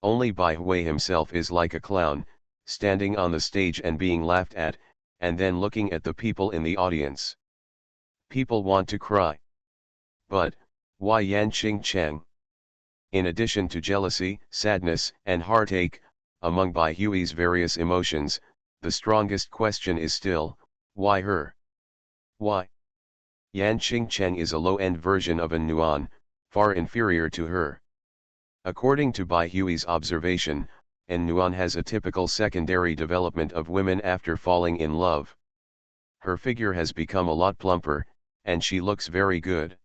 Only Bai Hui himself is like a clown, standing on the stage and being laughed at, and then looking at the people in the audience. People want to cry. But, why Yan Qingcheng? In addition to jealousy, sadness, and heartache, among Bai Hui's various emotions, the strongest question is still, why her? Why? Yan Qingcheng is a low-end version of An Nuan, far inferior to her. According to Bai Hui's observation, An Nuan has a typical secondary development of women after falling in love. Her figure has become a lot plumper, and she looks very good.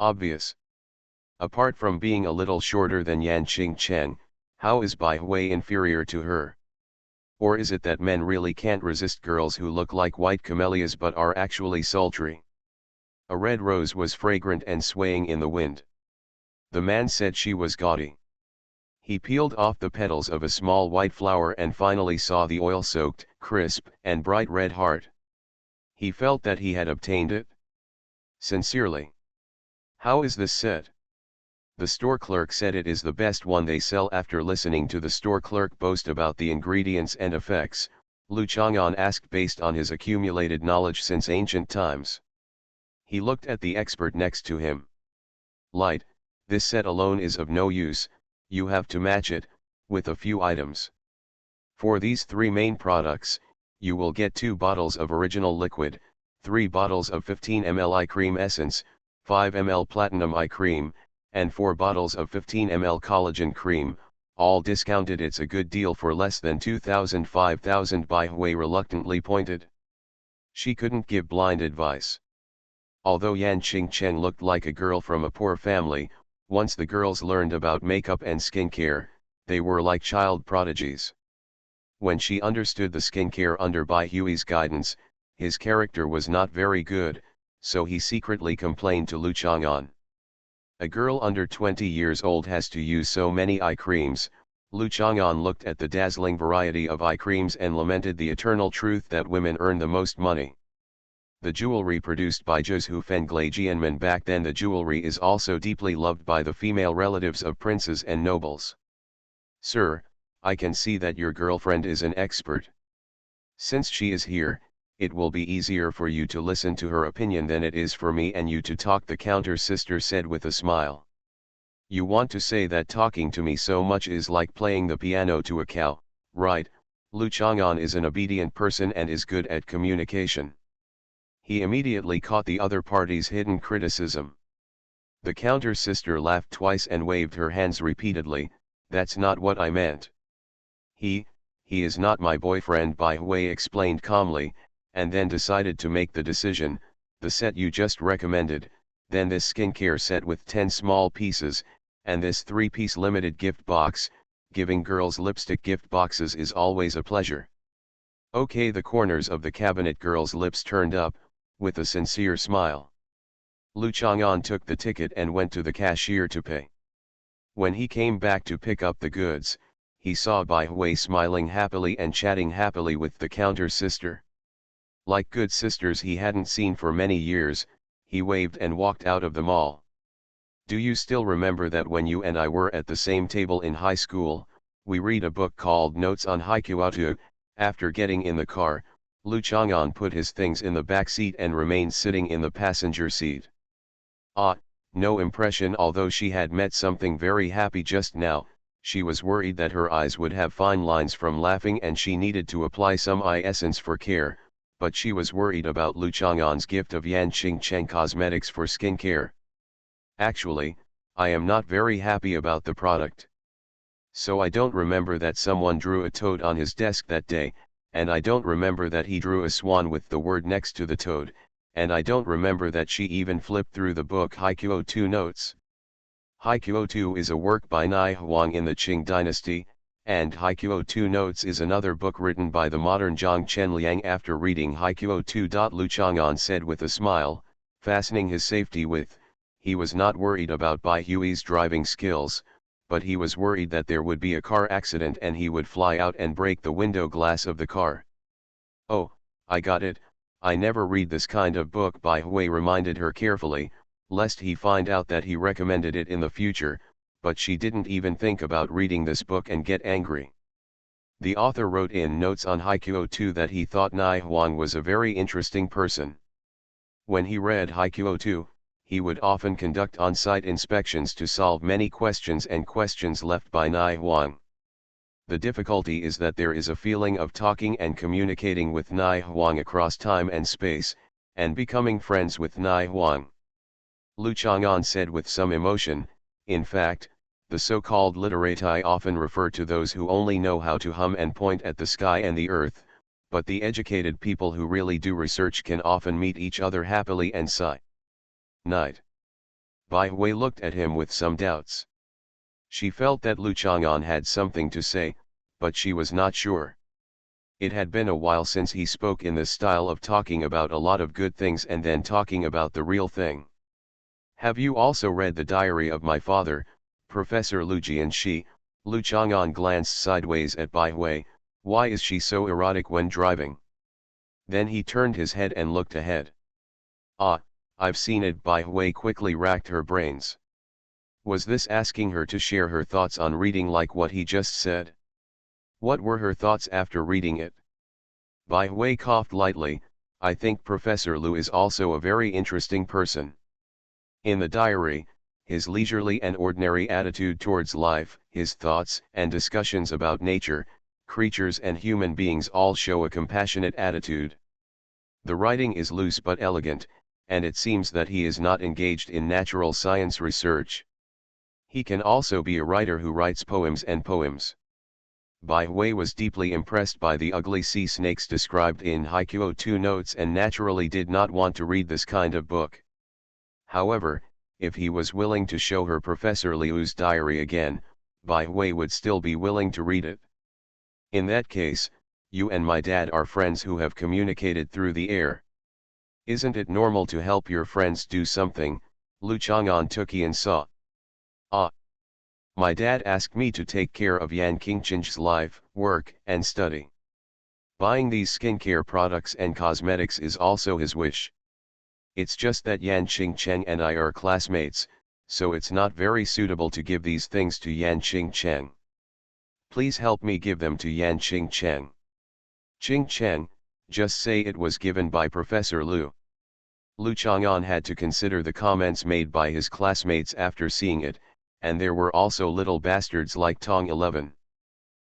Obvious. Apart from being a little shorter than Yan Qingcheng, how is Bai Hui inferior to her? Or is it that men really can't resist girls who look like white camellias but are actually sultry? A red rose was fragrant and swaying in the wind. The man said she was gaudy. He peeled off the petals of a small white flower and finally saw the oil-soaked, crisp, and bright red heart. He felt that he had obtained it. Sincerely. How is this set? The store clerk said it is the best one they sell. After listening to the store clerk boast about the ingredients and effects, Lu Chang'an asked based on his accumulated knowledge since ancient times. He looked at the expert next to him. Light, this set alone is of no use, you have to match it, with a few items. For these three main products, you will get 2 bottles of original liquid, 3 bottles of 15 ml eye cream essence, 5 ml platinum eye cream, and 4 bottles of 15 ml collagen cream, all discounted. It's a good deal for less than 5,000. Bai Hui reluctantly pointed. She couldn't give blind advice. Although Yan Qingcheng looked like a girl from a poor family, once the girls learned about makeup and skincare, they were like child prodigies. When she understood the skincare under Bai Hui's guidance, his character was not very good, so he secretly complained to Lu Chang'an. A girl under 20 years old has to use so many eye creams. Lu Chang'an looked at the dazzling variety of eye creams and lamented the eternal truth that women earn the most money. The jewelry produced by Zhou Fenglai Jianmen back then, the jewelry is also deeply loved by the female relatives of princes and nobles. Sir, I can see that your girlfriend is an expert. Since she is here, it will be easier for you to listen to her opinion than it is for me and you to talk, the counter-sister said with a smile. You want to say that talking to me so much is like playing the piano to a cow, right? Lu Chang'an is an obedient person and is good at communication. He immediately caught the other party's hidden criticism. The counter-sister laughed twice and waved her hands repeatedly. "That's not what I meant. He is not my boyfriend," Bai Hui explained calmly, and then decided to make the decision. "The set you just recommended, then this skincare set with 10 small pieces, and this 3-piece limited gift box. Giving girls lipstick gift boxes is always a pleasure." Okay, the corners of the cabinet girl's lips turned up, with a sincere smile. Lu Chang'an took the ticket and went to the cashier to pay. When he came back to pick up the goods, he saw Bai Hui smiling happily and chatting happily with the counter sister. Like good sisters he hadn't seen for many years, he waved and walked out of the mall. "Do you still remember that when you and I were at the same table in high school, we read a book called Notes on Haikyuatu?" After getting in the car, Lu Chang'an put his things in the back seat and remained sitting in the passenger seat. No impression. Although she had met something very happy just now, she was worried that her eyes would have fine lines from laughing and she needed to apply some eye essence for care, but she was worried about Lu Chang'an's gift of Yan Qingcheng cosmetics for skincare. "Actually, I am not very happy about the product. So I don't remember that someone drew a toad on his desk that day, and I don't remember that he drew a swan with the word next to the toad, and I don't remember that she even flipped through the book Haikyuo Notes. Haikyuo is a work by Nai Huang in the Qing dynasty, and Haikyuo Notes is another book written by the modern Zhang Chenliang." After reading Haikyuo, Lu Chang'an said with a smile, fastening his safety with, he was not worried about Bai Hui's driving skills, but he was worried that there would be a car accident and he would fly out and break the window glass of the car. "Oh, I got it, I never read this kind of book," Bai Hui reminded her carefully, lest he find out that he recommended it in the future, but she didn't even think about reading this book and get angry. The author wrote in Notes on Haikyuo that he thought Nai Huang was a very interesting person. When he read Haikyuo, he would often conduct on-site inspections to solve many questions and questions left by Nai Huang. The difficulty is that there is a feeling of talking and communicating with Nai Huang across time and space, and becoming friends with Nai Huang. Lu Chang'an said with some emotion, "In fact, the so-called literati often refer to those who only know how to hum and point at the sky and the earth, but the educated people who really do research can often meet each other happily and sigh." Night. Bai Hui looked at him with some doubts. She felt that Lu Chang'an had something to say, but she was not sure. It had been a while since he spoke in this style of talking about a lot of good things and then talking about the real thing. "Have you also read The Diary of My Father, Professor Lu Jianxi?" Lu Chang'an glanced sideways at Bai Hui. "Why is she so erotic when driving?" Then he turned his head and looked ahead. I've seen it." Bai Hui quickly racked her brains. Was this asking her to share her thoughts on reading like what he just said? What were her thoughts after reading it? Bai Hui coughed lightly. "I think Professor Lu is also a very interesting person. In the diary, his leisurely and ordinary attitude towards life, his thoughts and discussions about nature, creatures and human beings all show a compassionate attitude. The writing is loose but elegant, and it seems that he is not engaged in natural science research. He can also be a writer who writes poems and poems." Bai Hui was deeply impressed by the ugly sea snakes described in Haikyuo Notes and naturally did not want to read this kind of book. However, if he was willing to show her Professor Liu's diary again, Bai Hui would still be willing to read it. "In that case, you and my dad are friends who have communicated through the air. Isn't it normal to help your friends do something?" Lu Chang'an took in saw. My dad asked me to take care of Yan Qingcheng's life, work, and study. Buying these skincare products and cosmetics is also his wish. It's just that Yan Qingcheng and I are classmates, so it's not very suitable to give these things to Yan Qingcheng. Please help me give them to Yan Qingcheng. Qingcheng, just say it was given by Professor Lu." Lu Chang'an had to consider the comments made by his classmates after seeing it, and there were also little bastards like Tong 11.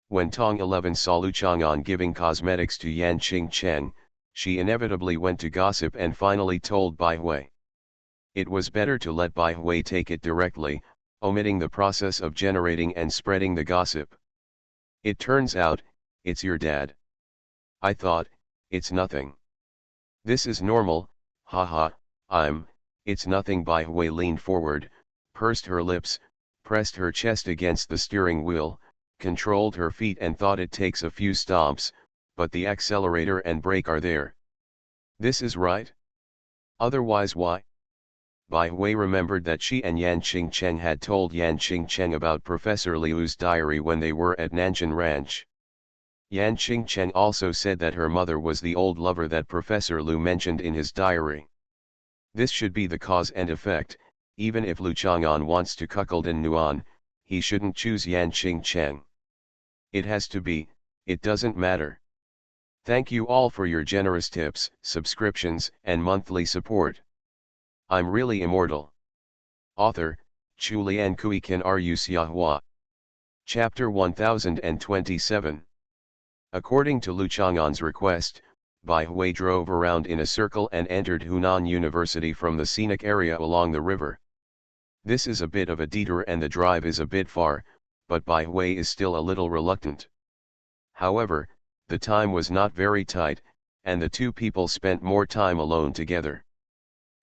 When Tong 11 saw Lu Chang'an giving cosmetics to Yan Qingcheng, she inevitably went to gossip and finally told Bai Hui. It was better to let Bai Hui take it directly, omitting the process of generating and spreading the gossip. It turns out, it's your dad. I thought, it's nothing. This is normal, haha, it's nothing. Bai Hui leaned forward, pursed her lips, pressed her chest against the steering wheel, controlled her feet and thought it takes a few stomps, but the accelerator and brake are there. This is right. Otherwise why? Bai Hui remembered that she and Yan Qingcheng had told Yan Qingcheng about Professor Liu's diary when they were at Nanjun Ranch. Yan Qingcheng also said that her mother was the old lover that Professor Liu mentioned in his diary. This should be the cause and effect. Even if Lu Chang'an wants to cuckold in Nuan, he shouldn't choose Yan Qingcheng. It has to be, it doesn't matter. Thank you all for your generous tips, subscriptions, and monthly support. I'm really immortal. Author, Chulian Kui Kan Ru Xiahua. Chapter 1027. According to Lu Chang'an's request, Bai Hui drove around in a circle and entered Hunan University from the scenic area along the river. This is a bit of a detour and the drive is a bit far, but Bai Hui is still a little reluctant. However, the time was not very tight, and the two people spent more time alone together.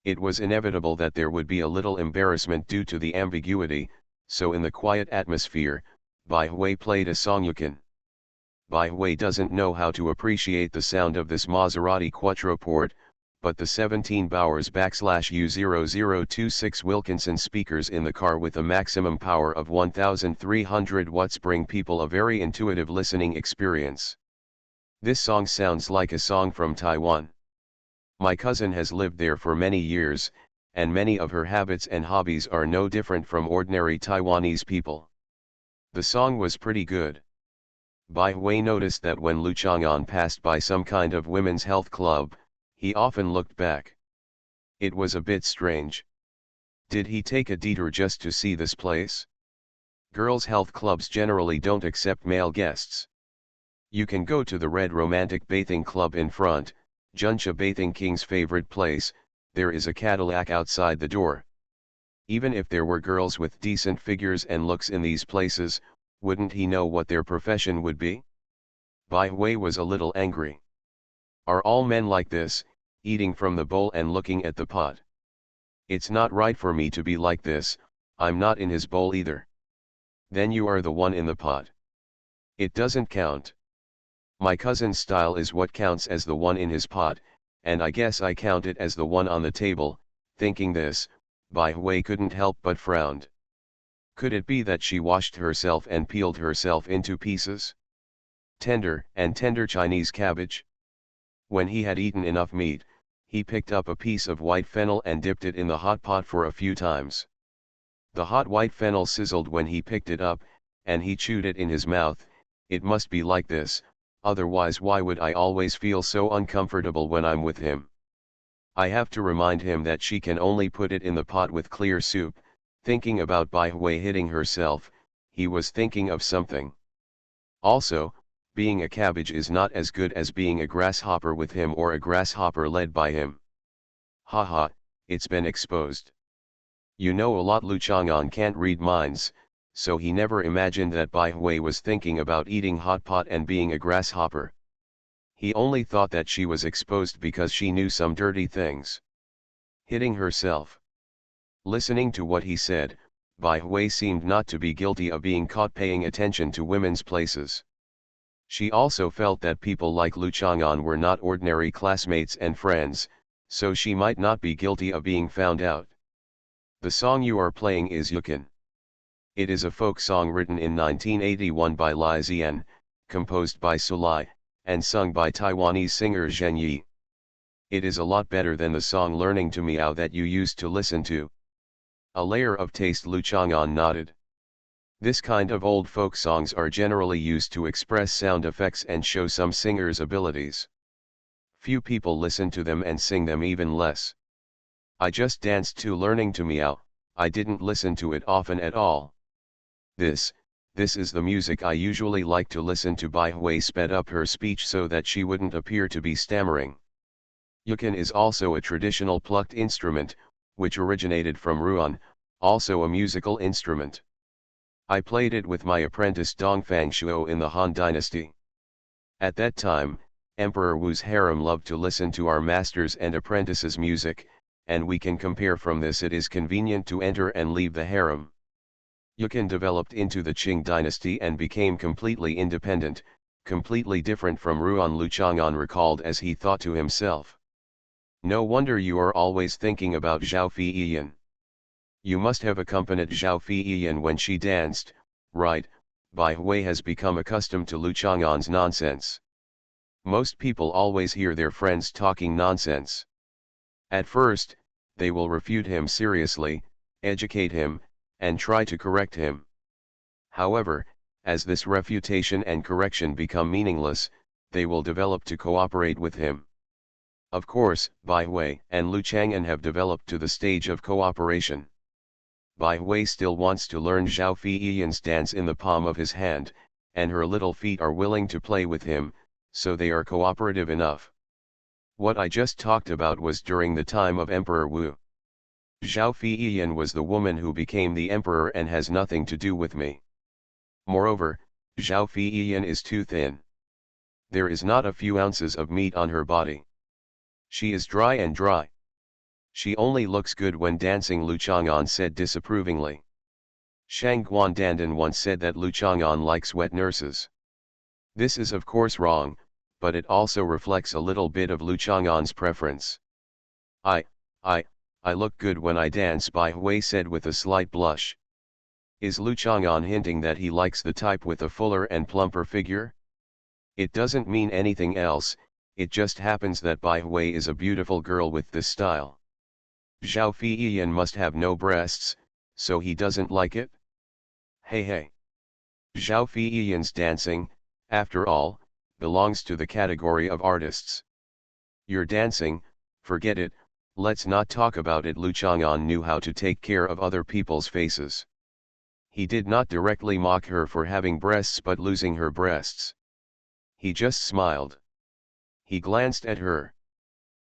It was inevitable that there would be a little embarrassment due to the ambiguity, so in the quiet atmosphere, Bai Hui played a song. Yukin. Bai Hui doesn't know how to appreciate the sound of this Maserati Quattroporte, but the 17 Bowers U0026 Wilkinson speakers in the car with a maximum power of 1300 watts bring people a very intuitive listening experience. This song sounds like a song from Taiwan. My cousin has lived there for many years, and many of her habits and hobbies are no different from ordinary Taiwanese people. The song was pretty good. Bai Hui noticed that when Lu Chang'an passed by some kind of women's health club, he often looked back. It was a bit strange. Did he take a detour just to see this place? Girls' health clubs generally don't accept male guests. You can go to the Red Romantic Bathing Club in front, Juncha Bathing King's favorite place. There is a Cadillac outside the door. Even if there were girls with decent figures and looks in these places, wouldn't he know what their profession would be? Bai Hui was a little angry. Are all men like this, eating from the bowl and looking at the pot? It's not right for me to be like this. I'm not in his bowl either. Then you are the one in the pot. It doesn't count. My cousin's style is what counts as the one in his pot, and I guess I count it as the one on the table. Thinking this, Bai Hui couldn't help but frowned. Could it be that she washed herself and peeled herself into pieces? Tender Chinese cabbage? When he had eaten enough meat, he picked up a piece of white fennel and dipped it in the hot pot for a few times. The hot white fennel sizzled when he picked it up, and he chewed it in his mouth. It must be like this, otherwise why would I always feel so uncomfortable when I'm with him? I have to remind him that she can only put it in the pot with clear soup. Thinking about Bai Hui hitting herself, he was thinking of something. Also, being a cabbage is not as good as being a grasshopper with him or a grasshopper led by him. Haha, it's been exposed. You know a lot. Lu Chang'an can't read minds, so he never imagined that Bai Hui was thinking about eating hot pot and being a grasshopper. He only thought that she was exposed because she knew some dirty things. Hitting herself. Listening to what he said, Bai Hui seemed not to be guilty of being caught paying attention to women's places. She also felt that people like Lu Chang'an were not ordinary classmates and friends, so she might not be guilty of being found out. The song you are playing is Yukin. It is a folk song written in 1981 by Lai Zian, composed by Su Lai, and sung by Taiwanese singer Zheng Yi. It is a lot better than the song Learning to Meow that you used to listen to. A layer of taste. Lu Chang'an nodded. This kind of old folk songs are generally used to express sound effects and show some singer's abilities. Few people listen to them and sing them, even less. I just danced to Learning to Meow, I didn't listen to it often at all. This This is the music I usually like to listen to. Bai Hui sped up her speech so that she wouldn't appear to be stammering. Yukan is also a traditional plucked instrument, which originated from Ruan, also a musical instrument. I played it with my apprentice Dongfang Shuo in the Han Dynasty. At that time, Emperor Wu's harem loved to listen to our masters and apprentices' music, and we can compare from this. It is convenient to enter and leave the harem. Yukan developed into the Qing dynasty and became completely independent, completely different from Ruan. Lu Chang'an recalled as he thought to himself. No wonder you are always thinking about Zhao Feiyan. You must have accompanied Zhao Feiyan when she danced, right? Bai Hui has become accustomed to Lu Chang'an's nonsense. Most people always hear their friends talking nonsense. At first, they will refute him seriously, educate him, and try to correct him. However, as this refutation and correction become meaningless, they will develop to cooperate with him. Of course, Bai Hui and Lu Chang'an have developed to the stage of cooperation. Bai Hui still wants to learn Zhao Feiyan's dance in the palm of his hand, and her little feet are willing to play with him, so they are cooperative enough. What I just talked about was during the time of Emperor Wu. Zhao Feiyan was the woman who became the emperor and has nothing to do with me. Moreover, Zhao Feiyan is too thin. There is not a few ounces of meat on her body. She is dry and dry. She only looks good when dancing, Lu Chang'an said disapprovingly. Shang Guandandan once said that Lu Chang'an likes wet nurses. This is of course wrong, but it also reflects a little bit of Lu Chang'an's preference. I look good when I dance, Bai Hui said with a slight blush. Is Lu Chang'an hinting that he likes the type with a fuller and plumper figure? It doesn't mean anything else, it just happens that Bai Hui is a beautiful girl with this style. Zhao Feiyan must have no breasts, so he doesn't like it? Hey. Zhao Feiyan's dancing, after all, belongs to the category of artists. You're dancing, forget it, let's not talk about it. Lu Chang'an knew how to take care of other people's faces. He did not directly mock her for having breasts but losing her breasts. He just smiled. He glanced at her.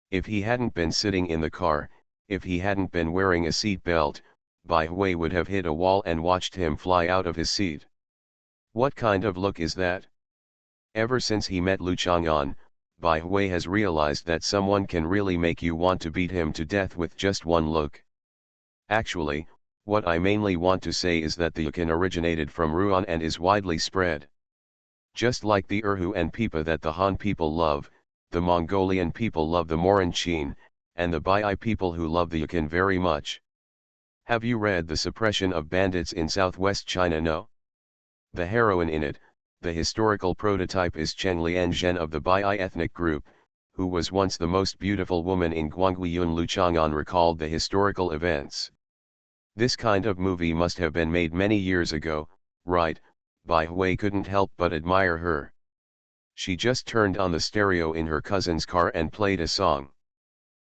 If he hadn't been sitting in the car, if he hadn't been wearing a seat belt, Bai Hui would have hit a wall and watched him fly out of his seat. What kind of look is that? Ever since he met Lu Chang'an, Bai Hui has realized that someone can really make you want to beat him to death with just one look. Actually, what I mainly want to say is that the Yukan originated from Ruan and is widely spread. Just like the Urhu and Pipa that the Han people love, the Mongolian people love the Moran Chin, and the Bai people who love the Yukan very much. Have you read The Suppression of Bandits in Southwest China? No? The heroine in it, the historical prototype, is Cheng Lianzhen of the Bai ethnic group, who was once the most beautiful woman in Guangyun. Lu Chang'an recalled the historical events. This kind of movie must have been made many years ago, right? Bai Hui couldn't help but admire her. She just turned on the stereo in her cousin's car and played a song.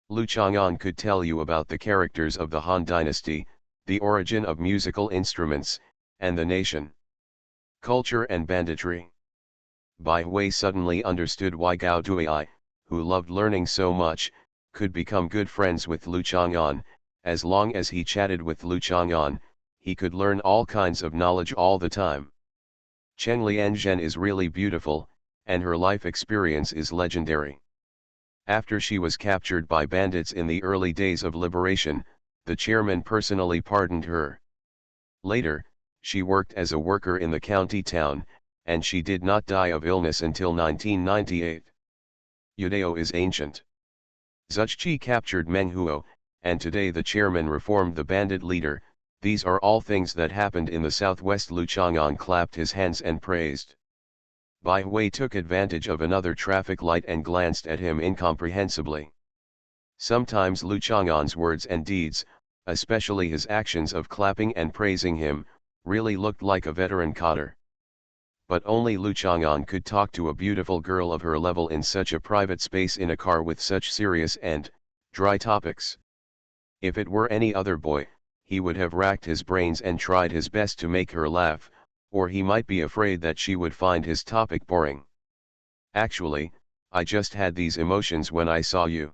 Lu Chang'an could tell you about the characters of the Han Dynasty, the origin of musical instruments, and the nation, culture and banditry. Bai Hui suddenly understood why Gao Dui, who loved learning so much, could become good friends with Lu Chang'an. As long as he chatted with Lu Chang'an, he could learn all kinds of knowledge all the time. Cheng Lianzhen is really beautiful, and her life experience is legendary. After she was captured by bandits in the early days of liberation, the chairman personally pardoned her. Later, she worked as a worker in the county town, and she did not die of illness until 1998. Yudao is ancient. Zuchi captured Meng Huo, and today the chairman reformed the bandit leader. These are all things that happened in the southwest. Lu Chang'an clapped his hands and praised. Bai Hui took advantage of another traffic light and glanced at him incomprehensibly. Sometimes Lu Chang'an's words and deeds, especially his actions of clapping and praising him, really looked like a veteran cotter. But only Lu Chang'an could talk to a beautiful girl of her level in such a private space in a car with such serious and dry topics. If it were any other boy, he would have racked his brains and tried his best to make her laugh, or he might be afraid that she would find his topic boring. Actually, I just had these emotions when I saw you.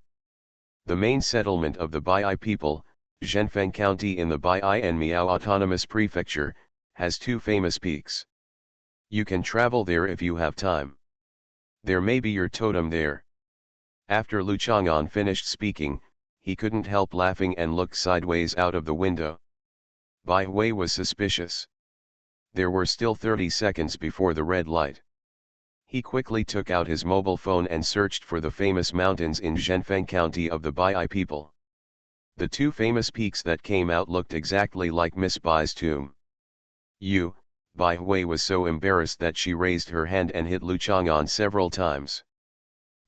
The main settlement of the Bai people, Zhenfeng County in the Bai and Miao Autonomous Prefecture, has two famous peaks. You can travel there if you have time. There may be your totem there. After Lu Chang'an finished speaking, he couldn't help laughing and looked sideways out of the window. Bai Hui was suspicious. There were still 30 seconds before the red light. He quickly took out his mobile phone and searched for the famous mountains in Zhenfeng County of the Bai people. The two famous peaks that came out looked exactly like Miss Bai's tomb. Bai Hui was so embarrassed that she raised her hand and hit Lu Chang'an several times.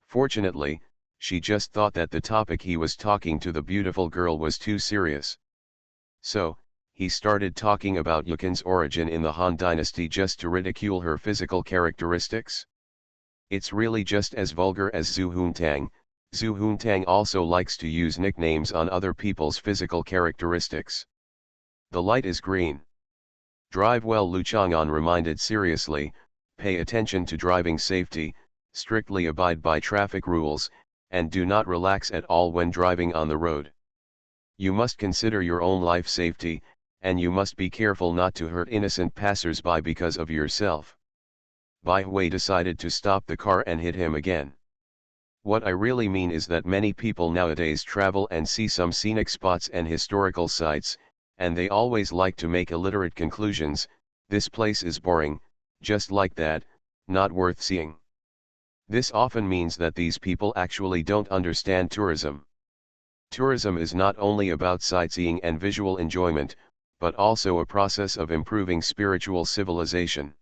Fortunately, she just thought that the topic he was talking to the beautiful girl was too serious. So, he started talking about Yukin's origin in the Han Dynasty just to ridicule her physical characteristics. It's really just as vulgar as Zhu Huntang. Zhu Huntang also likes to use nicknames on other people's physical characteristics. The light is green. Drive well, Lu Chang'an reminded seriously, pay attention to driving safety, strictly abide by traffic rules, and do not relax at all when driving on the road. You must consider your own life safety, and you must be careful not to hurt innocent passers-by because of yourself. Bai Hui decided to stop the car and hit him again. What I really mean is that many people nowadays travel and see some scenic spots and historical sites, and they always like to make illiterate conclusions. This place is boring, just like that, not worth seeing. This often means that these people actually don't understand tourism. Tourism is not only about sightseeing and visual enjoyment, but also a process of improving spiritual civilization.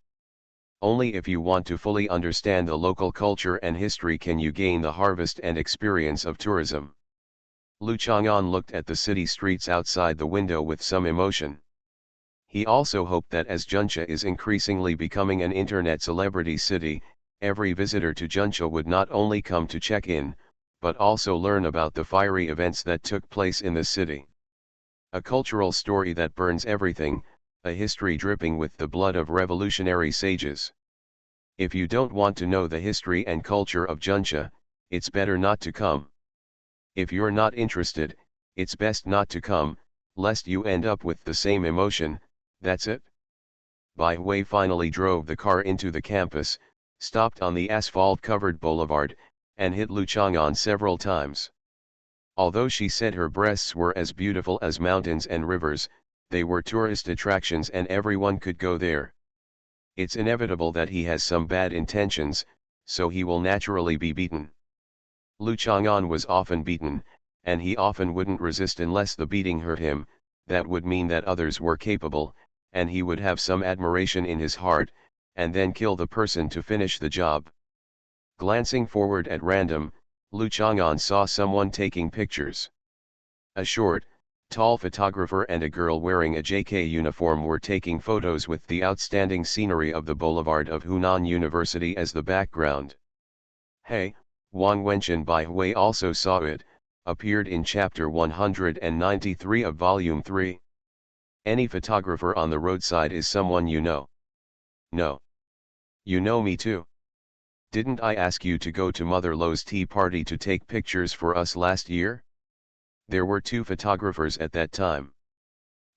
Only if you want to fully understand the local culture and history can you gain the harvest and experience of tourism. Lu Chang'an looked at the city streets outside the window with some emotion. He also hoped that as Juncha is increasingly becoming an internet celebrity city, every visitor to Juncha would not only come to check in, but also learn about the fiery events that took place in the city. A cultural story that burns everything, a history dripping with the blood of revolutionary sages. If you don't want to know the history and culture of Juncha, it's better not to come. If you're not interested, it's best not to come, lest you end up with the same emotion. That's it. Bai Hui finally drove the car into the campus, stopped on the asphalt-covered boulevard, and hit Lu Chang'an several times. Although she said her breasts were as beautiful as mountains and rivers, they were tourist attractions and everyone could go there. It's inevitable that he has some bad intentions, so he will naturally be beaten. Lu Chang'an was often beaten, and he often wouldn't resist unless the beating hurt him. That would mean that others were capable, and he would have some admiration in his heart, and then kill the person to finish the job. Glancing forward at random, Lu Chang'an saw someone taking pictures. A short, tall photographer and a girl wearing a JK uniform were taking photos with the outstanding scenery of the boulevard of Hunan University as the background. Hey, Wang Wenchen. Bai Hui also saw it, appeared in chapter 193 of volume 3. Any photographer on the roadside is someone you know. No. You know me too. Didn't I ask you to go to Mother Lo's tea party to take pictures for us last year? There were 2 photographers at that time.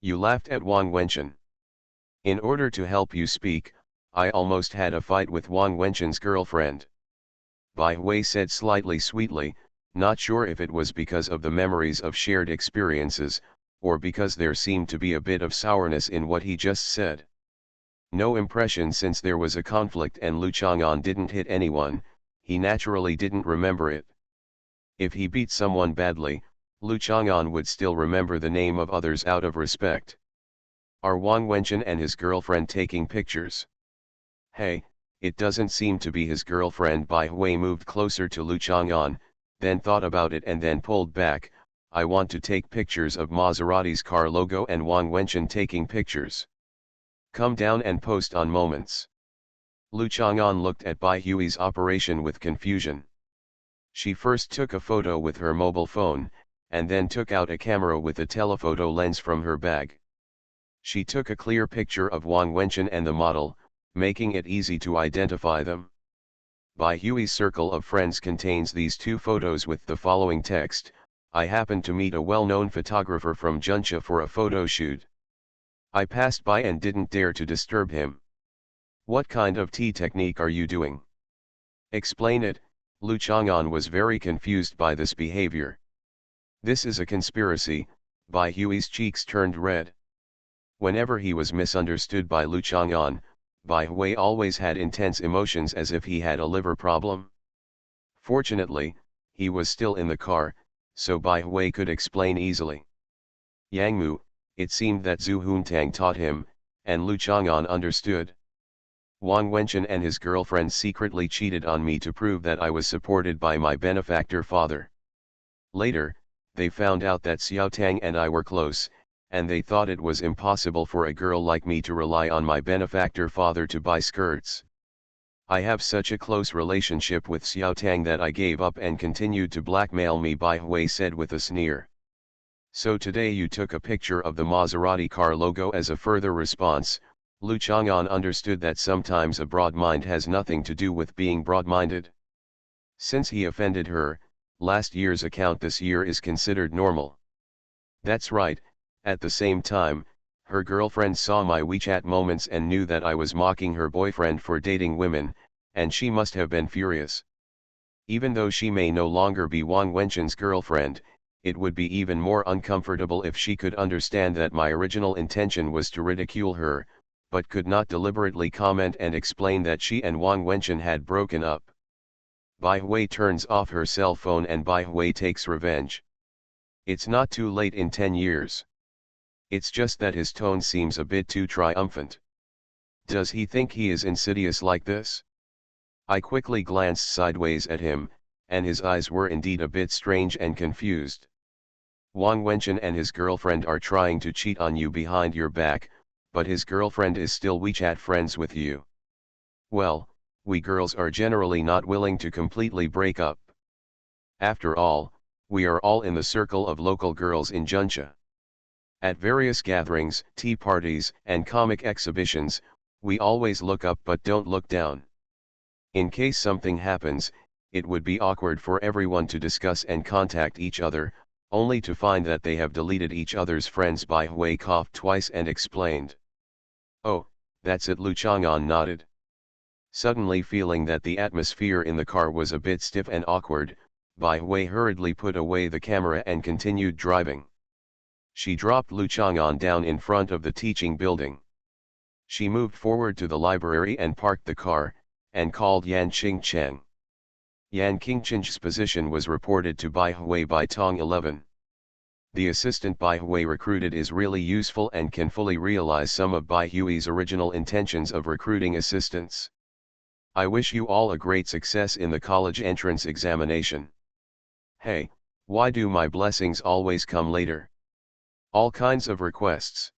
You laughed at Wang Wenchen. In order to help you speak, I almost had a fight with Wang Wenchen's girlfriend. Bai Hui said slightly sweetly, not sure if it was because of the memories of shared experiences, or because there seemed to be a bit of sourness in what he just said. No impression since there was a conflict and Lu Chang'an didn't hit anyone, he naturally didn't remember it. If he beat someone badly, Lu Chang'an would still remember the name of others out of respect. Are Wang Wenchen and his girlfriend taking pictures? Hey, it doesn't seem to be his girlfriend. Bai Hui moved closer to Lu Chang'an, then thought about it and then pulled back. I want to take pictures of Maserati's car logo and Wang Wenchen taking pictures. Come down and post on Moments. Lu Chang'an looked at Bai Hui's operation with confusion. She first took a photo with her mobile phone, and then took out a camera with a telephoto lens from her bag. She took a clear picture of Wang Wenchen and the model, making it easy to identify them. Bai Hui's circle of friends contains these two photos with the following text: I happened to meet a well-known photographer from Juncha for a photo shoot. I passed by and didn't dare to disturb him. What kind of tea technique are you doing? Explain it. Lu Chang'an was very confused by this behavior. This is a conspiracy. Bai Hui's cheeks turned red. Whenever he was misunderstood by Lu Chang'an, Bai Hui always had intense emotions as if he had a liver problem. Fortunately, he was still in the car, so Bai Hui could explain easily. Yang Mu, it seemed that Zhu Huntang taught him, and Lu Chang'an understood. Wang Wenchen and his girlfriend secretly cheated on me to prove that I was supported by my benefactor father. Later, they found out that Xiao Tang and I were close, and they thought it was impossible for a girl like me to rely on my benefactor father to buy skirts. I have such a close relationship with Xiao Tang that I gave up and continued to blackmail me, Bai Hui said with a sneer. So today you took a picture of the Maserati car logo as a further response. Lu Chang'an understood that sometimes a broad mind has nothing to do with being broad-minded. Since he offended her, last year's account this year is considered normal. That's right. At the same time, her girlfriend saw my WeChat moments and knew that I was mocking her boyfriend for dating women, and she must have been furious. Even though she may no longer be Wang Wenchen's girlfriend, it would be even more uncomfortable if she could understand that my original intention was to ridicule her, but could not deliberately comment and explain that she and Wang Wenchen had broken up. Bai Hui turns off her cell phone and Bai Hui takes revenge. It's not too late in 10 years. It's just that his tone seems a bit too triumphant. Does he think he is insidious like this? I quickly glanced sideways at him, and his eyes were indeed a bit strange and confused. Wang Wenchen and his girlfriend are trying to cheat on you behind your back, but his girlfriend is still WeChat friends with you. Well, we girls are generally not willing to completely break up. After all, we are all in the circle of local girls in Juncha. At various gatherings, tea parties, and comic exhibitions, we always look up but don't look down. In case something happens, it would be awkward for everyone to discuss and contact each other, only to find that they have deleted each other's friends. Bai Hui coughed twice and explained. Oh, that's it. Lu Chang'an nodded. Suddenly feeling that the atmosphere in the car was a bit stiff and awkward, Bai Hui hurriedly put away the camera and continued driving. She dropped Lu Chang'an down in front of the teaching building. She moved forward to the library and parked the car, and called Yan Qingcheng. Yan Qingcheng's position was reported to Bai Hui by Tong 11. The assistant Bai Hui recruited is really useful and can fully realize some of Bai Hui's original intentions of recruiting assistants. I wish you all a great success in the college entrance examination. Hey, why do my blessings always come later? All kinds of requests.